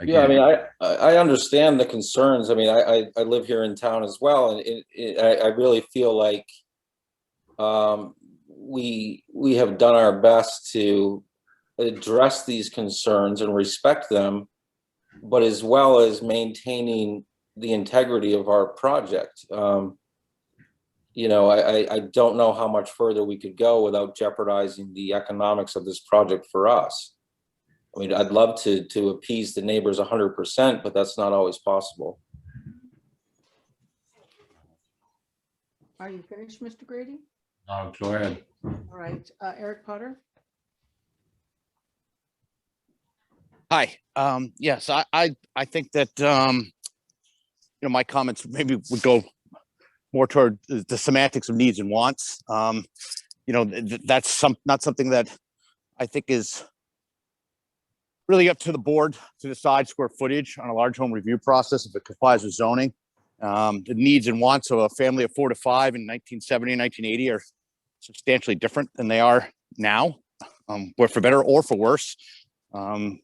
yeah, I mean, I understand the concerns. I mean, I live here in town as well, and I really feel like we have done our best to address these concerns and respect them, but as well as maintaining the integrity of our project. You know, I don't know how much further we could go without jeopardizing the economics of this project for us. I mean, I'd love to appease the neighbors 100%, but that's not always possible. Are you finished, Mr. Grady? Go ahead. All right, Eric Potter? Hi. Yes, I think that you know, my comments maybe would go more toward the semantics of needs and wants. You know, that's not something that I think is really up to the board to decide square footage on a large home review process if it complies with zoning. The needs and wants of a family of 4 to 5 in 1970 and 1980 are substantially different than they are now, where for better or for worse,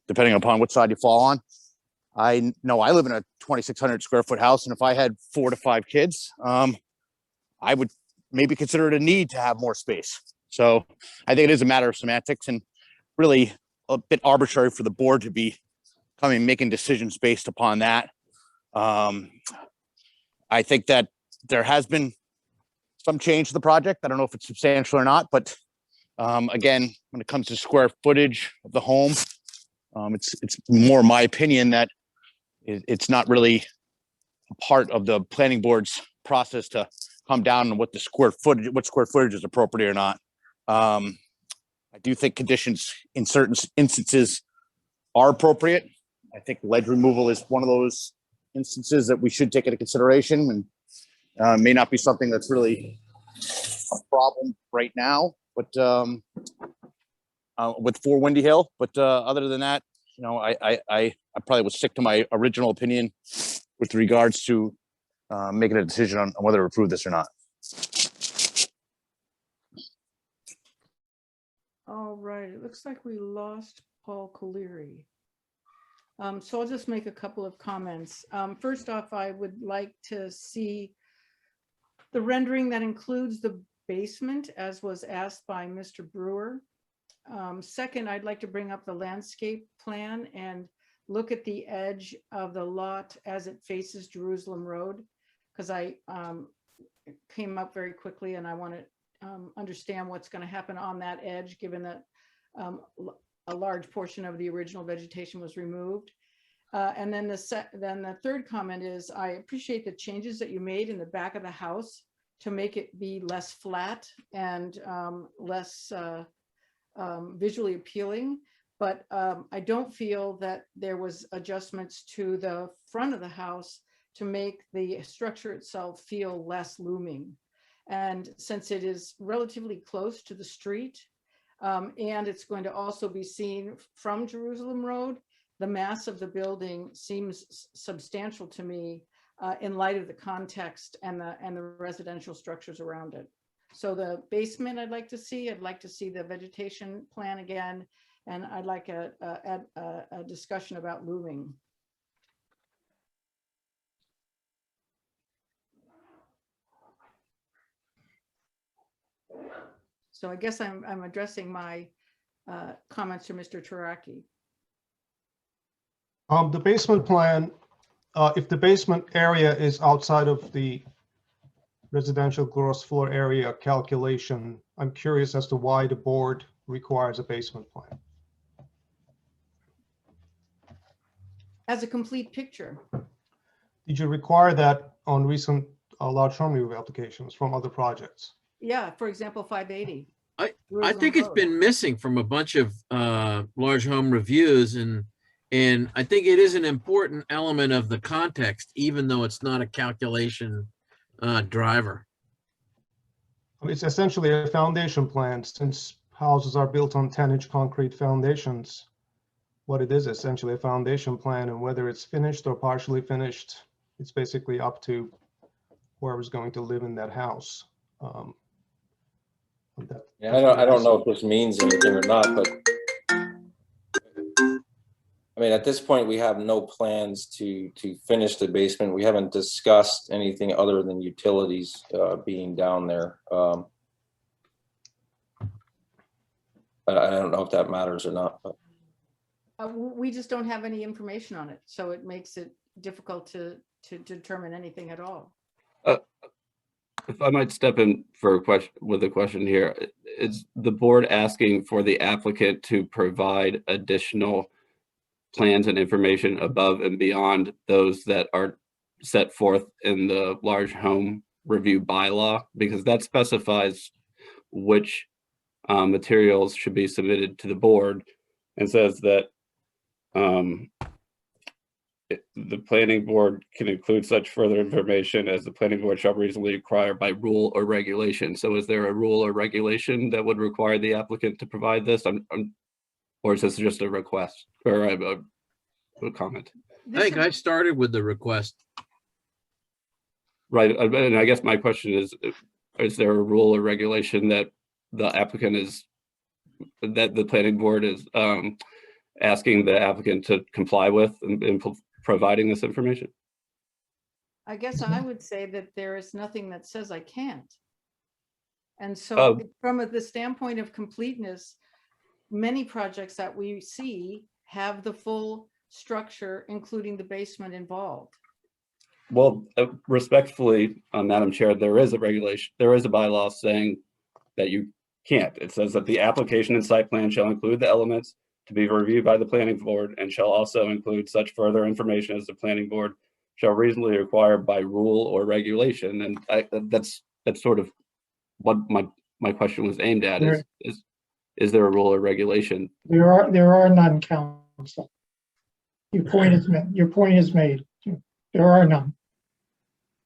depending upon which side you fall on. I know I live in a 2,600 square foot house, and if I had 4 to 5 kids, I would maybe consider it a need to have more space. So I think it is a matter of semantics and really a bit arbitrary for the board to be making decisions based upon that. I think that there has been some change to the project. I don't know if it's substantial or not, but again, when it comes to square footage of the home, it's more my opinion that it's not really a part of the planning board's process to come down on what square footage is appropriate or not. I do think conditions in certain instances are appropriate. I think ledge removal is one of those instances that we should take into consideration, and may not be something that's really a problem right now, but with 4 Windy Hill. But other than that, you know, I probably would stick to my original opinion with regards to making a decision on whether to approve this or not. All right, it looks like we lost Paul Colery. So I'll just make a couple of comments. First off, I would like to see the rendering that includes the basement, as was asked by Mr. Brewer. Second, I'd like to bring up the landscape plan and look at the edge of the lot as it faces Jerusalem Road, because I came up very quickly and I want to understand what's going to happen on that edge, given that a large portion of the original vegetation was removed. And then the third comment is, I appreciate the changes that you made in the back of the house to make it be less flat and less visually appealing. But I don't feel that there was adjustments to the front of the house to make the structure itself feel less looming. And since it is relatively close to the street, and it's going to also be seen from Jerusalem Road, the mass of the building seems substantial to me in light of the context and the residential structures around it. So the basement I'd like to see the vegetation plan again, and I'd like a discussion about looming. So I guess I'm addressing my comments to Mr. Taraki. The basement plan, if the basement area is outside of the residential gross floor area calculation, I'm curious as to why the board requires a basement plan. As a complete picture. Did you require that on recent large home review applications from other projects? Yeah, for example, 580. I think it's been missing from a bunch of large home reviews, and I think it is an important element of the context, even though it's not a calculation driver. It's essentially a foundation plan, since houses are built on 10-inch concrete foundations. What it is essentially a foundation plan, and whether it's finished or partially finished, it's basically up to whoever's going to live in that house. Yeah, I don't know if this means anything or not, but I mean, at this point, we have no plans to finish the basement. We haven't discussed anything other than utilities being down there. I don't know if that matters or not, but. We just don't have any information on it, so it makes it difficult to determine anything at all. If I might step in for a question with a question here, is the board asking for the applicant to provide additional plans and information above and beyond those that are set forth in the large home review bylaw? Because that specifies which materials should be submitted to the board and says that the planning board can include such further information as the planning board shall reasonably require by rule or regulation. So is there a rule or regulation that would require the applicant to provide this? Or is this just a request or a comment? I think I started with the request. Right, and I guess my question is there a rule or regulation that the applicant that the planning board is asking the applicant to comply with in providing this information? I guess I would say that there is nothing that says I can't. And so from the standpoint of completeness, many projects that we see have the full structure, including the basement involved. Well, respectfully, Madam Chair, there is a regulation, there is a bylaw saying that you can't. It says that the application and site plan shall include the elements to be reviewed by the planning board and shall also include such further information as the planning board shall reasonably require by rule or regulation. And that's sort of what my question was aimed at. Is there a rule or regulation? There are none, counsel. Your point is made. There are none.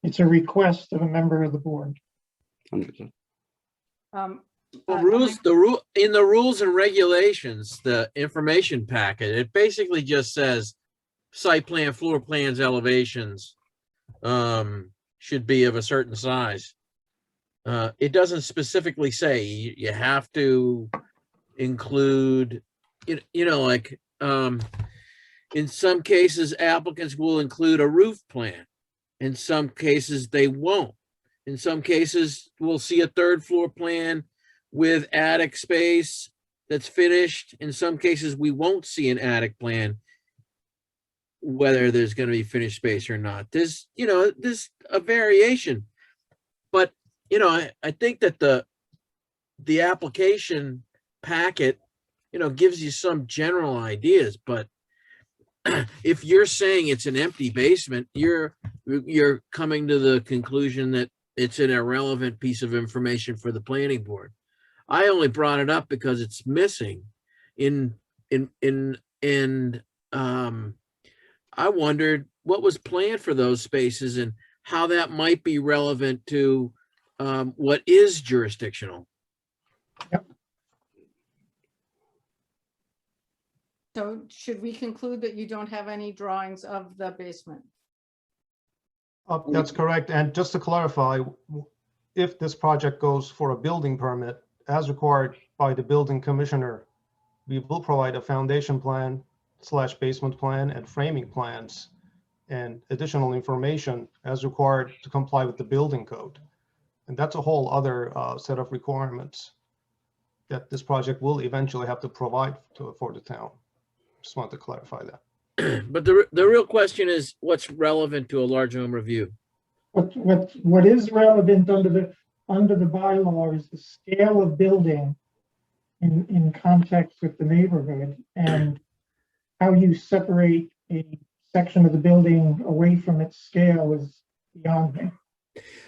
It's a request of a member of the board. Understood. Well, in the rules and regulations, the information packet, it basically just says site plan, floor plans, elevations should be of a certain size. It doesn't specifically say you have to include, like in some cases, applicants will include a roof plan. In some cases, they won't. In some cases, we'll see a third floor plan with attic space that's finished. In some cases, we won't see an attic plan, whether there's going to be finished space or not. There's a variation. But, I think that the application packet, gives you some general ideas, but if you're saying it's an empty basement, you're coming to the conclusion that it's an irrelevant piece of information for the planning board. I only brought it up because it's missing I wondered what was planned for those spaces and how that might be relevant to what is jurisdictional. So should we conclude that you don't have any drawings of the basement? That's correct. And just to clarify, if this project goes for a building permit, as required by the building commissioner, we will provide a foundation plan / basement plan and framing plans and additional information as required to comply with the building code. And that's a whole other set of requirements that this project will eventually have to provide for the town. Just want to clarify that. But the real question is what's relevant to a large home review? What is relevant under the bylaw is the scale of building in context with the neighborhood, and how you separate a section of the building away from its scale is beyond me.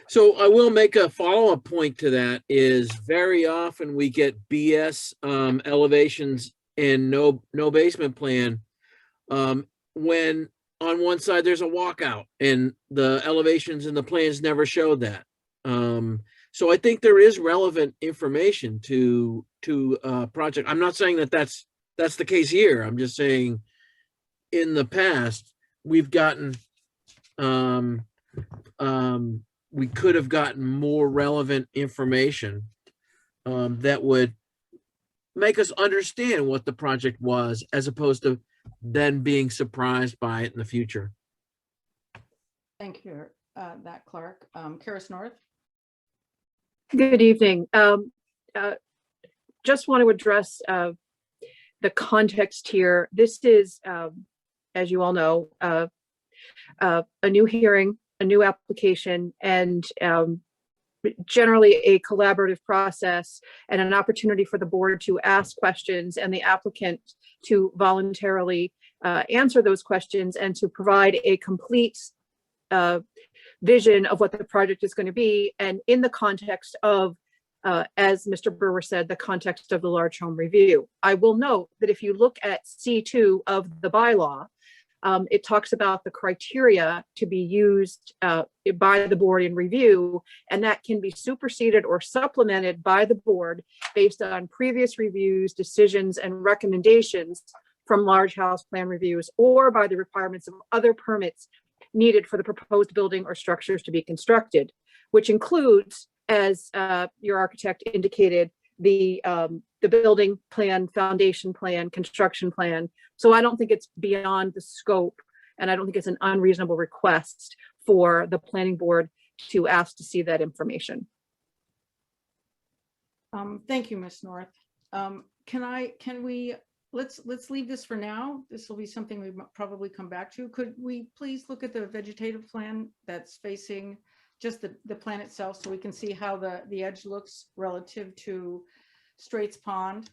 So I will make a follow-up point to that is very often we get BS elevations and no basement plan when on one side there's a walkout and the elevations and the plans never showed that. So I think there is relevant information to project. I'm not saying that that's the case here. I'm just saying in the past we've gotten we could have gotten more relevant information that would make us understand what the project was, as opposed to then being surprised by it in the future. Thank you, that Clark. Karis North. Good evening. Just want to address the context here. This is, as you all know, a new hearing, a new application, and generally a collaborative process and an opportunity for the board to ask questions and the applicant to voluntarily answer those questions and to provide a complete vision of what the project is going to be, and in the context of, as Mr. Brewer said, the context of the large home review. I will note that if you look at C2 of the bylaw, it talks about the criteria to be used by the board in review, and that can be superseded or supplemented by the board based on previous reviews, decisions, and recommendations from large house plan reviews, or by the requirements of other permits needed for the proposed building or structures to be constructed, which includes, as your architect indicated, the building plan, foundation plan, construction plan. So I don't think it's beyond the scope, and I don't think it's an unreasonable request for the planning board to ask to see that information. Thank you, Ms. North. Let's leave this for now. This will be something we probably come back to. Could we please look at the vegetative plan that's facing just the plan itself, so we can see how the edge looks relative to Straits Pond?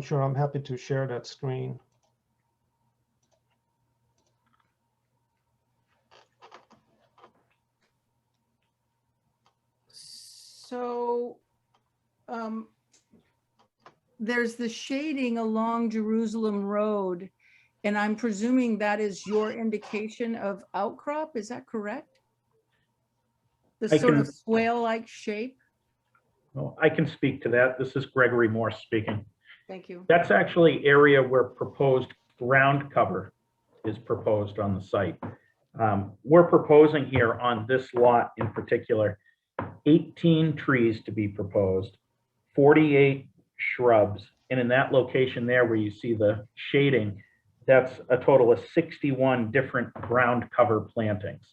Sure, I'm happy to share that screen. So there's the shading along Jerusalem Road, and I'm presuming that is your indication of outcrop. Is that correct? The sort of swale-like shape? Well, I can speak to that. This is Gregory Morse speaking. Thank you. That's actually area where proposed ground cover is proposed on the site. We're proposing here on this lot in particular, 18 trees to be proposed, 48 shrubs. And in that location there where you see the shading, that's a total of 61 different ground cover plantings.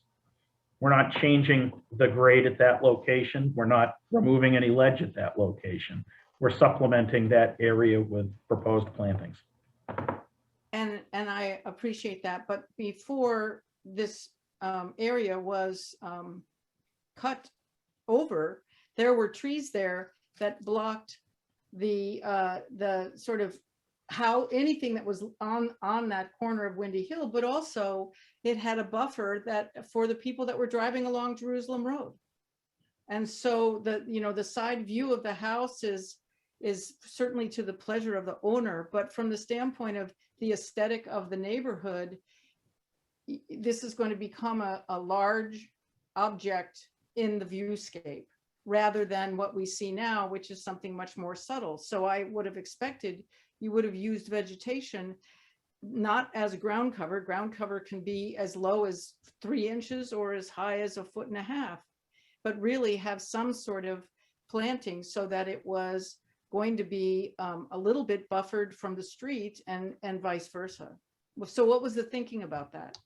We're not changing the grade at that location. We're not removing any ledge at that location. we're supplementing that area with proposed plantings. And I appreciate that, but before this area was cut over, there were trees there that blocked the sort of how anything that was on that corner of Windy Hill, but also it had a buffer that for the people that were driving along Jerusalem Road. And so the side view of the house is certainly to the pleasure of the owner, but from the standpoint of the aesthetic of the neighborhood, this is going to become a large object in the viewscape rather than what we see now, which is something much more subtle. So I would have expected you would have used vegetation not as ground cover. Ground cover can be as low as 3 inches or as high as 1.5 feet, but really have some sort of planting so that it was going to be a little bit buffered from the street and vice versa. So what was the thinking about that?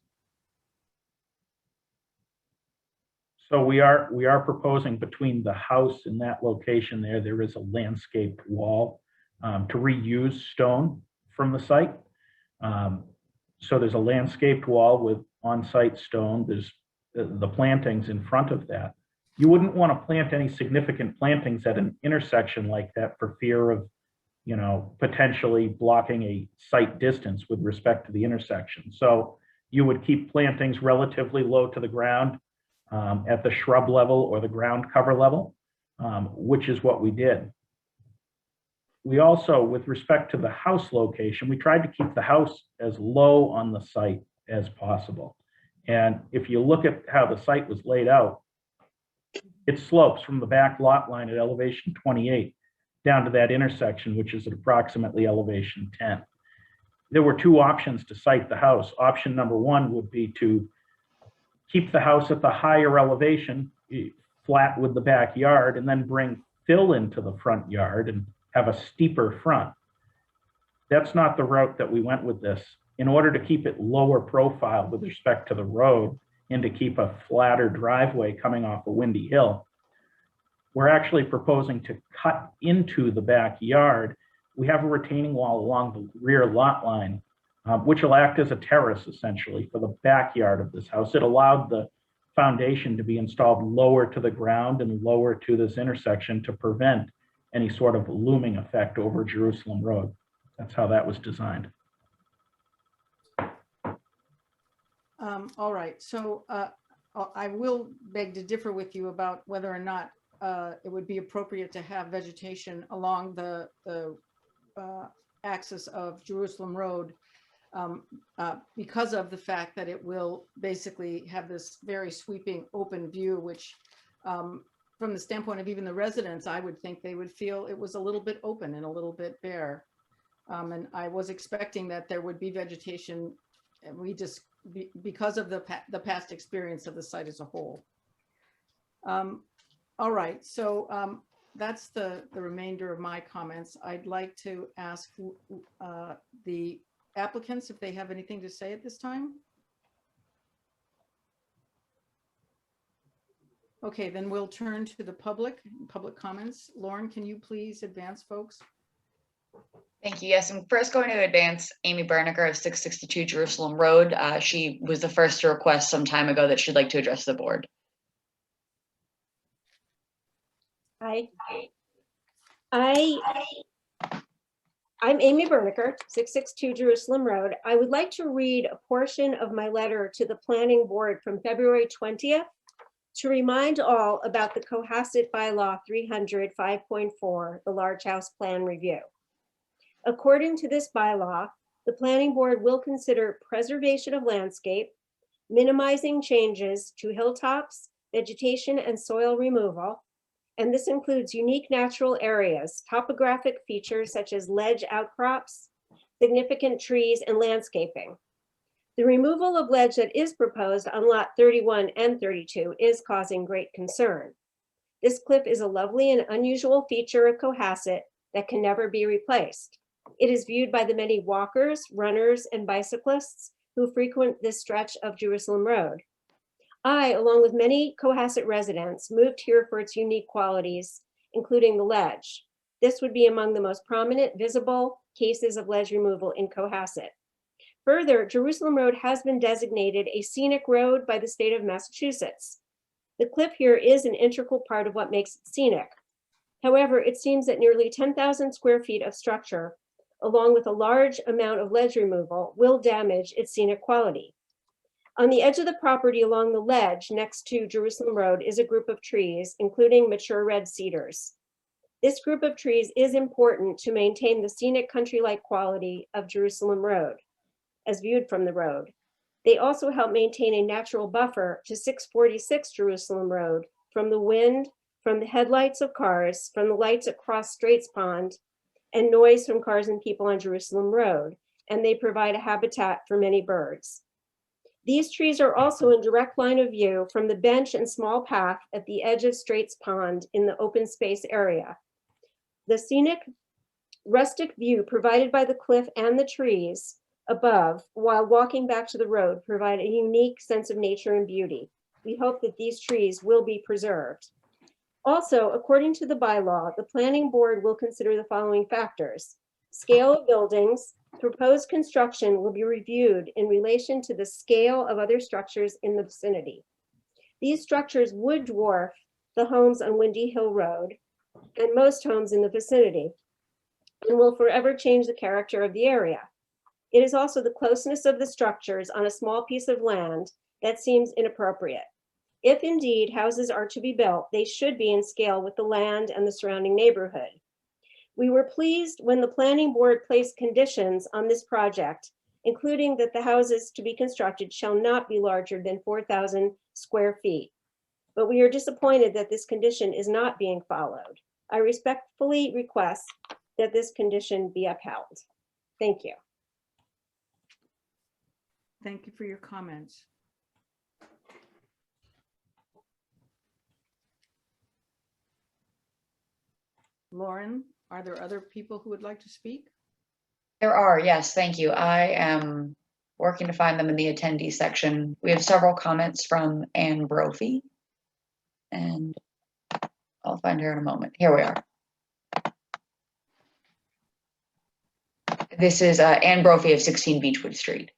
So we are proposing between the house and that location there is a landscaped wall to reuse stone from the site. So there's a landscaped wall with on-site stone. There's the plantings in front of that. You wouldn't want to plant any significant plantings at an intersection like that for fear of, potentially blocking a site distance with respect to the intersection. So you would keep plantings relatively low to the ground at the shrub level or the ground cover level, which is what we did. We also, with respect to the house location, we tried to keep the house as low on the site as possible. And if you look at how the site was laid out, it slopes from the back lot line at elevation 28 down to that intersection, which is at approximately elevation 10. There were 2 options to site the house. Option number 1 would be to keep the house at the higher elevation, flat with the backyard, and then bring fill into the front yard and have a steeper front. That's not the route that we went with this. In order to keep it lower profile with respect to the road and to keep a flatter driveway coming off the Windy Hill, we're actually proposing to cut into the backyard. We have a retaining wall along the rear lot line, which will act as a terrace essentially for the backyard of this house. It allowed the foundation to be installed lower to the ground and lower to this intersection to prevent any sort of looming effect over Jerusalem Road. That's how that was designed. All right, so I will beg to differ with you about whether or not it would be appropriate to have vegetation along the axis of Jerusalem Road because of the fact that it will basically have this very sweeping open view, which from the standpoint of even the residents, I would think they would feel it was a little bit open and a little bit bare. And I was expecting that there would be vegetation, and we just, because of the past experience of the site as a whole. All right, so that's the remainder of my comments. I'd like to ask the applicants if they have anything to say at this time. Okay, then we'll turn to the public comments. Lauren, can you please advance folks? Thank you. Yes, I'm first going to advance Amy Berniger of 662 Jerusalem Road. She was the first to request some time ago that she'd like to address the board. Hi. I'm Amy Berniger, 662 Jerusalem Road. I would like to read a portion of my letter to the planning board from February 20th to remind all about the Cohasset Bylaw 300 5.4, the large house plan review. According to this bylaw, the planning board will consider preservation of landscape, minimizing changes to hilltops, vegetation, and soil removal. And this includes unique natural areas, topographic features such as ledge outcrops, significant trees, and landscaping. The removal of ledge that is proposed on lot 31 and 32 is causing great concern. This cliff is a lovely and unusual feature of Cohasset that can never be replaced. It is viewed by the many walkers, runners, and bicyclists who frequent this stretch of Jerusalem Road. I, along with many Cohasset residents, moved here for its unique qualities, including the ledge. This would be among the most prominent visible cases of ledge removal in Cohasset. Further, Jerusalem Road has been designated a scenic road by the state of Massachusetts. The cliff here is an integral part of what makes it scenic. However, it seems that nearly 10,000 square feet of structure, along with a large amount of ledge removal, will damage its scenic quality. On the edge of the property along the ledge next to Jerusalem Road is a group of trees, including mature red cedars. This group of trees is important to maintain the scenic country-like quality of Jerusalem Road, as viewed from the road. They also help maintain a natural buffer to 646 Jerusalem Road from the wind, from the headlights of cars, from the lights across Straits Pond, and noise from cars and people on Jerusalem Road, and they provide a habitat for many birds. These trees are also in direct line of view from the bench and small path at the edge of Straits Pond in the open space area. The scenic rustic view provided by the cliff and the trees above while walking back to the road provide a unique sense of nature and beauty. We hope that these trees will be preserved. Also, according to the bylaw, the planning board will consider the following factors. Scale of buildings, proposed construction will be reviewed in relation to the scale of other structures in the vicinity. These structures would dwarf the homes on Windy Hill Road and most homes in the vicinity and will forever change the character of the area. It is also the closeness of the structures on a small piece of land that seems inappropriate. If indeed houses are to be built, they should be in scale with the land and the surrounding neighborhood. We were pleased when the planning board placed conditions on this project, including that the houses to be constructed shall not be larger than 4,000 square feet. But we are disappointed that this condition is not being followed. I respectfully request that this condition be upheld. Thank you. Thank you for your comments. Lauren, are there other people who would like to speak? There are, yes, thank you. I am working to find them in the attendee section. We have several comments from Anne Brophy, and I'll find her in a moment. Here we are. This is Anne Brophy of 16 Beechwood Street.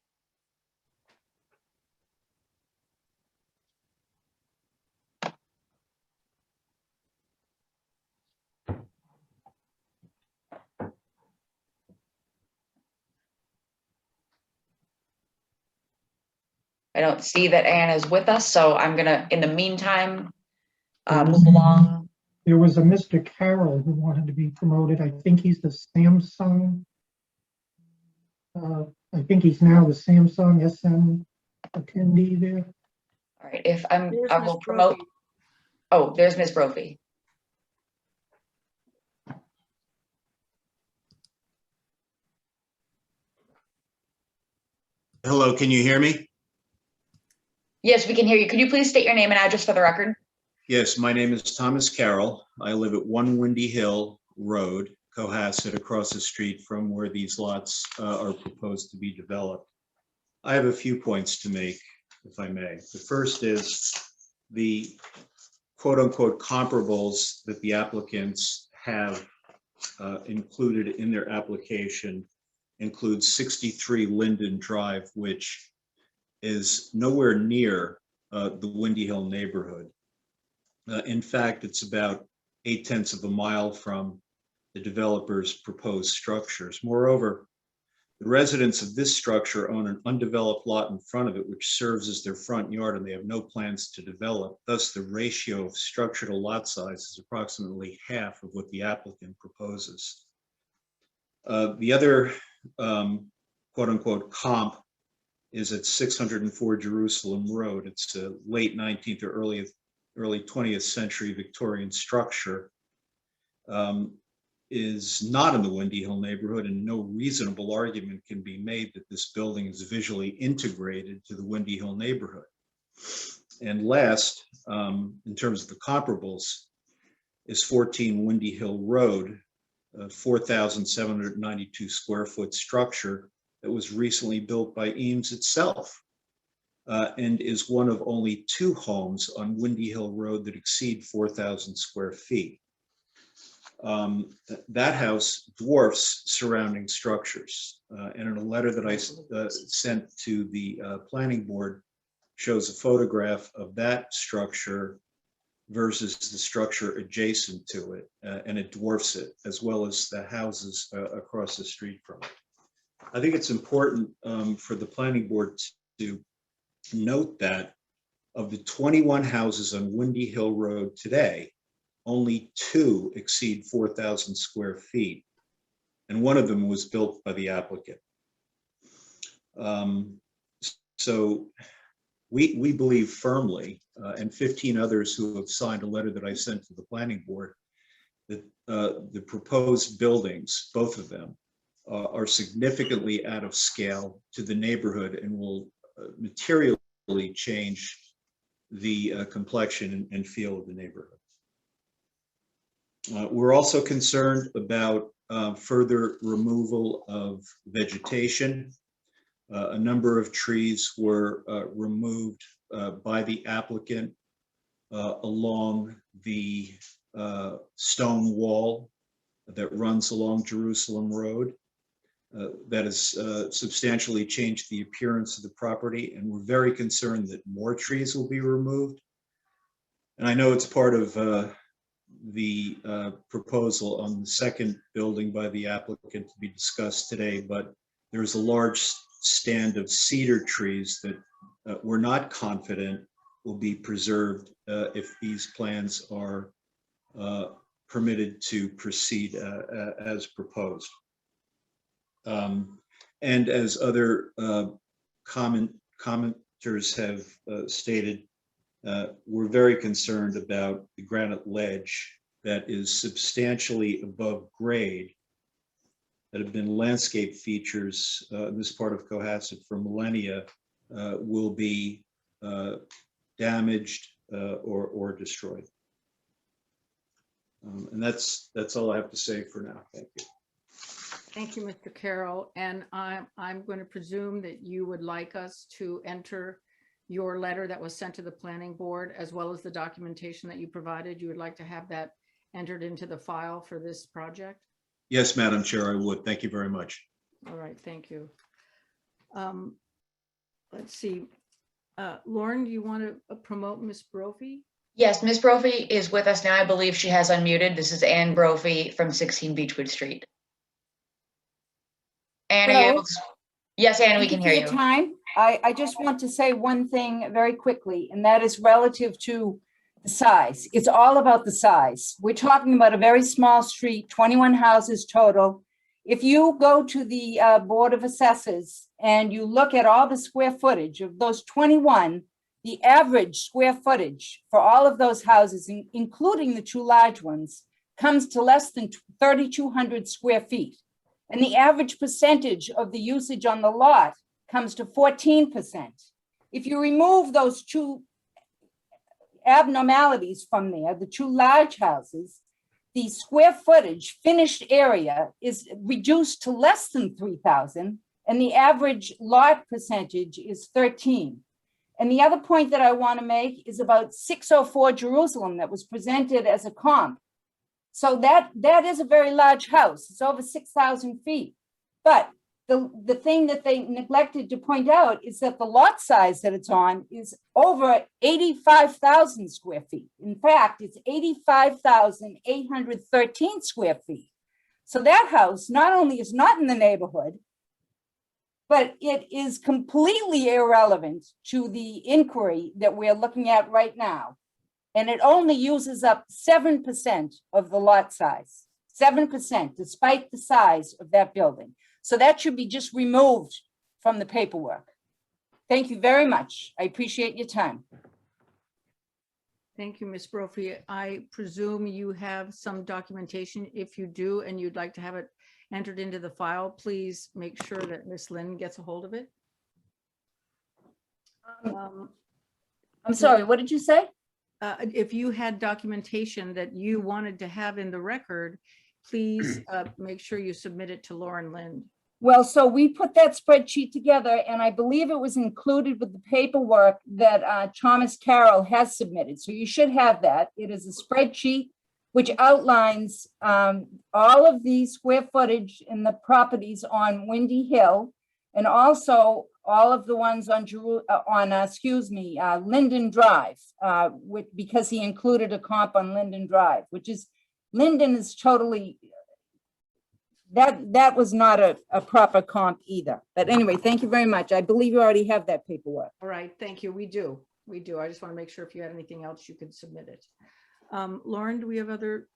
I don't see that Anne is with us, so I'm gonna, in the meantime, move along. There was a Mr. Carroll who wanted to be promoted. I think he's the Samsung. I think he's now the Samsung SM attendee there. All right, if I There's will Ms. promote. Brophy. Oh, there's Ms. Brophy. Hello, can you hear me? Yes, we can hear you. Could you please state your name and address for the record? Yes, my name is Thomas Carroll. I live at 1 Windy Hill Road, Cohasset, across the street from where these lots are proposed to be developed. I have a few points to make, if I may. The first is the quote-unquote comparables that the applicants have included in their application includes 63 Linden Drive, which is nowhere near the Windy Hill neighborhood. In fact, it's about 0.8 of a mile from the developer's proposed structures. Moreover, the residents of this structure own an undeveloped lot in front of it, which serves as their front yard, and they have no plans to develop. Thus, the ratio of structure to lot size is approximately half of what the applicant proposes. The other quote unquote comp is at 604 Jerusalem Road. It's a late 19th or early 20th century Victorian structure. Is not in the Windy Hill neighborhood, and no reasonable argument can be made that this building is visually integrated to the Windy Hill neighborhood. And last, in terms of the comparables, is 14 Windy Hill Road, a 4,792 square foot structure that was recently built by Eames itself, and is one of only 2 homes on Windy Hill Road that exceed 4,000 square feet. That house dwarfs surrounding structures. And in a letter that I sent to the planning board shows a photograph of that structure versus the structure adjacent to it, and it dwarfs it, as well as the houses across the street from it. I think it's important for the planning board to note that of the 21 houses on Windy Hill Road today, only 2 exceed 4,000 square feet, and one of them was built by the applicant. So we believe firmly, and 15 others who have signed a letter that I sent to the planning board, that the proposed buildings, both of them, are significantly out of scale to the neighborhood and will materially change the complexion and feel of the neighborhood. We're also concerned about further removal of vegetation. A number of trees were removed by the applicant along the stone wall that runs along Jerusalem Road. That has substantially changed the appearance of the property, and we're very concerned that more trees will be removed. And I know it's part of the proposal on the second building by the applicant to be discussed today, but there's a large stand of cedar trees that we're not confident will be preserved if these plans are permitted to proceed as proposed. And as other commenters have stated, we're very concerned about the granite ledge that is substantially above grade that have been landscape features in this part of Cohasset for millennia will be damaged or destroyed. And that's all I have to say for now. Thank you. Thank you, Mr. Carroll. And I'm going to presume that you would like us to enter your letter that was sent to the planning board, as well as the documentation that you provided. You would like to have that entered into the file for this project? Yes, Madam Chair, I would. Thank you very much. All right, thank you. Let's see. Lauren, do you want to promote Ms. Brophy? Yes, Ms. Brophy is with us now. I believe she has unmuted. This is Ann Brophy from 16 Beechwood Street. Ann, are you able to? Yes, Ann, we can hear you. Time. I just want to say one thing very quickly, and that is relative to the size. It's all about the size. We're talking about a very small street, 21 houses total. If you go to the Board of Assessors and you look at all the square footage of those 21, the average square footage for all of those houses, including the 2 large ones, comes to less than 3,200 square feet. And the average percentage of the usage on the lot comes to 14%. If you remove those 2 abnormalities from there, the 2 large houses, the square footage finished area is reduced to less than 3,000, and the average lot percentage is 13. And the other point that I want to make is about 604 Jerusalem that was presented as a comp. So that is a very large house. It's over 6,000 feet. But the thing that they neglected to point out is that the lot size that it's on is over 85,000 square feet. In fact, it's 85,813 square feet. So that house not only is not in the neighborhood, but it is completely irrelevant to the inquiry that we're looking at right now. And it only uses up 7% of the lot size, 7%, despite the size of that building. So that should be just removed from the paperwork. Thank you very much. I appreciate your time. Thank you, Ms. Brophy. I presume you have some documentation. If you do, and you'd like to have it entered into the file, please make sure that Ms. Lynn gets a hold of it. I'm sorry, what did you say? If you had documentation that you wanted to have in the record, please make sure you submit it to Lauren Lind. Well, so we put that spreadsheet together, and I believe it was included with the paperwork that Thomas Carroll has submitted. So you should have that. It is a spreadsheet which outlines all of the square footage in the properties on Windy Hill, and also all of the ones on Linden Drive, because he included a comp on Linden Drive, which is, Linden is totally, that was not a proper comp either. But anyway, thank you very much. I believe you already have that paperwork. All right, thank you. We do. We do. I just want to make sure if you had anything else, you could submit it. Lauren, do we have other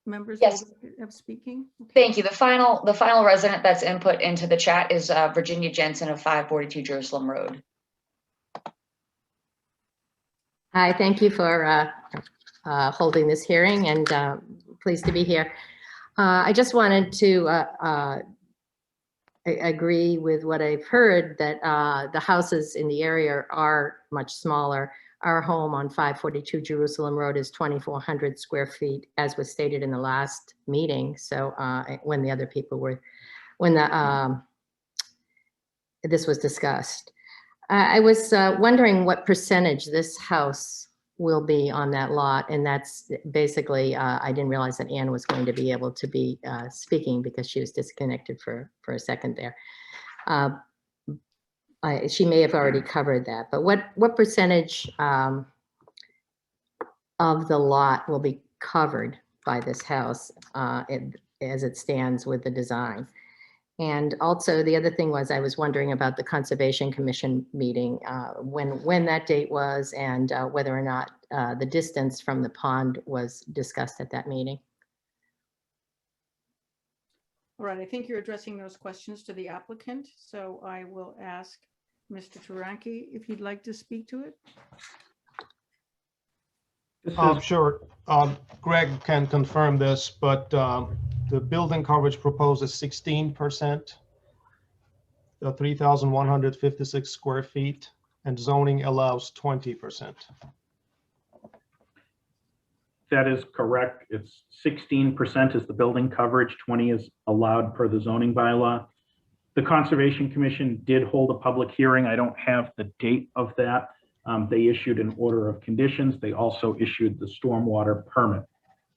members Yes. of speaking? Okay. Thank you. The final resident that's input into the chat is Virginia Jensen of 542 Jerusalem Road. Hi, thank you for holding this hearing, and pleased to be here. I just wanted to agree with what I've heard, that the houses in the area are much smaller. Our home on 542 Jerusalem Road is 2,400 square feet, as was stated in the last meeting. So when the other people were, when this was discussed. I was wondering what percentage this house will be on that lot. And that's basically, I didn't realize that Anne was going to be able to be speaking because she was disconnected for a second there. She may have already covered that, but what percentage of the lot will be covered by this house as it stands with the design? And also the other thing was, I was wondering about the Conservation Commission meeting, when that date was, and whether or not the distance from the pond was discussed at that meeting. All right, I think you're addressing those questions to the applicant. So I will ask Mr. Taranki if you'd like to speak to it. Sure. Greg can confirm this, but the building coverage proposed is 16%, 3,156 square feet, and zoning allows 20%. That is correct. It's 16% is the building coverage, 20 is allowed per the zoning bylaw. The Conservation Commission did hold a public hearing. I don't have the date of that. They issued an order of conditions. They also issued the stormwater permit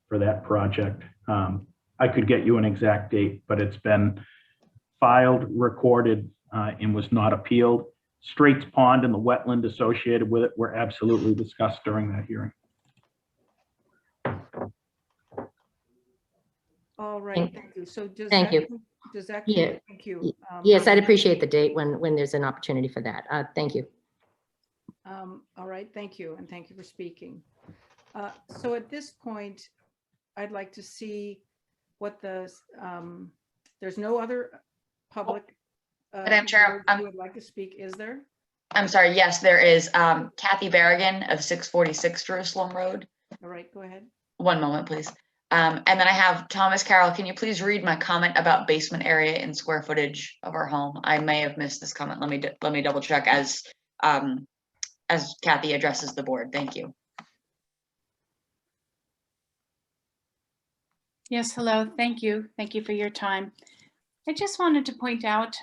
for that project. I could get you an exact date, but it's been filed, recorded, and was not appealed. Straits Pond and the wetland associated with it were absolutely discussed during that hearing. All right, thank you. So does Thank that, you. Does that, Yeah. thank you. Yes, I'd appreciate the date when there's an opportunity for that. Thank you. All right, thank you, and thank you for speaking. So at this point, I'd like to see what the, there's no other public Madam Chair, who would like to speak, is there? I'm sorry, yes, there is Kathy Berrigan of 646 Jerusalem Road. All right, go ahead. One moment, please. And then I have Thomas Carroll. Can you please read my comment about basement area and square footage of our home? I may have missed this comment. Let me double check as Kathy addresses the board. Thank you. Yes, hello. Thank you. Thank you for your time. I just wanted to point out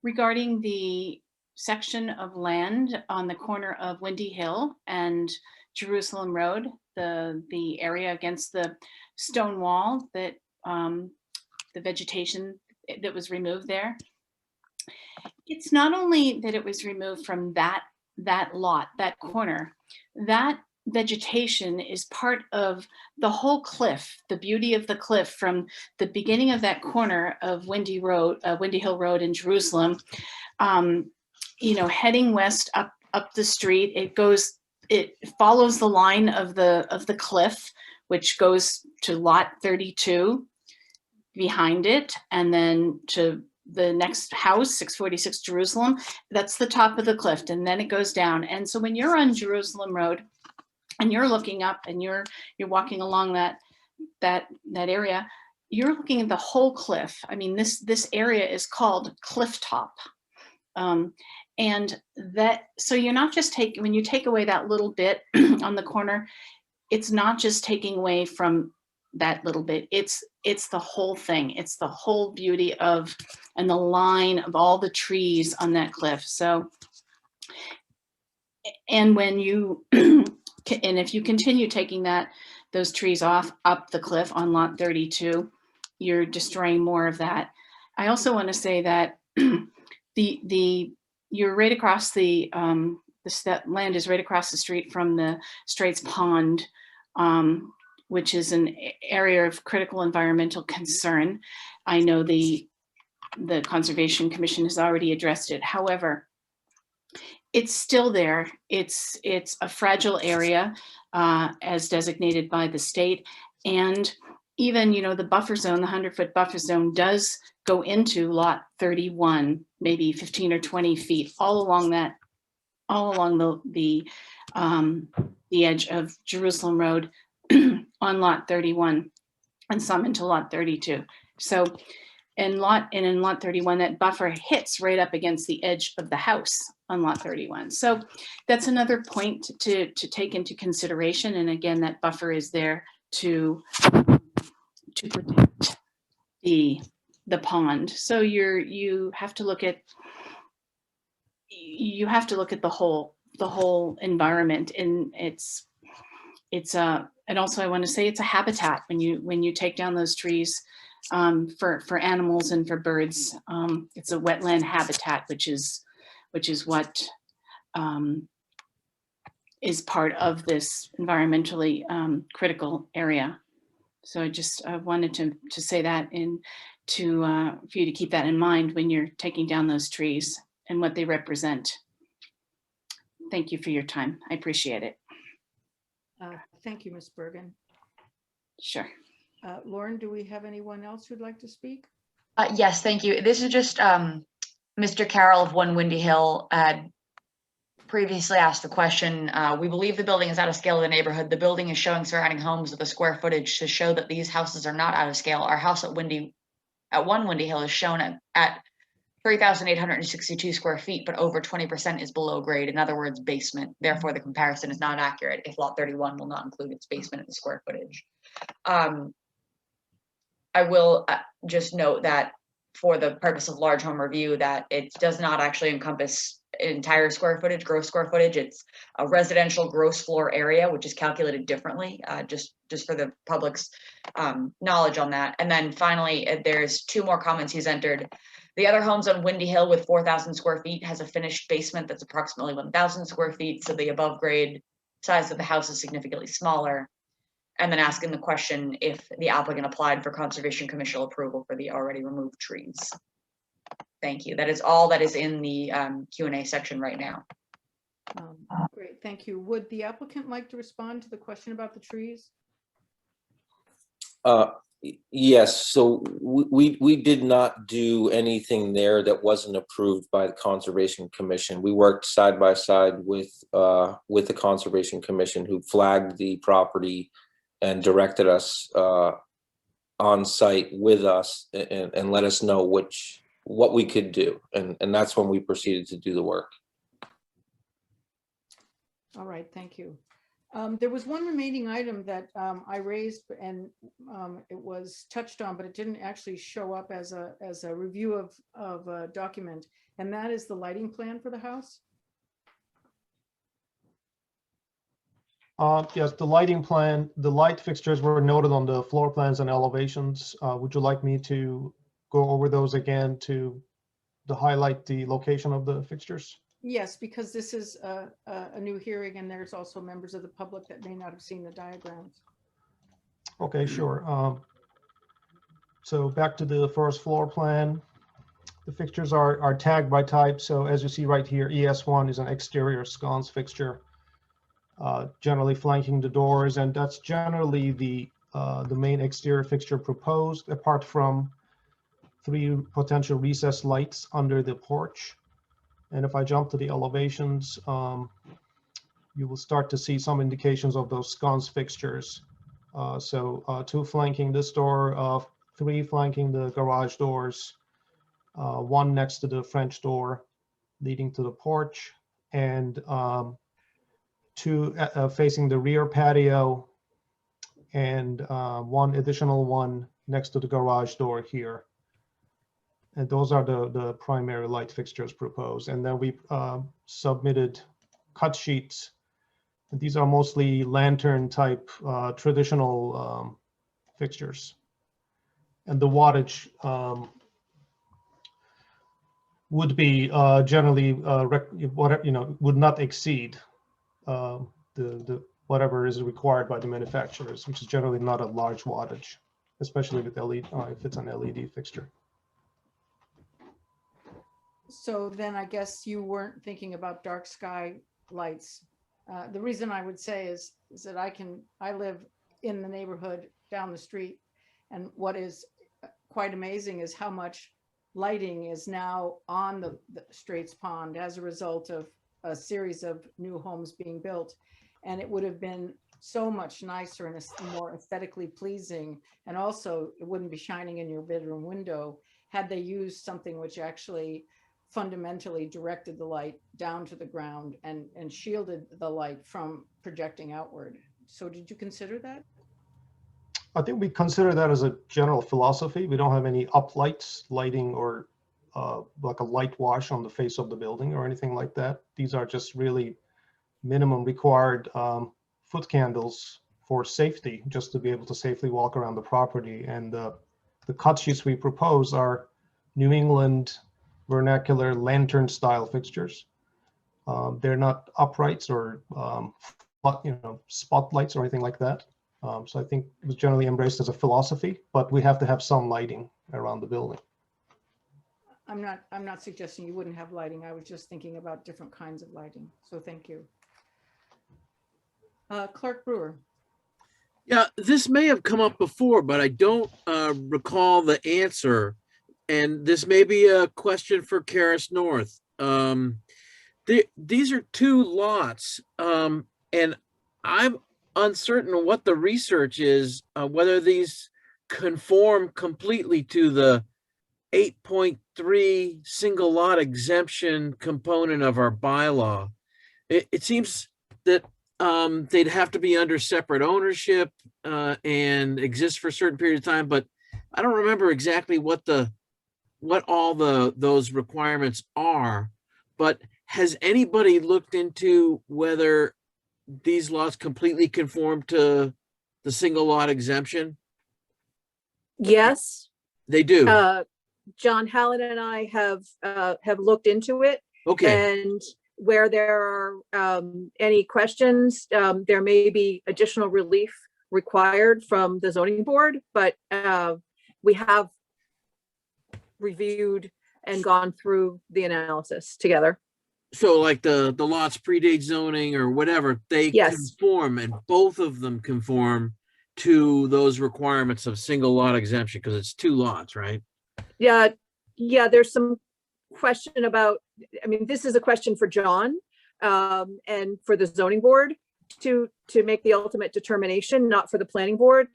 regarding the section of land on the corner of Windy Hill and Jerusalem Road, the area against the stone wall that the vegetation that was removed there. It's not only that it was removed from that lot, that corner, that vegetation is part of the whole cliff, the beauty of the cliff from the beginning of that corner of Windy Hill Road in Jerusalem, you know, heading west up the street. It follows the line of the cliff, which goes to lot 32 behind it, and then to the next house, 646 Jerusalem. That's the top of the cliff, and then it goes down. And so when you're on Jerusalem Road and you're looking up and you're walking along that area, you're looking at the whole cliff. I mean, this area is called Cliff Top. And that, so you're not just taking, when you take away that little bit on the corner, it's not just taking away from that little bit, it's the whole thing. It's the whole beauty of, and the line of all the trees on that cliff. So, and when you and if you continue taking those trees off up the cliff on lot 32, you're destroying more of that. I also want to say that you're right across that land is right across the street from the Straits Pond, which is an area of critical environmental concern. I know the Conservation Commission has already addressed it. However, it's still there. It's a fragile area as designated by the state. And even, the buffer zone, the 100-foot buffer zone does go into lot 31, maybe 15 or 20 feet, all along the edge of Jerusalem Road on lot 31 and some into lot 32. So in lot 31, that buffer hits right up against the edge of the house on lot 31. So that's another point to take into consideration. And again, that buffer is there to protect the pond. So you have to look at the whole environment, and and also I want to say it's a habitat when you take down those trees for animals and for birds. It's a wetland habitat, which is what is part of this environmentally critical area. So I just wanted to say that for you to keep that in mind when you're taking down those trees and what they represent. Thank you for your time. I appreciate it. Thank you, Ms. Bergen. Sure. Lauren, do we have anyone else who'd like to speak? Yes, thank you. This is just Mr. Carroll of One Windy Hill had previously asked the question. We believe the building is out of scale of the neighborhood. The building is showing surrounding homes with the square footage to show that these houses are not out of scale. Our house at One Windy Hill is shown at 3,862 square feet, but over 20% is below grade. In other words, basement. Therefore, the comparison is not accurate if lot 31 will not include its basement in the square footage. I will just note that for the purpose of large home review, that it does not actually encompass entire square footage, gross square footage. It's a residential gross floor area, which is calculated differently, just for the public's knowledge on that. And then finally, there's two more comments he's entered. The other homes on Windy Hill with 4,000 square feet has a finished basement that's approximately 1,000 square feet. So the above grade size of the house is significantly smaller. And then asking the question if the applicant applied for Conservation Commission approval for the already removed trees. Thank you. That is all that is in the Q&A section right now. Great, thank you. Would the applicant like to respond to the question about the trees? Yes, so we did not do anything there that wasn't approved by the Conservation Commission. We worked side by side with the Conservation Commission, who flagged the property and directed us on site with us and let us know what we could do. And that's when we proceeded to do the work. All right, thank you. There was one remaining item that I raised and it was touched on, but it didn't actually show up as a review of a document, and that is the lighting plan for the house. Yes, the lighting plan, the light fixtures were noted on the floor plans and elevations. Would you like me to go over those again to highlight the location of the fixtures? Yes, because this is a new hearing and there's also members of the public that may not have seen the diagrams. Okay, sure. So back to the first floor plan. The fixtures are tagged by type. So as you see right here, ES1 is an exterior sconce fixture, generally flanking the doors, and that's generally the main exterior fixture proposed, apart from 3 potential recessed lights under the porch. And if I jump to the elevations, you will start to see some indications of those sconce fixtures. So 2 flanking this door, 3 flanking the garage doors, 1 next to the French door leading to the porch, and 2 facing the rear patio, and 1 additional one next to the garage door here. And those are the primary light fixtures proposed. And then we submitted cut sheets These are mostly lantern type traditional fixtures. And the wattage would be generally would not exceed the whatever is required by the manufacturers, which is generally not a large wattage, especially with LED if it's an LED fixture. So then I guess you weren't thinking about dark sky lights. The reason I would say is that I live in the neighborhood down the street, and what is quite amazing is how much lighting is now on the Straits Pond as a result of a series of new homes being built. And it would have been so much nicer and more aesthetically pleasing. And also it wouldn't be shining in your bedroom window had they used something which actually fundamentally directed the light down to the ground and shielded the light from projecting outward. So did you consider that? I think we consider that as a general philosophy. We don't have any uplights, lighting, or like a light wash on the face of the building or anything like that. These are just really minimum required foot candles for safety, just to be able to safely walk around the property. And the cut sheets we propose are New England vernacular lantern style fixtures. They're not uprights or spotlights or anything like that. So I think it was generally embraced as a philosophy, but we have to have some lighting around the building. I'm not suggesting you wouldn't have lighting. I was just thinking about different kinds of lighting. So thank you. Clark Brewer. Yeah, this may have come up before, but I don't recall the answer. And this may be a question for Karis North. These are two lots, and I'm uncertain what the research is, whether these conform completely to the 8.3 single lot exemption component of our bylaw. It seems that they'd have to be under separate ownership and exist for a certain period of time, but I don't remember exactly what all those requirements are. But has anybody looked into whether these lots completely conform to the single lot exemption? Yes. They do. John Hallen and I have looked into it. Okay. And where there are any questions, there may be additional relief required from the zoning board, but we have reviewed and gone through the analysis together. So like the lots predate zoning or whatever, they conform, and both of them conform to those requirements of single lot exemption because it's two lots, right? Yeah, there's some question about, I mean, this is a question for John and for the zoning board to make the ultimate determination, not for the planning board.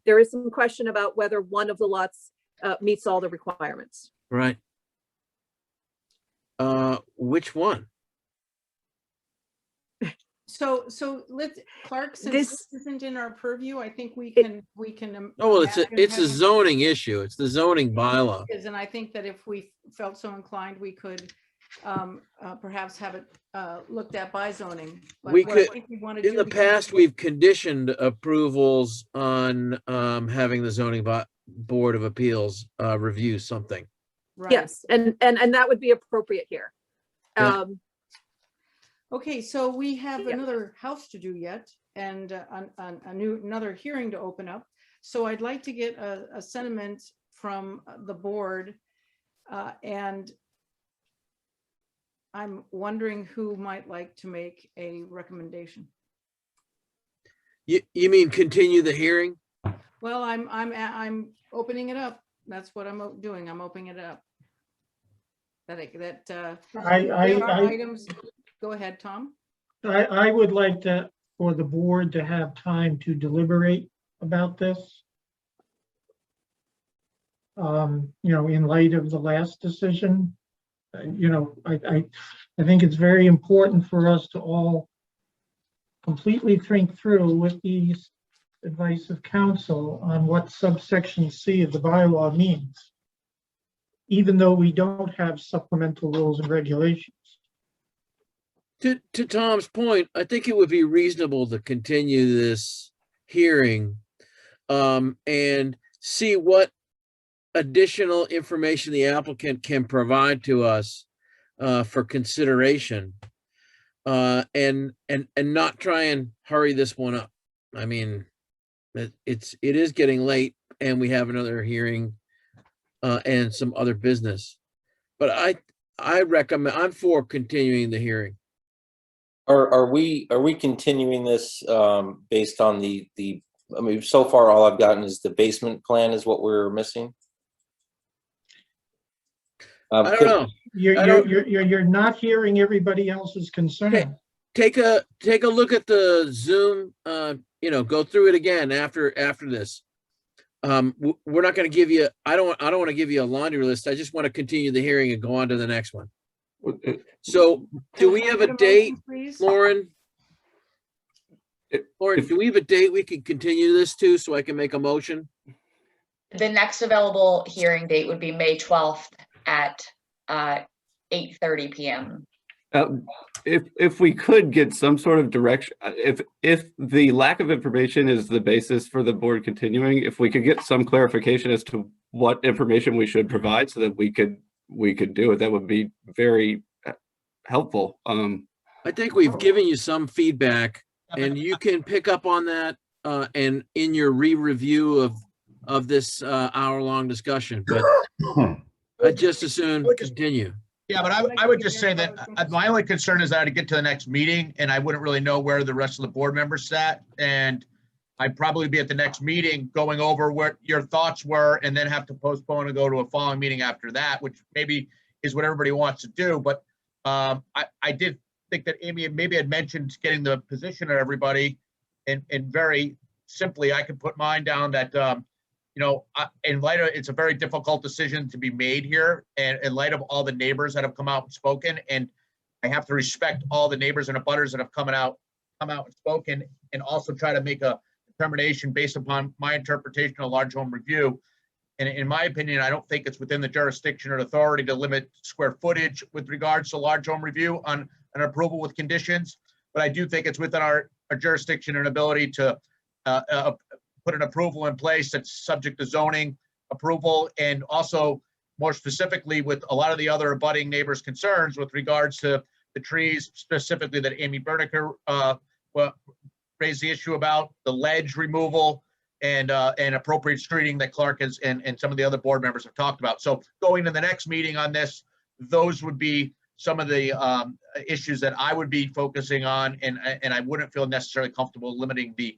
There is some question about whether one of the lots meets all the requirements. Right. Which one? So let's, Clark, since this isn't in our purview, I think we can. Oh, well, it's a zoning issue. It's the zoning bylaw. And I think that if we felt so inclined, we could perhaps have it looked at by zoning. But We what could, I think we want to in do the because- past, we've conditioned approvals on having the zoning board of appeals review something. Right. Yes, and that would be appropriate here. Yeah. Okay, so we have another house to do yet, and another hearing to open up. So I'd like to get a sentiment from the board, and I'm wondering who might like to make a recommendation. You mean continue the hearing? Well, I'm opening it up. That's what I'm doing. I'm opening it up. There are items. Go ahead, Tom. I would like for the board to have time to deliberate about this. In light of the last decision, I think it's very important for us to all completely think through with the advice of counsel on what subsection C of the bylaw means, even though we don't have supplemental rules and regulations. To Tom's point, I think it would be reasonable to continue this hearing and see what additional information the applicant can provide to us for consideration. And not try and hurry this one up. I mean, it is getting late and we have another hearing and some other business. But I recommend, I'm for continuing the hearing. Are we continuing this based on the I mean, so far all I've gotten is the basement plan is what we're missing. I don't know. You're not hearing everybody else's concern. Take a look at the Zoom, go through it again after this. We're not going to give you, I don't want to give you a laundry list. I just want to continue the hearing and go on to the next one. So do we have a date, Lauren? Lauren, do we have a date we can continue this to so I can make a motion? The next available hearing date would be May 12th at 8:30 p.m. If we could get some sort of direction, if the lack of information is the basis for the board continuing, if we could get some clarification as to what information we should provide so that we could do it, that would be very helpful. I think we've given you some feedback and you can pick up on that and in your re-review of this hour-long discussion, but I'd just as soon continue. Yeah, but I would just say that my only concern is that I'd get to the next meeting and I wouldn't really know where the rest of the board members sat. And I'd probably be at the next meeting going over what your thoughts were and then have to postpone and go to a following meeting after that, which maybe is what everybody wants to do. But I did think that Amy maybe had mentioned getting the position of everybody, and very simply, I could put mine down that, in light of, it's a very difficult decision to be made here, and in light of all the neighbors that have come out and spoken, and I have to respect all the neighbors and abutters that have come out and spoken, and also try to make a determination based upon my interpretation of large home review. And in my opinion, I don't think it's within the jurisdiction or authority to limit square footage with regards to large home review on an approval with conditions. But I do think it's within our jurisdiction and ability to put an approval in place that's subject to zoning approval, and also more specifically with a lot of the other abutting neighbors' concerns with regards to the trees specifically that Amy Berniker raised the issue about, the ledge removal, and appropriate screening that Clark has and some of the other board members have talked about. So going to the next meeting on this, those would be some of the issues that I would be focusing on, and I wouldn't feel necessarily comfortable limiting the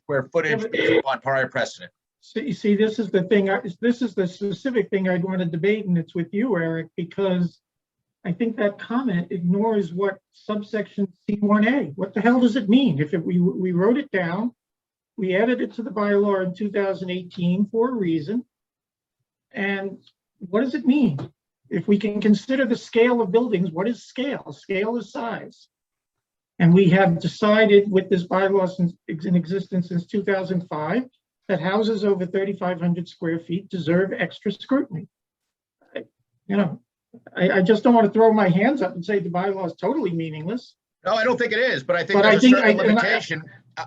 square footage based upon prior precedent. So you see, this is the thing. This is the specific thing I'd want to debate, and it's with you, Eric, because I think that comment ignores what subsection C1A. What the hell does it mean? If we wrote it down, we added it to the bylaw in 2018 for a reason. And what does it mean? If we can consider the scale of buildings, what is scale? Scale is size. And we have decided with this bylaw in existence since 2005 that houses over 3,500 square feet deserve extra scrutiny. I just don't want to throw my hands up and say the bylaw is totally meaningless. No, I don't think it is, but I think there's a certain limitation.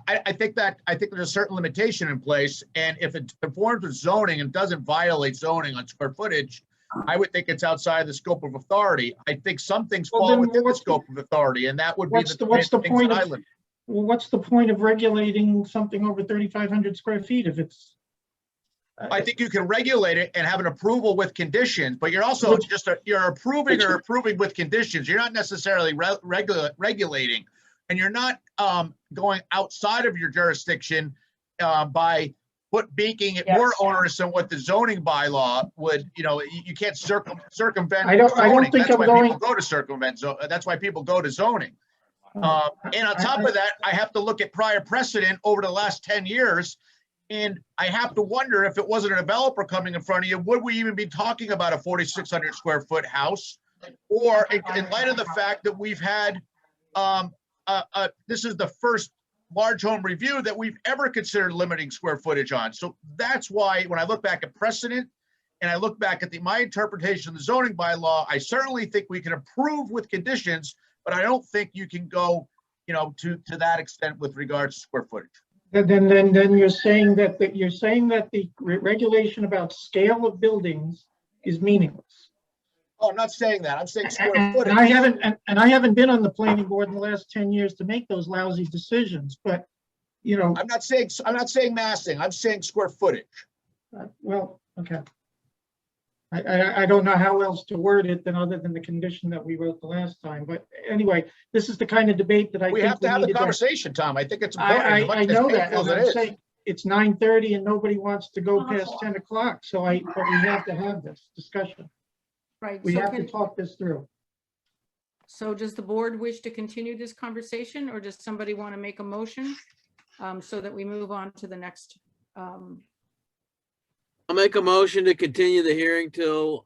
I think there's a certain limitation in place, and if it conforms with zoning and doesn't violate zoning on square footage, I would think it's outside the scope of authority. I think some things fall within the scope of authority, and that would be what's the point of, well, what's the point of regulating something over 3,500 square feet if it's? I think you can regulate it and have an approval with conditions, but you're also you're approving with conditions. You're not necessarily regulating, and you're not going outside of your jurisdiction by making it more onerous than what the zoning bylaw would. You can't circumvent. I don't think that's I'm why going. people go to circumvent. So that's why people go to zoning. And on top of that, I have to look at prior precedent over the last 10 years. And I have to wonder, if it wasn't a developer coming in front of you, would we even be talking about a 4,600 square foot house? Or in light of the fact that we've had, this is the first large home review that we've ever considered limiting square footage on. So that's why when I look back at precedent and I look back at my interpretation of the zoning bylaw, I certainly think we can approve with conditions, but but I don't think you can go, to that extent with regards to square footage. Then you're saying that the regulation about scale of buildings is meaningless. Oh, I'm not saying that. I'm saying square And footage. I haven't been on the planning board in the last 10 years to make those lousy decisions, but, I'm not saying massing. I'm saying square footage. well, okay. I don't know how else to word it other than the condition that we wrote the last time. But anyway, this is the kind of debate that We think have to have the needed conversation, Tom. I think it's important. as much I as know that, painful and as it I'm is. saying it's 9:30 and nobody wants to go past 10 o'clock. But we have to have this discussion. Right. We so have to can- talk this through. So does the board wish to continue this conversation, or does somebody want to make a motion so that we move on to the next? I'll make a motion to continue the hearing till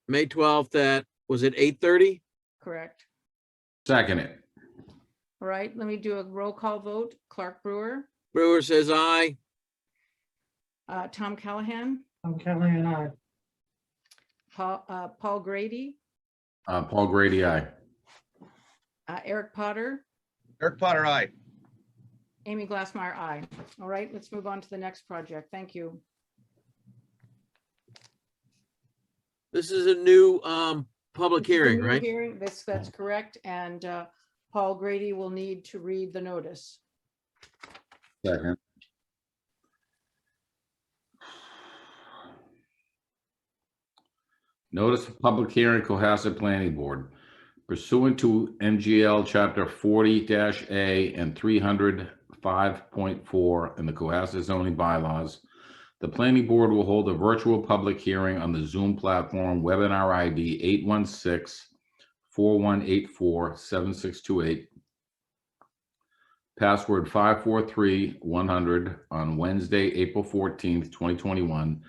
May 12th at, was it 8:30? Correct. Second it. All right, let me do a roll call vote. Clark Brewer, Brewer says aye. Tom Callahan, I'm Callahan, aye. Paul Grady, Paul Grady, aye. Eric Potter, Eric Potter, aye. Amy Glassmeyer, aye. All right, let's move on to the next project. Thank you. This is a new public This is a hearing, new right? hearing. That's correct. And Paul Grady will need to read the notice. Second. Notice of public hearing, Cohasset Planning Board. Pursuant to MGL Chapter 40-A and 305.4 in the Cohasset zoning bylaws, the planning board will hold a virtual public hearing on the Zoom platform, webinar ID 816-4184-7628. Password 543-100 on Wednesday, April 14th, 2021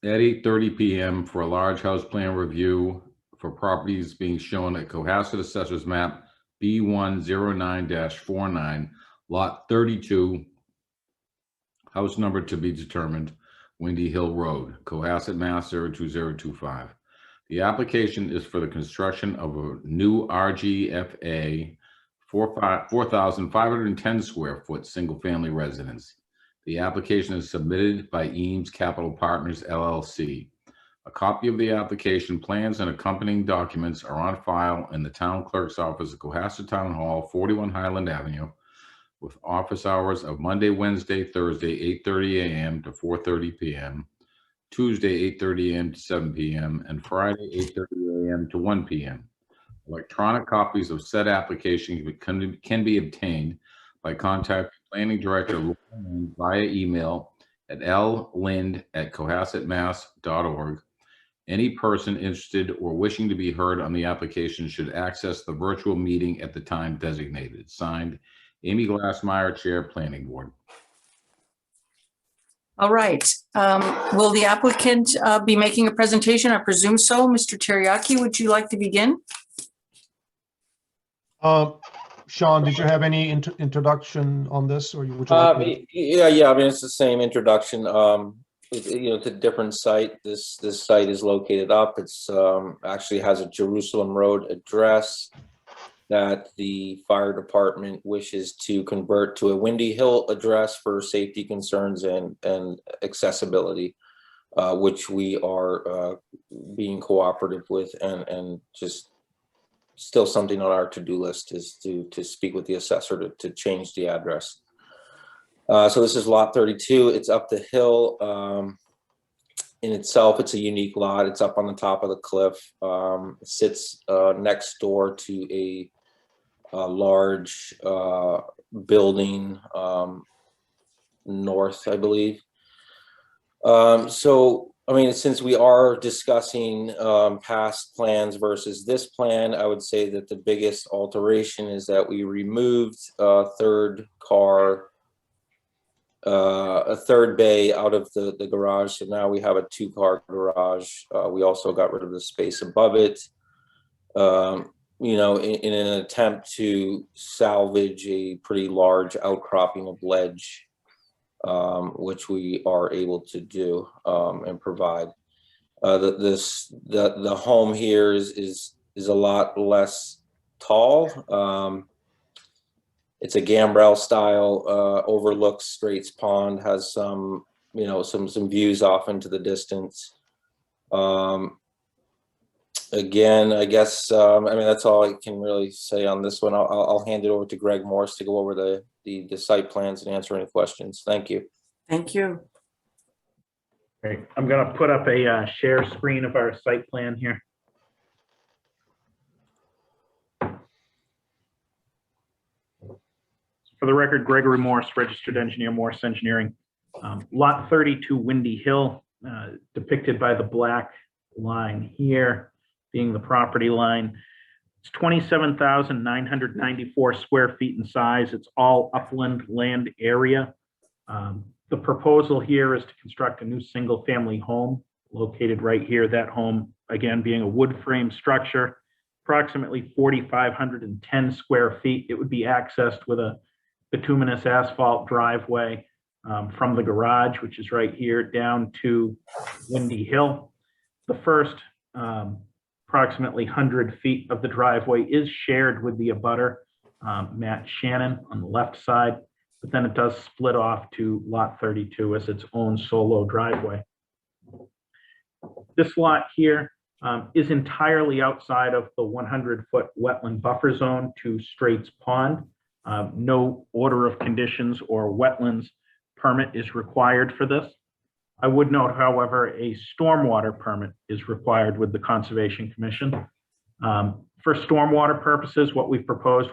at 8:30 p.m. for a large house plan review for properties being shown at Cohasset Assessors Map B109-49, Lot 32, house number to be determined, Windy Hill Road, Cohasset, Mass. 02025. The application is for the construction of a new RGFA 4,510 square foot single-family residence. The application is submitted by Eames Capital Partners, LLC. A copy of the application, plans, and accompanying documents are on file in the town clerk's office at Cohasset Town Hall, 41 Highland Avenue, with office hours of Monday, Wednesday, Thursday, 8:30 a.m. to 4:30 p.m., Tuesday, 8:30 a.m. to 7 p.m., and Friday, 8:30 a.m. to 1 p.m. Electronic copies of said application can be obtained by contacting Planning Director Lauren Lind via email at lind@cohassetmass.org. Any person interested or wishing to be heard on the application should access the virtual meeting at the time designated. Signed, Amy Glassmeyer, Chair, Planning Board. All right. Will the applicant be making a presentation? I presume so. Mr. Teriyaki, would you like to begin? Sean, did you have any introduction on this, or would you like me to? Yeah. I mean, it's the same introduction. It's a different site. This site is located up. It's actually has a Jerusalem Road address that the fire department wishes to convert to a Windy Hill address for safety concerns and accessibility, which we are being cooperative with, and just still something on our to-do list is to speak with the assessor to change the address. So this is lot 32. It's up the hill. In itself, it's a unique lot. It's up on the top of the cliff. It sits next door to a large building north, I believe. So, I mean, since we are discussing past plans versus this plan, I would say that the biggest alteration is that we removed a third bay out of the garage. So now we have a 2-car garage. We also got rid of the space above it. In an attempt to salvage a pretty large outcropping of ledge, which we are able to do and provide. The home here is a lot less tall. It's a gambrel style, overlooks Straits Pond, has some, some views off into the distance. Again, I guess, that's all I can really say on this one. I'll hand it over to Greg Morse to go over the site plans and answer any questions. Thank you. Thank you. Great. I'm going to put up a share screen of our site plan here. For the record, Gregory Morse, registered engineer, Morse Engineering. Lot 32 Windy Hill, depicted by the black line here, being the property line. It's 27,994 square feet in size. It's all upland land area. The proposal here is to construct a new single-family home located right here. That home, again, being a wood frame structure, approximately 4,510 square feet. It would be accessed with a bituminous asphalt driveway from the garage, which is right here, down to Windy Hill. The first approximately 100 feet of the driveway is shared with the abutter, Matt Shannon, on the left side, but then it does split off to lot 32 as its own solo driveway. This lot here is entirely outside of the 100-foot wetland buffer zone to Straits Pond. No order of conditions or wetlands permit is required for this. I would note, however, a stormwater permit is required with the Conservation Commission. For stormwater purposes, what we've proposed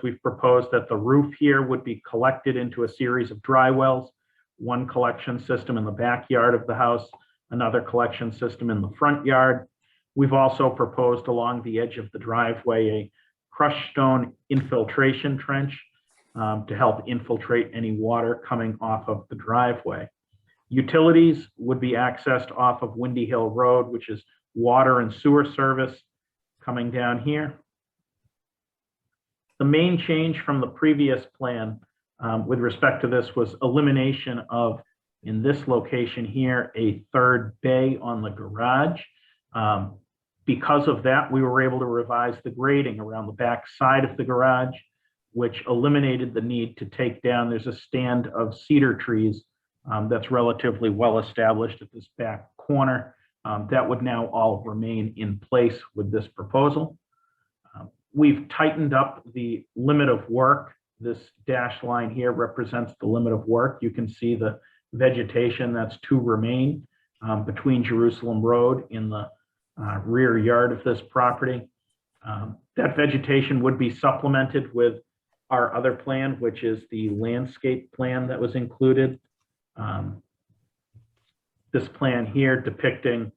that the roof here would be collected into a series of dry wells, one collection system in the backyard of the house, another collection system in the front yard. We've also proposed along the edge of the driveway a crushed stone infiltration trench to help infiltrate any water coming off of the driveway. Utilities would be accessed off of Windy Hill Road, which is water and sewer service coming down here. The main change from the previous plan with respect to this was elimination of, in this location here, a third bay on the garage. Because of that, we were able to revise the grading around the back side of the garage, which eliminated the need to take down. There's a stand of cedar trees that's relatively well established at this back corner. That would now all remain in place with this proposal. We've tightened up the limit of work. This dashed line here represents the limit of work. You can see the vegetation that's to remain between Jerusalem Road in the rear yard of this property. That vegetation would be supplemented with our other plan, which is the landscape plan that was included. This plan here depicting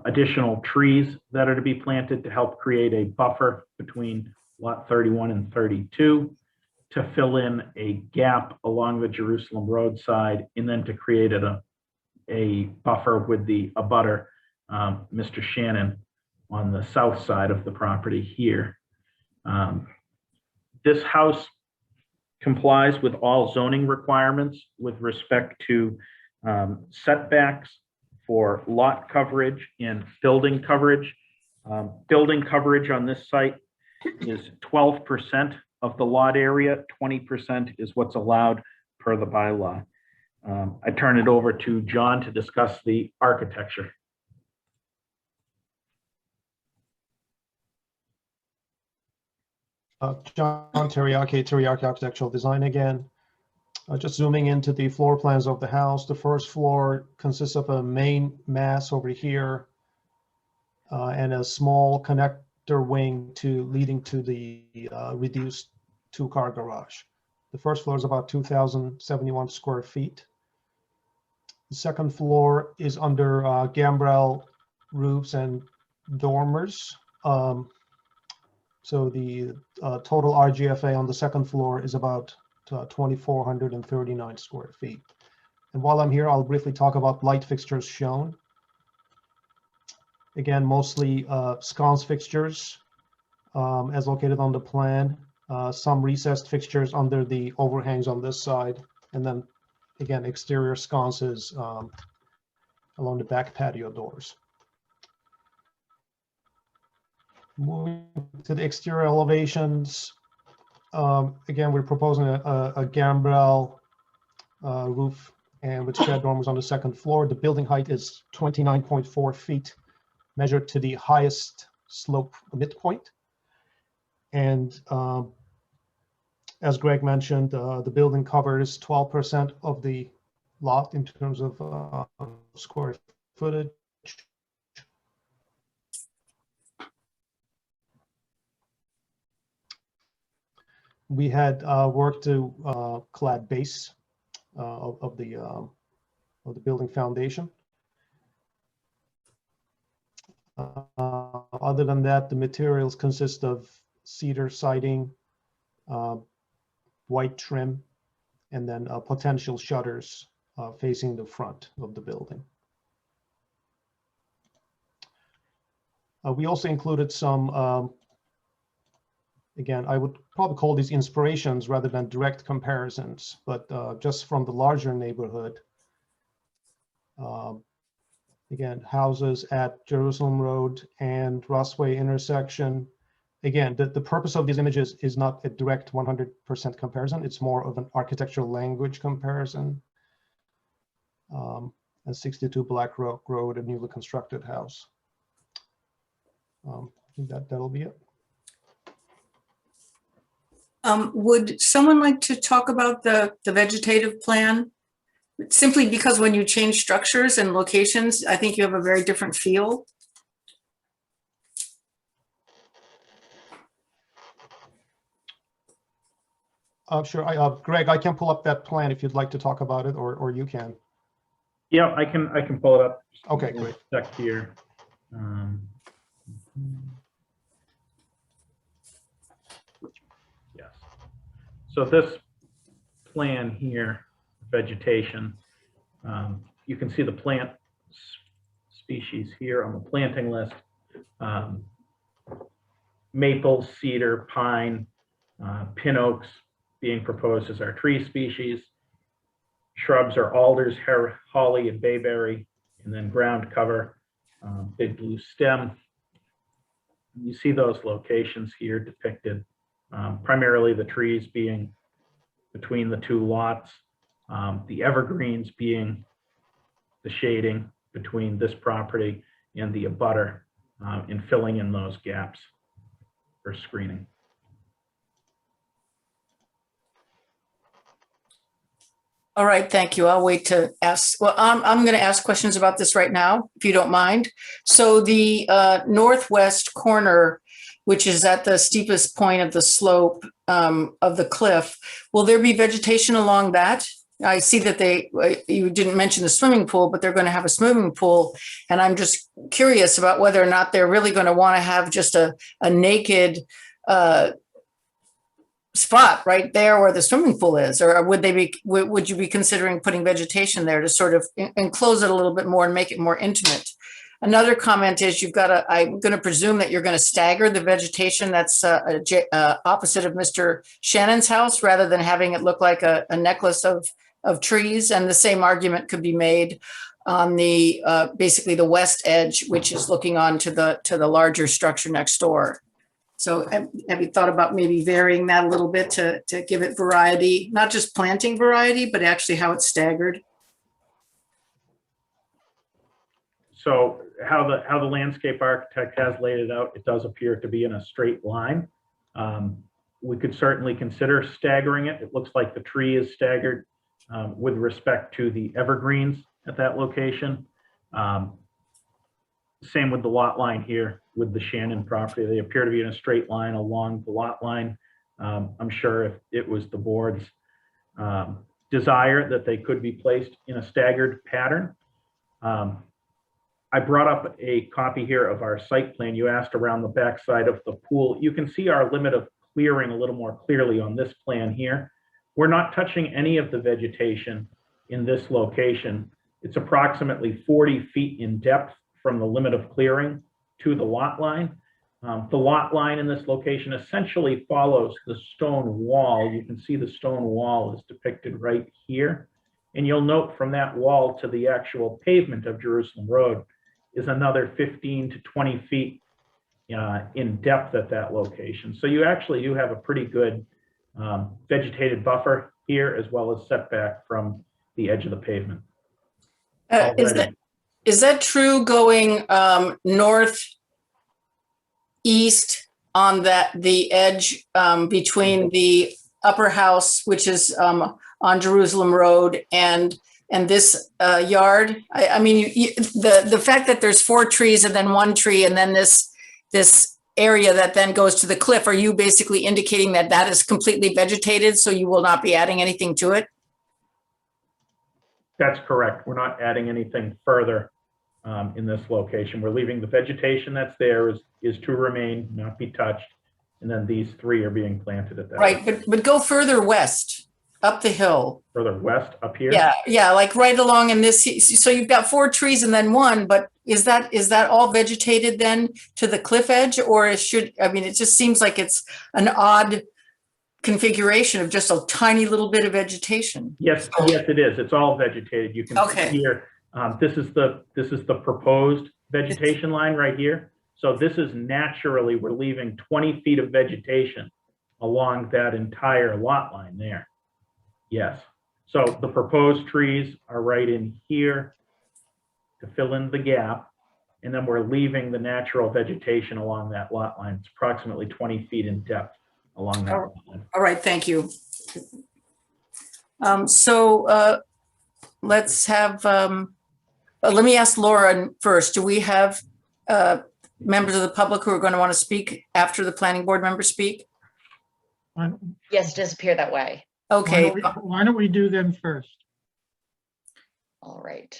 additional trees that are to be planted to help create a buffer between lot 31 and 32 to fill in a gap along the Jerusalem Road side, and then to create a buffer with the abutter, Mr. Shannon, on the south side of the property here. This house complies with all zoning requirements with respect to setbacks for lot coverage and building coverage. Building coverage on this site is 12% of the lot area, 20% is what's allowed per the bylaw. I turn it over to John to discuss the architecture. John Teriyaki Architectural Design again. Just zooming into the floor plans of the house. The first floor consists of a main mass over here and a small connector wing leading to the reduced two-car garage. The first floor is about 2,071 square feet. The second floor is under gambrel roofs and dormers. So the total RGFA on the second floor is about 2,439 square feet. And while I'm here, I'll briefly talk about light fixtures shown. Again, mostly sconce fixtures as located on the plan. Some recessed fixtures under the overhangs on this side. And then again, exterior sconces along the back patio doors. Moving to the exterior elevations. Again, we're proposing a gambrel roof and with shed dormers on the second floor. The building height is 29.4 feet, measured to the highest slope midpoint. And as Greg mentioned, the building covers 12% of the lot in terms of square footage. We had worked to clad base of the building foundation. Other than that, the materials consist of cedar siding, white trim, and then potential shutters facing the front of the building. We also included some, again, I would probably call these inspirations rather than direct comparisons, but just from the larger neighborhood. Again, houses at Jerusalem Road and Rossway intersection. Again, the purpose of these images is not a direct 100% comparison. It's more of an architectural language comparison. And 62 Black Rock Road, a newly constructed house. I think that'll be it. Would someone like to talk about the vegetative plan? Simply because when you change structures and locations, I think you have a very different feel. Sure, Greg, I can pull up that plan if you'd like to talk about it, or you can. Yeah, I can pull it up. Okay, great. Check here. Yes. So this plan here, vegetation, you can see the plant species here on the planting list. Maple, cedar, pine, pin oaks being proposed as our tree species. Shrubs are alders, holly, and bayberry, and then ground cover, big blue stem. You see those locations here depicted, primarily the trees being between the two lots, the evergreens being the shading between this property and the abutter, in filling in those gaps for screening. All right, thank you. I'll wait to ask. Well, I'm going to ask questions about this right now, if you don't mind. So the northwest corner, which is at the steepest point of the slope of the cliff, will there be vegetation along that? I see that you didn't mention the swimming pool, but they're going to have a swimming pool. And I'm just curious about whether or not they're really going to want to have just a naked spot right there where the swimming pool is, or would you be considering putting vegetation there to sort of enclose it a little bit more and make it more intimate? Another comment is I'm going to presume that you're going to stagger the vegetation that's opposite of Mr. Shannon's house rather than having it look like a necklace of trees. And the same argument could be made on the basically the west edge, which is looking on to the larger structure next door. So have you thought about maybe varying that a little bit to give it variety, not just planting variety, but actually how it's staggered? So how the landscape architect has laid it out, it does appear to be in a straight line. We could certainly consider staggering it. It looks like the tree is staggered with respect to the evergreens at that location. Same with the lot line here with the Shannon property. They appear to be in a straight line along the lot line. I'm sure if it was the board's desire that they could be placed in a staggered pattern. I brought up a copy here of our site plan. You asked around the backside of the pool. You can see our limit of clearing a little more clearly on this plan here. We're not touching any of the vegetation in this location. It's approximately 40 feet in depth from the limit of clearing to the lot line. The lot line in this location essentially follows the stone wall. You can see the stone wall is depicted right here. And you'll note from that wall to the actual pavement of Jerusalem Road is another 15 to 20 feet in depth at that location. So you actually do have a pretty good vegetated buffer here, as well as setback from the edge of the pavement. Is that true going northeast on the edge between the upper house, which is on Jerusalem Road, and this yard? I mean, the fact that there's 4 trees and then 1 tree and then this area that then goes to the cliff, are you basically indicating that that is completely vegetated, so you will not be adding anything to it? That's correct. We're not adding anything further in this location. We're leaving the vegetation that's there is to remain, not be touched. And then these 3 are being planted at that. Right, but go further west, up the hill. Further west, up here? Yeah, like right along in this, so you've got 4 trees and then 1, but is that all vegetated then to the cliff edge? Or it just seems like it's an odd configuration of just a tiny little bit of vegetation. Yes, it is. It's all vegetated. You can see here, this is the proposed vegetation line right here. So this is naturally, we're leaving 20 feet of vegetation along that entire lot line there. Yes. So the proposed trees are right in here to fill in the gap. And then we're leaving the natural vegetation along that lot line. It's approximately 20 feet in depth along that lot line. All right, thank you. Let's have, let me ask Laura first. Do we have members of the public who are going to want to speak after the planning board members speak? Yes, it does appear that way. Okay. Why don't we do them first? All right.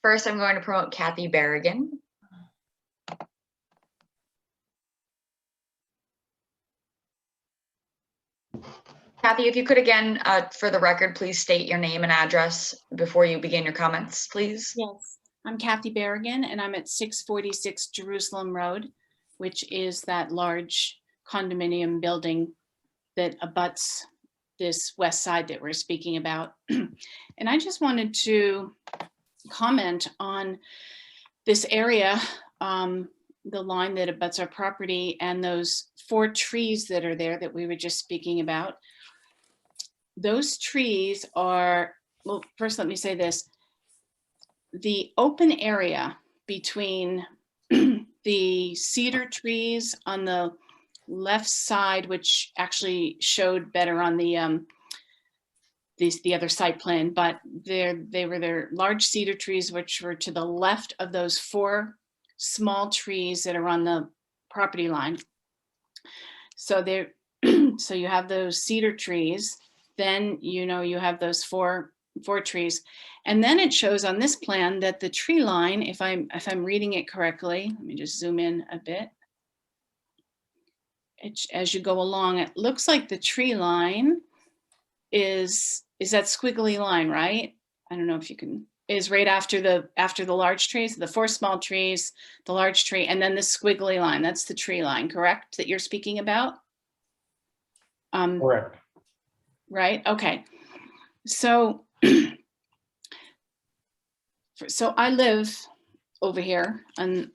First, I'm going to promote Kathy Berrigan. Kathy, if you could again, for the record, please state your name and address before you begin your comments, please. Yes, I'm Kathy Berrigan, and I'm at 646 Jerusalem Road, which is that large condominium building that abuts this west side that we're speaking about. And I just wanted to comment on this area, the line that abuts our property, and those 4 trees that are there that we were just speaking about. Those trees are, well, first let me say this. The open area between the cedar trees on the left side, which actually showed better on the other site plan, but they were their large cedar trees, which were to the left of those 4 small trees that are on the property line. So so you have those cedar trees, then you have those four trees, and then it shows on this plan that the tree line, if I'm reading it correctly, let me just zoom in a bit. As you go along, it looks like the tree line is that squiggly line, right? I don't know if you can, is right after the large trees, the 4 small trees, the large tree, and then the squiggly line. That's the tree line, correct? That you're speaking about? Correct. Right. Okay. So, so I live over here on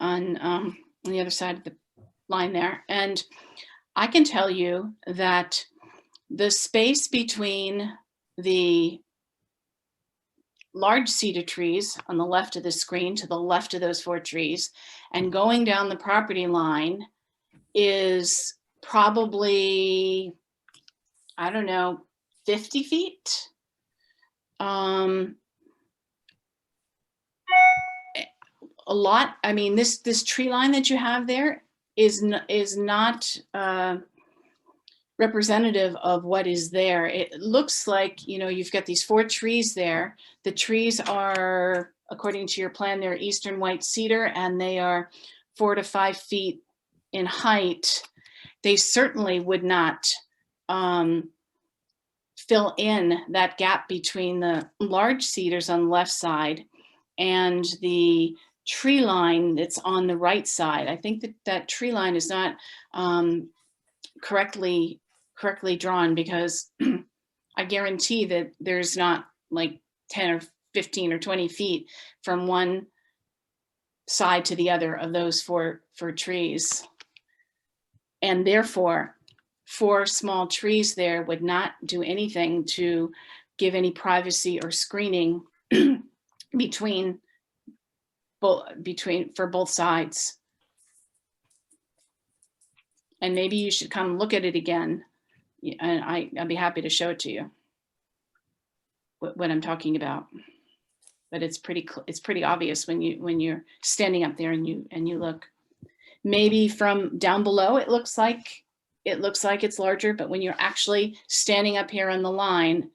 the other side of the line there, and I can tell you that the space between the large cedar trees on the left of the screen to the left of those 4 trees and going down the property line is probably, I don't know, 50 feet. A lot. I mean, this tree line that you have there is not representative of what is there. It looks like, you've got these 4 trees there. The trees are, according to your plan, they're eastern white cedar, and they are 4 to 5 feet in height. They certainly would not fill in that gap between the large cedars on the left side and the tree line that's on the right side. I think that tree line is not correctly drawn, because I guarantee that there's not like 10 or 15 or 20 feet from one side to the other of those four trees. And therefore, 4 small trees there would not do anything to give any privacy or screening for both sides. And maybe you should come look at it again, and I'd be happy to show it to you what I'm talking about. But it's pretty obvious when you're standing up there and you look. Maybe from down below it looks like it's larger, but when you're actually standing up here on the line,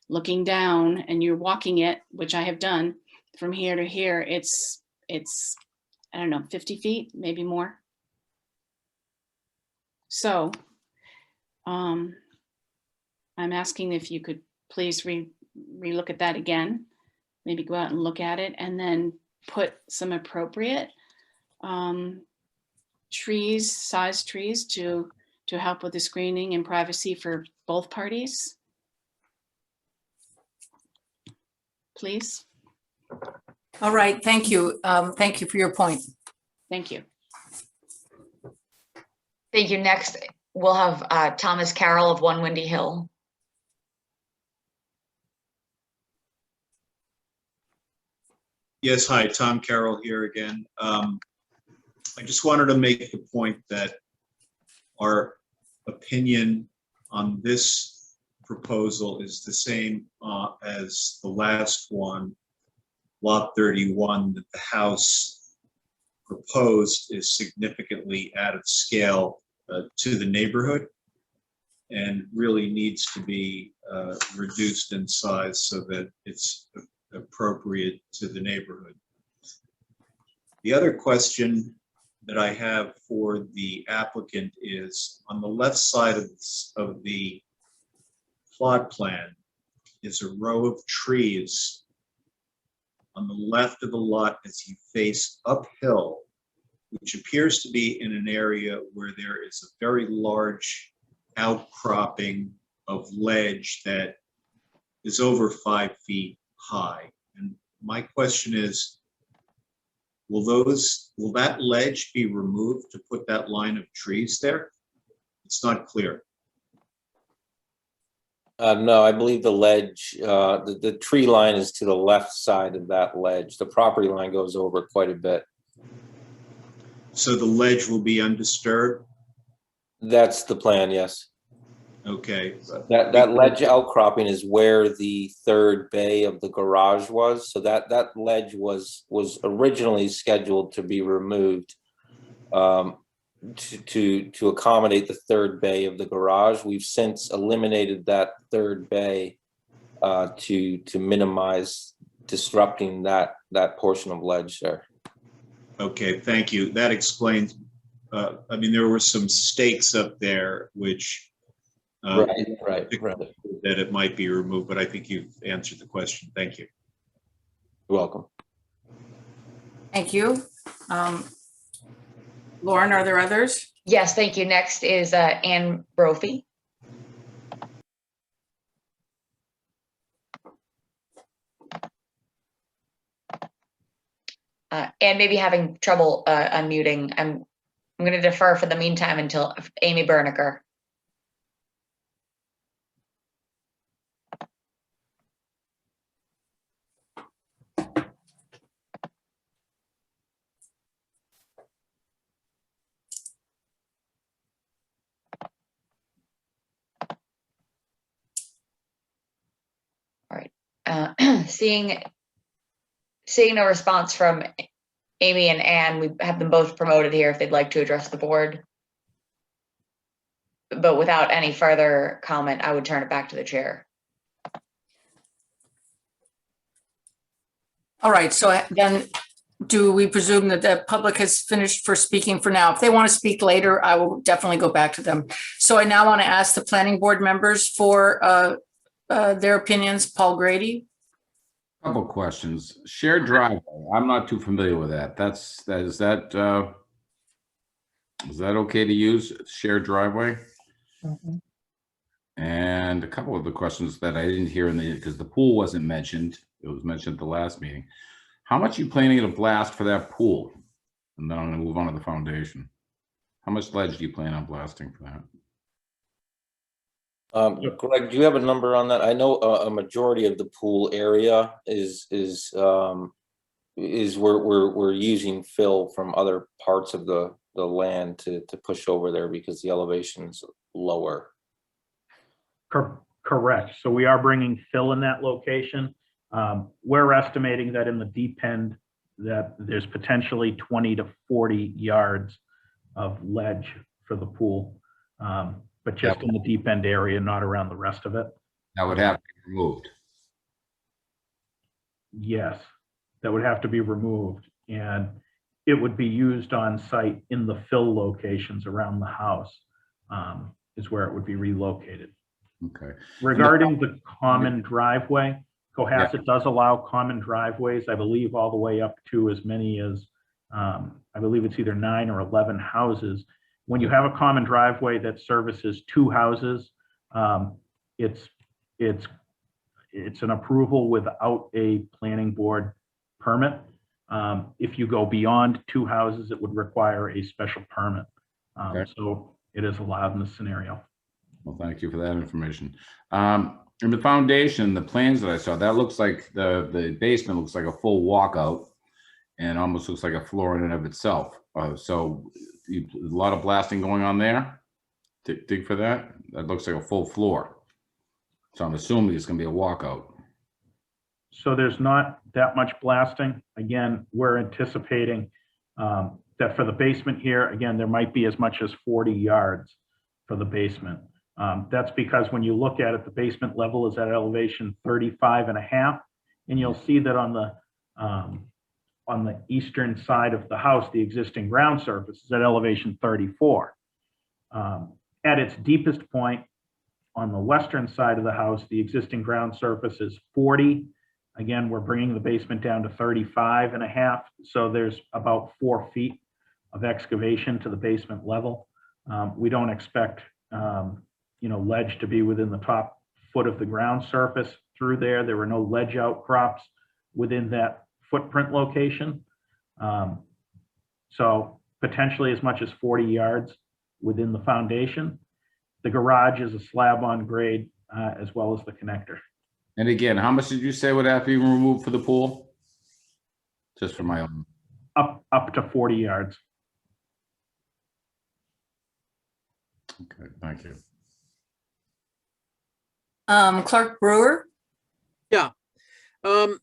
looking down and you're walking it, which I have done from here to here, it's I don't know, 50 feet, maybe more. So I'm asking if you could please relook at that again, maybe go out and look at it, and then put some appropriate size trees to help with the screening and privacy for both parties. Please. All right, thank you. Thank you for your point. Thank you. Thank you. Next, we'll have Thomas Carroll of 1 Windy Hill. Yes, hi, Tom Carroll here again. I just wanted to make the point that our opinion on this proposal is the same as the last one, Lot 31, that the house proposed is significantly out of scale to the neighborhood and really needs to be reduced in size so that it's appropriate to the neighborhood. The other question that I have for the applicant is on the left side of the plot plan is a row of trees on the left of the lot as you face uphill, which appears to be in an area where there is a very large outcropping of ledge that is over 5 feet high. And my question is, will that ledge be removed to put that line of trees there? It's not clear. No, I believe the ledge, the tree line is to the left side of that ledge. The property line goes over quite a bit. So the ledge will be undisturbed? That's the plan, yes. Okay. That ledge outcropping is where the third bay of the garage was. So that ledge was originally scheduled to be removed to accommodate the third bay of the garage. We've since eliminated that third bay to minimize disrupting that portion of ledge there. Okay, thank you. That explains, I mean, there were some stakes up there which right. that it might be removed, but I think you've answered the question. Thank you. You're welcome. Thank you. Lauren, are there others? Yes, thank you. Next is Ann Brophy. Ann may be having trouble unmuting. I'm going to defer for the meantime until Amy Berniker. Seeing no response from Amy and Ann, we have them both promoted here if they'd like to address the board. But without any further comment, I would turn it back to the chair. All right, so then do we presume that the public has finished for speaking for now? If they want to speak later, I will definitely go back to them. So I now want to ask the planning board members for their opinions. Paul Grady. Couple questions. Shared driveway. I'm not too familiar with that. Is that okay to use, shared driveway? And a couple of the questions that I didn't hear because the pool wasn't mentioned. It was mentioned at the last meeting. How much are you planning to blast for that pool? And then I'm gonna move on to the foundation. How much ledge do you plan on blasting for that? Greg, do you have a number on that? I know a majority of the pool area is we're using fill from other parts of the land to push over there because the elevation's lower. Correct. So we are bringing fill in that location. We're estimating that in the deep end that there's potentially 20 to 40 yards of ledge for the pool, but just in the deep end area, not around the rest of it. That would have to be removed. Yes, that would have to be removed, and it would be used on site in the fill locations around the house, is where it would be relocated. Okay. Regarding the common driveway, Cohasset does allow common driveways, I believe all the way up to as many as, I believe it's either 9 or 11 houses. When you have a common driveway that services 2 houses, it's an approval without a planning board permit. If you go beyond 2 houses, it would require a special permit. So it is allowed in this scenario. Well, thank you for that information. In the foundation, the plans that I saw, that looks like the basement looks like a full walkout and almost looks like a floor in and of itself. So a lot of blasting going on there. Dig for that. That looks like a full floor. So I'm assuming it's going to be a walkout. So there's not that much blasting. Again, we're anticipating that for the basement here, again, there might be as much as 40 yards for the basement. That's because when you look at it, the basement level is at elevation 35.5, and you'll see that on the eastern side of the house, the existing ground surface is at elevation 34. At its deepest point on the western side of the house, the existing ground surface is 40. Again, we're bringing the basement down to 35.5, so there's about 4 feet of excavation to the basement level. We don't expect ledge to be within the top foot of the ground surface through there. There were no ledge outcrops within that footprint location. So potentially as much as 40 yards within the foundation. The garage is a slab on grade as well as the connector. And again, how much did you say would have to be removed for the pool? Just for my own. Up to 40 yards. Okay, thank you. Clark Brewer. Yeah. I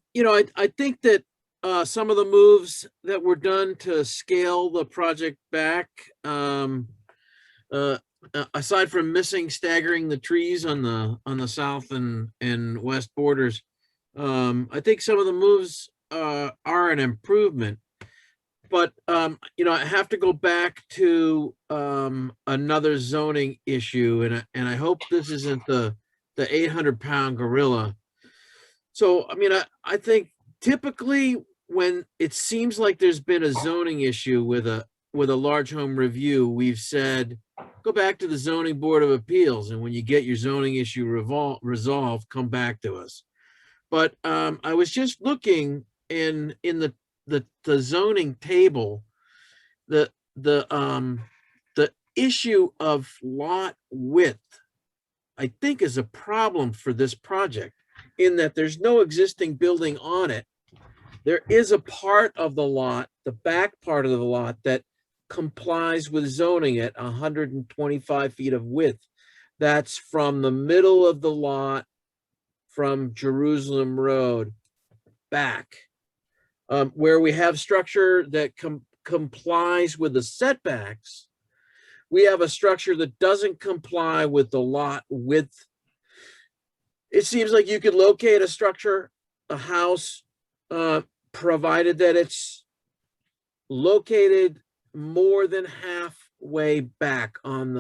think that some of the moves that were done to scale the project back, aside from staggering the trees on the south and west borders, I think some of the moves are an improvement. But I have to go back to another zoning issue, and I hope this isn't the 800-pound gorilla. So, I think typically when it seems like there's been a zoning issue with a large home review, we've said, go back to the zoning board of appeals. And when you get your zoning issue resolved, come back to us. But I was just looking in the zoning table, the issue of lot width, I think is a problem for this project in that there's no existing building on it. There is a part of the lot, the back part of the lot, that complies with zoning at 125 feet of width. That's from the middle of the lot from Jerusalem Road back, where we have structure that complies with the setbacks. We have a structure that doesn't comply with the lot width. It seems like you could locate a structure, a house, provided that it's located more than halfway back on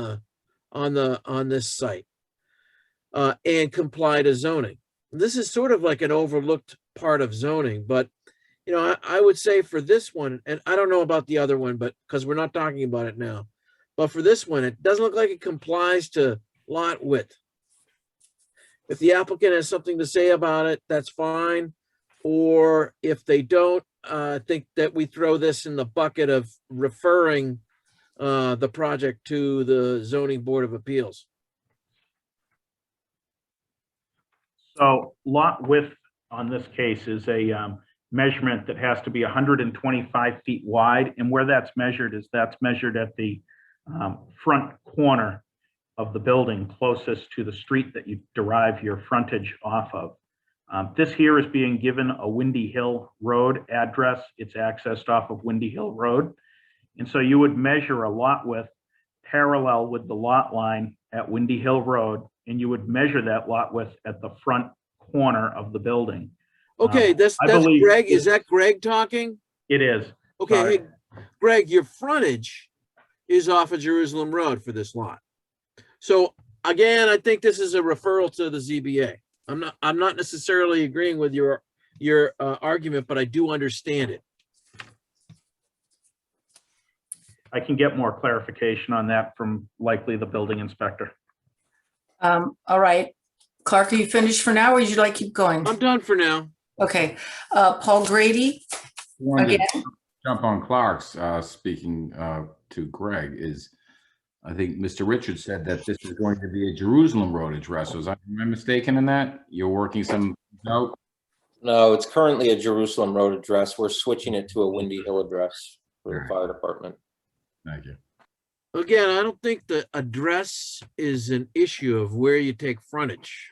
this site, and comply to zoning. This is sort of like an overlooked part of zoning, but I would say for this one, and I don't know about the other one, but because we're not talking about it now, but for this one, it doesn't look like it complies to lot width. If the applicant has something to say about it, that's fine. Or if they don't, I think that we throw this in the bucket of referring the project to the zoning board of appeals. So lot width on this case is a measurement that has to be 125 feet wide. And where that's measured at the front corner of the building closest to the street that you derive your frontage off of. This here is being given a Windy Hill Road address. It's accessed off of Windy Hill Road. And so you would measure a lot width parallel with the lot line at Windy Hill Road, and you would measure that lot width at the front corner of the building. Okay, that's believe Greg. Is that Greg talking? It is. Okay, Sorry. hey, Greg, your frontage is off of Jerusalem Road for this lot. So again, I think this is a referral to the ZBA. I'm not necessarily agreeing with your argument, but I do understand it. I can get more clarification on that from likely the building inspector. All right. Clark, are you finished for now, or would you like to keep going? I'm done for now. Okay. Paul Grady, Wanted again. to jump on Clark's, speaking to Greg, is I think Mr. Richards said that this is going to be a Jerusalem Road address. Was I mistaken in that? You're working some out? No, it's currently a Jerusalem Road address. We're switching it to a Windy Hill address for the fire department. Thank you. Again, I don't think the address is an issue of where you take frontage.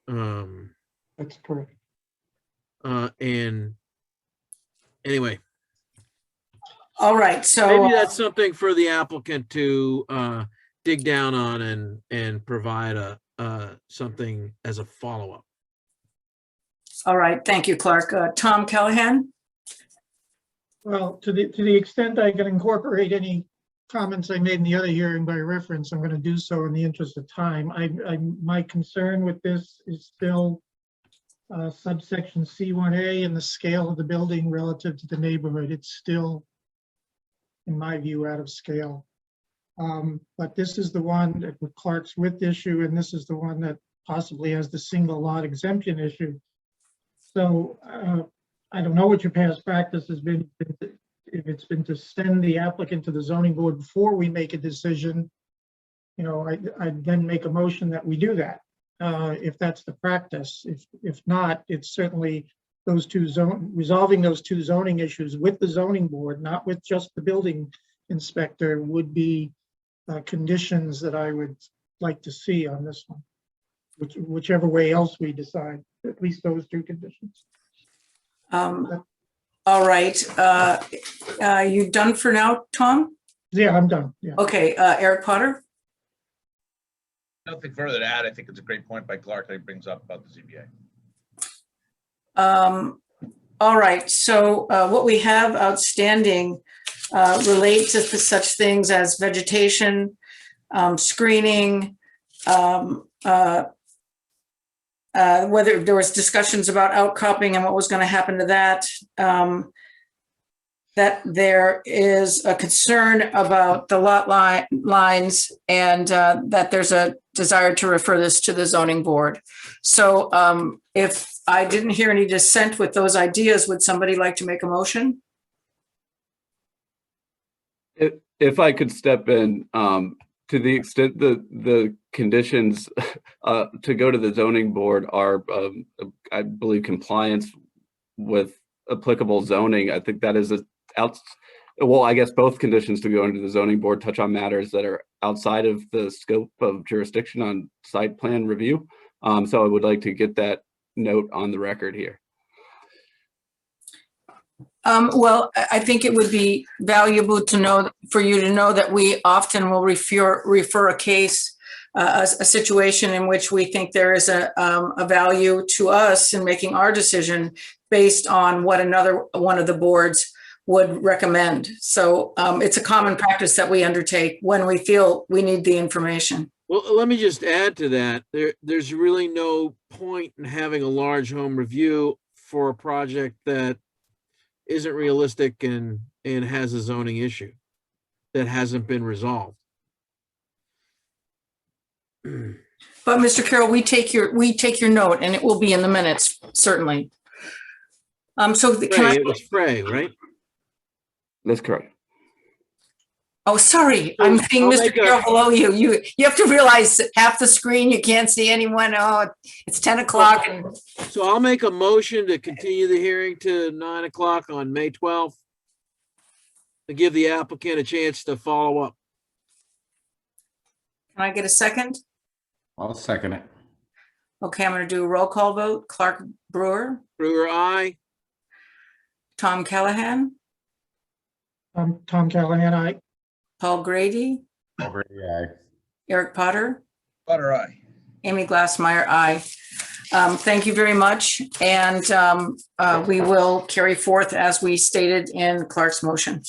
That's correct. And anyway, All right, so maybe that's something for the applicant to dig down on and provide something as a follow-up. all right, thank you, Clark. Tom Callahan? Well, to the extent I can incorporate any comments I made in the other hearing by reference, I'm going to do so in the interest of time. My concern with this is still subsection C1A and the scale of the building relative to the neighborhood. It's still, in my view, out of scale. But this is the one that with Clark's width issue, and this is the one that possibly has the single lot exemption issue. So I don't know what your past practice has been, if it's been to send the applicant to the zoning board before we make a decision. You know, I'd then make a motion that we do that, if that's the practice. If not, it's certainly resolving those two zoning issues with the zoning board, not with just the building inspector, would be conditions that I would like to see on this one, whichever way else we decide, at least those two conditions. All right, you done for now, Tom? Yeah, I'm done. Yeah. Okay, Eric Potter? Nothing further to add. I think it's a great point by Clark that he brings up about the ZBA. All right, so what we have outstanding relate to such things as vegetation, screening, whether there was discussions about outcropping and what was going to happen to that, that there is a concern about the lot lines, and that there's a desire to refer this to the zoning board. So if I didn't hear any dissent with those ideas, would somebody like to make a motion? If I could step in, to the extent the conditions to go to the zoning board are, I believe, compliance with applicable zoning, I think that is well, I guess both conditions to go into the zoning board touch on matters that are outside of the scope of jurisdiction on site plan review. So I would like to get that note on the record here. Well, I think it would be valuable to know, for you to know, that we often will refer a case, a situation in which we think there is a value to us in making our decision based on what another one of the boards would recommend. So it's a common practice that we undertake when we feel we need the information. Well, let me just add to that. There's really no point in having a large home review for a project that isn't realistic and has a zoning issue that hasn't been resolved. But Mr. Carroll, we take your note, and it will be in the minutes, certainly. Can I? Frey, it was Frey, right? That's correct. Oh, sorry, So I'm seeing I'll Mr. make a- Carroll below you. You have to realize that half the screen, you can't see anyone. Oh, it's 10 o'clock and So I'll make a motion to continue the hearing to 9 o'clock on May 12th. To give the applicant a chance to follow up. can I get a second? I'll second it. Okay, I'm going to do a roll call vote. Clark Brewer, Brewer, aye. Tom Callahan, Tom Callahan, aye. Paul Grady, Already, aye. Eric Potter, Butter eye. Amy Glassmeyer, aye. Thank you very much. And we will carry forth as we stated in Clark's motion.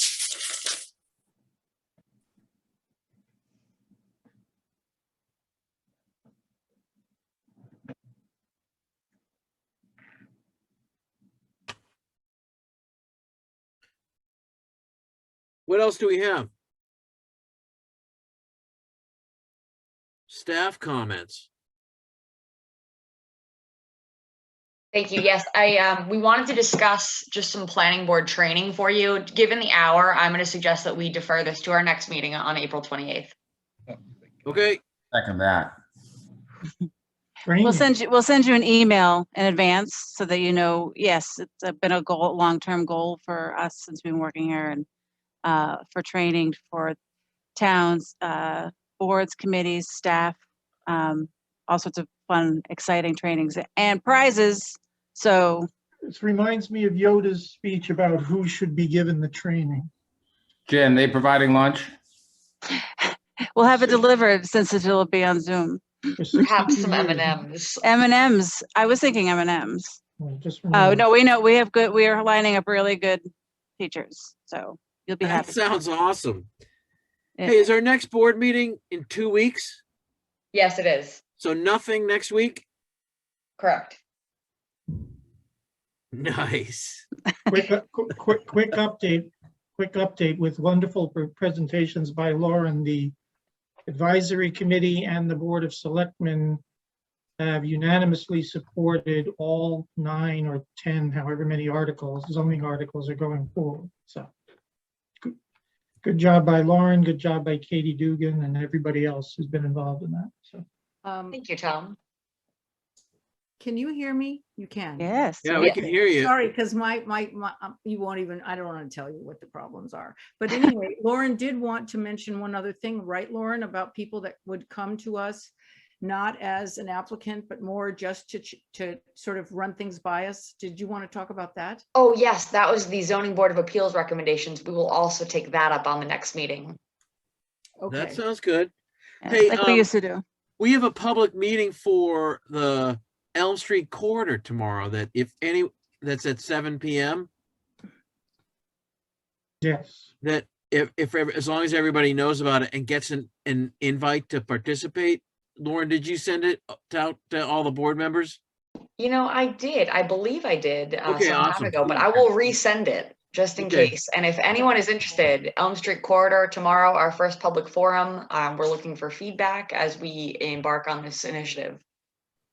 What else do we have? Staff comments. Thank you. Yes, we wanted to discuss just some planning board training for you. Given the hour, I'm going to suggest that we defer this to our next meeting on April 28th. Okay. Second that. We'll send you an email in advance so that you know, yes, it's been a long-term goal for us since we've been working here, and for training for towns, boards, committees, staff, all sorts of fun, exciting trainings and prizes. So This reminds me of Yoda's speech about who should be given the training. Jen, they providing lunch? we'll have it delivered since it'll be on Zoom. Perhaps some M&Ms. M&Ms. I was thinking M&Ms. Just Oh, no, we know we are lining up really good teachers. So you'll be That happy. sounds awesome. Yeah. Hey, is our next board meeting in 2 weeks? Yes, it is. So nothing next week? Correct. Nice. Quick update with wonderful presentations by Lauren. The advisory committee and the Board of Selectmen have unanimously supported all 9 or 10, however many zoning articles are going forward. So good job by Lauren, good job by Katie Dugan and everybody else who's been involved in that. So Thank you, Tom. Can you hear me? You can. Yes. Yeah, we can hear you. Sorry, because my you won't even, I don't want to tell you what the problems are. But anyway, Lauren did want to mention one other thing, right, Lauren, about people that would come to us, not as an applicant, but more just to sort of run things by us. Did you want to talk about that? Oh, yes, that was the Zoning Board of Appeals recommendations. We will also take that up on the next meeting. Okay. That sounds good. Yeah, Hey, like we used to do. We have a public meeting for the Elm Street corridor tomorrow that's at 7 p.m. yes. That as long as everybody knows about it and gets an invite to participate. Lauren, did you send it out to all the board members? You know, I did. I believe I did Okay, some awesome. time ago, but I will resend it just in Okay. case. And if anyone is interested, Elm Street Corridor tomorrow, our first public forum. We're looking for feedback as we embark on this initiative.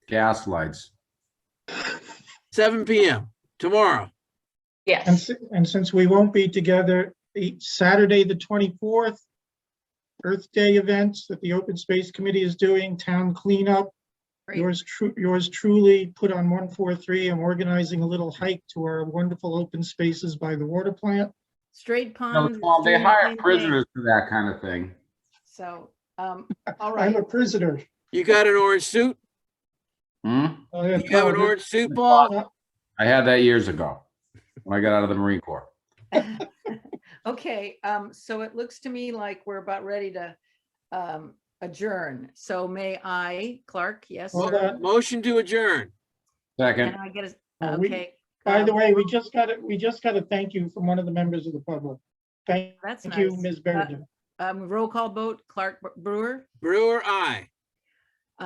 Gas lights. 7 p.m. tomorrow. Yes. And since we won't be together, Saturday, the 24th, Earth Day events that the Open Space Committee is doing, town cleanup. Great. Yours truly put on 143. I'm organizing a little hike to our wonderful open spaces by the water plant. Straight No, Pond. is Tom, they doing the hire same thing. prisoners for that kind of thing. So, all I'm right. a prisoner. You got an orange suit? Hmm? Oh, yeah, You have an Tom, orange suit, Paul? I had that years ago when I got out of the Marine Corps. Okay, so it looks to me like we're about ready to adjourn. So may I, Clark, yes, Hold sir? on. Motion to adjourn. Second. Can I get a, We- okay. By the way, we just got a thank you from one of the members of the public. Thank That's you, nice. Ms. Bergen. Roll call vote, Clark Brewer, Brewer, aye.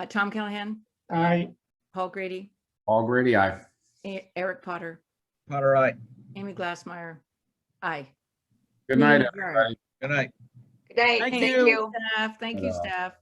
Tom Callahan, I Paul Grady, Paul Grady, aye. Eric Potter, Butter eye. Amy Glassmeyer. Aye. Good night, Meeting adjourned. everybody. Good night. Good night. Thank Thank you. you. Staff, thank you, staff.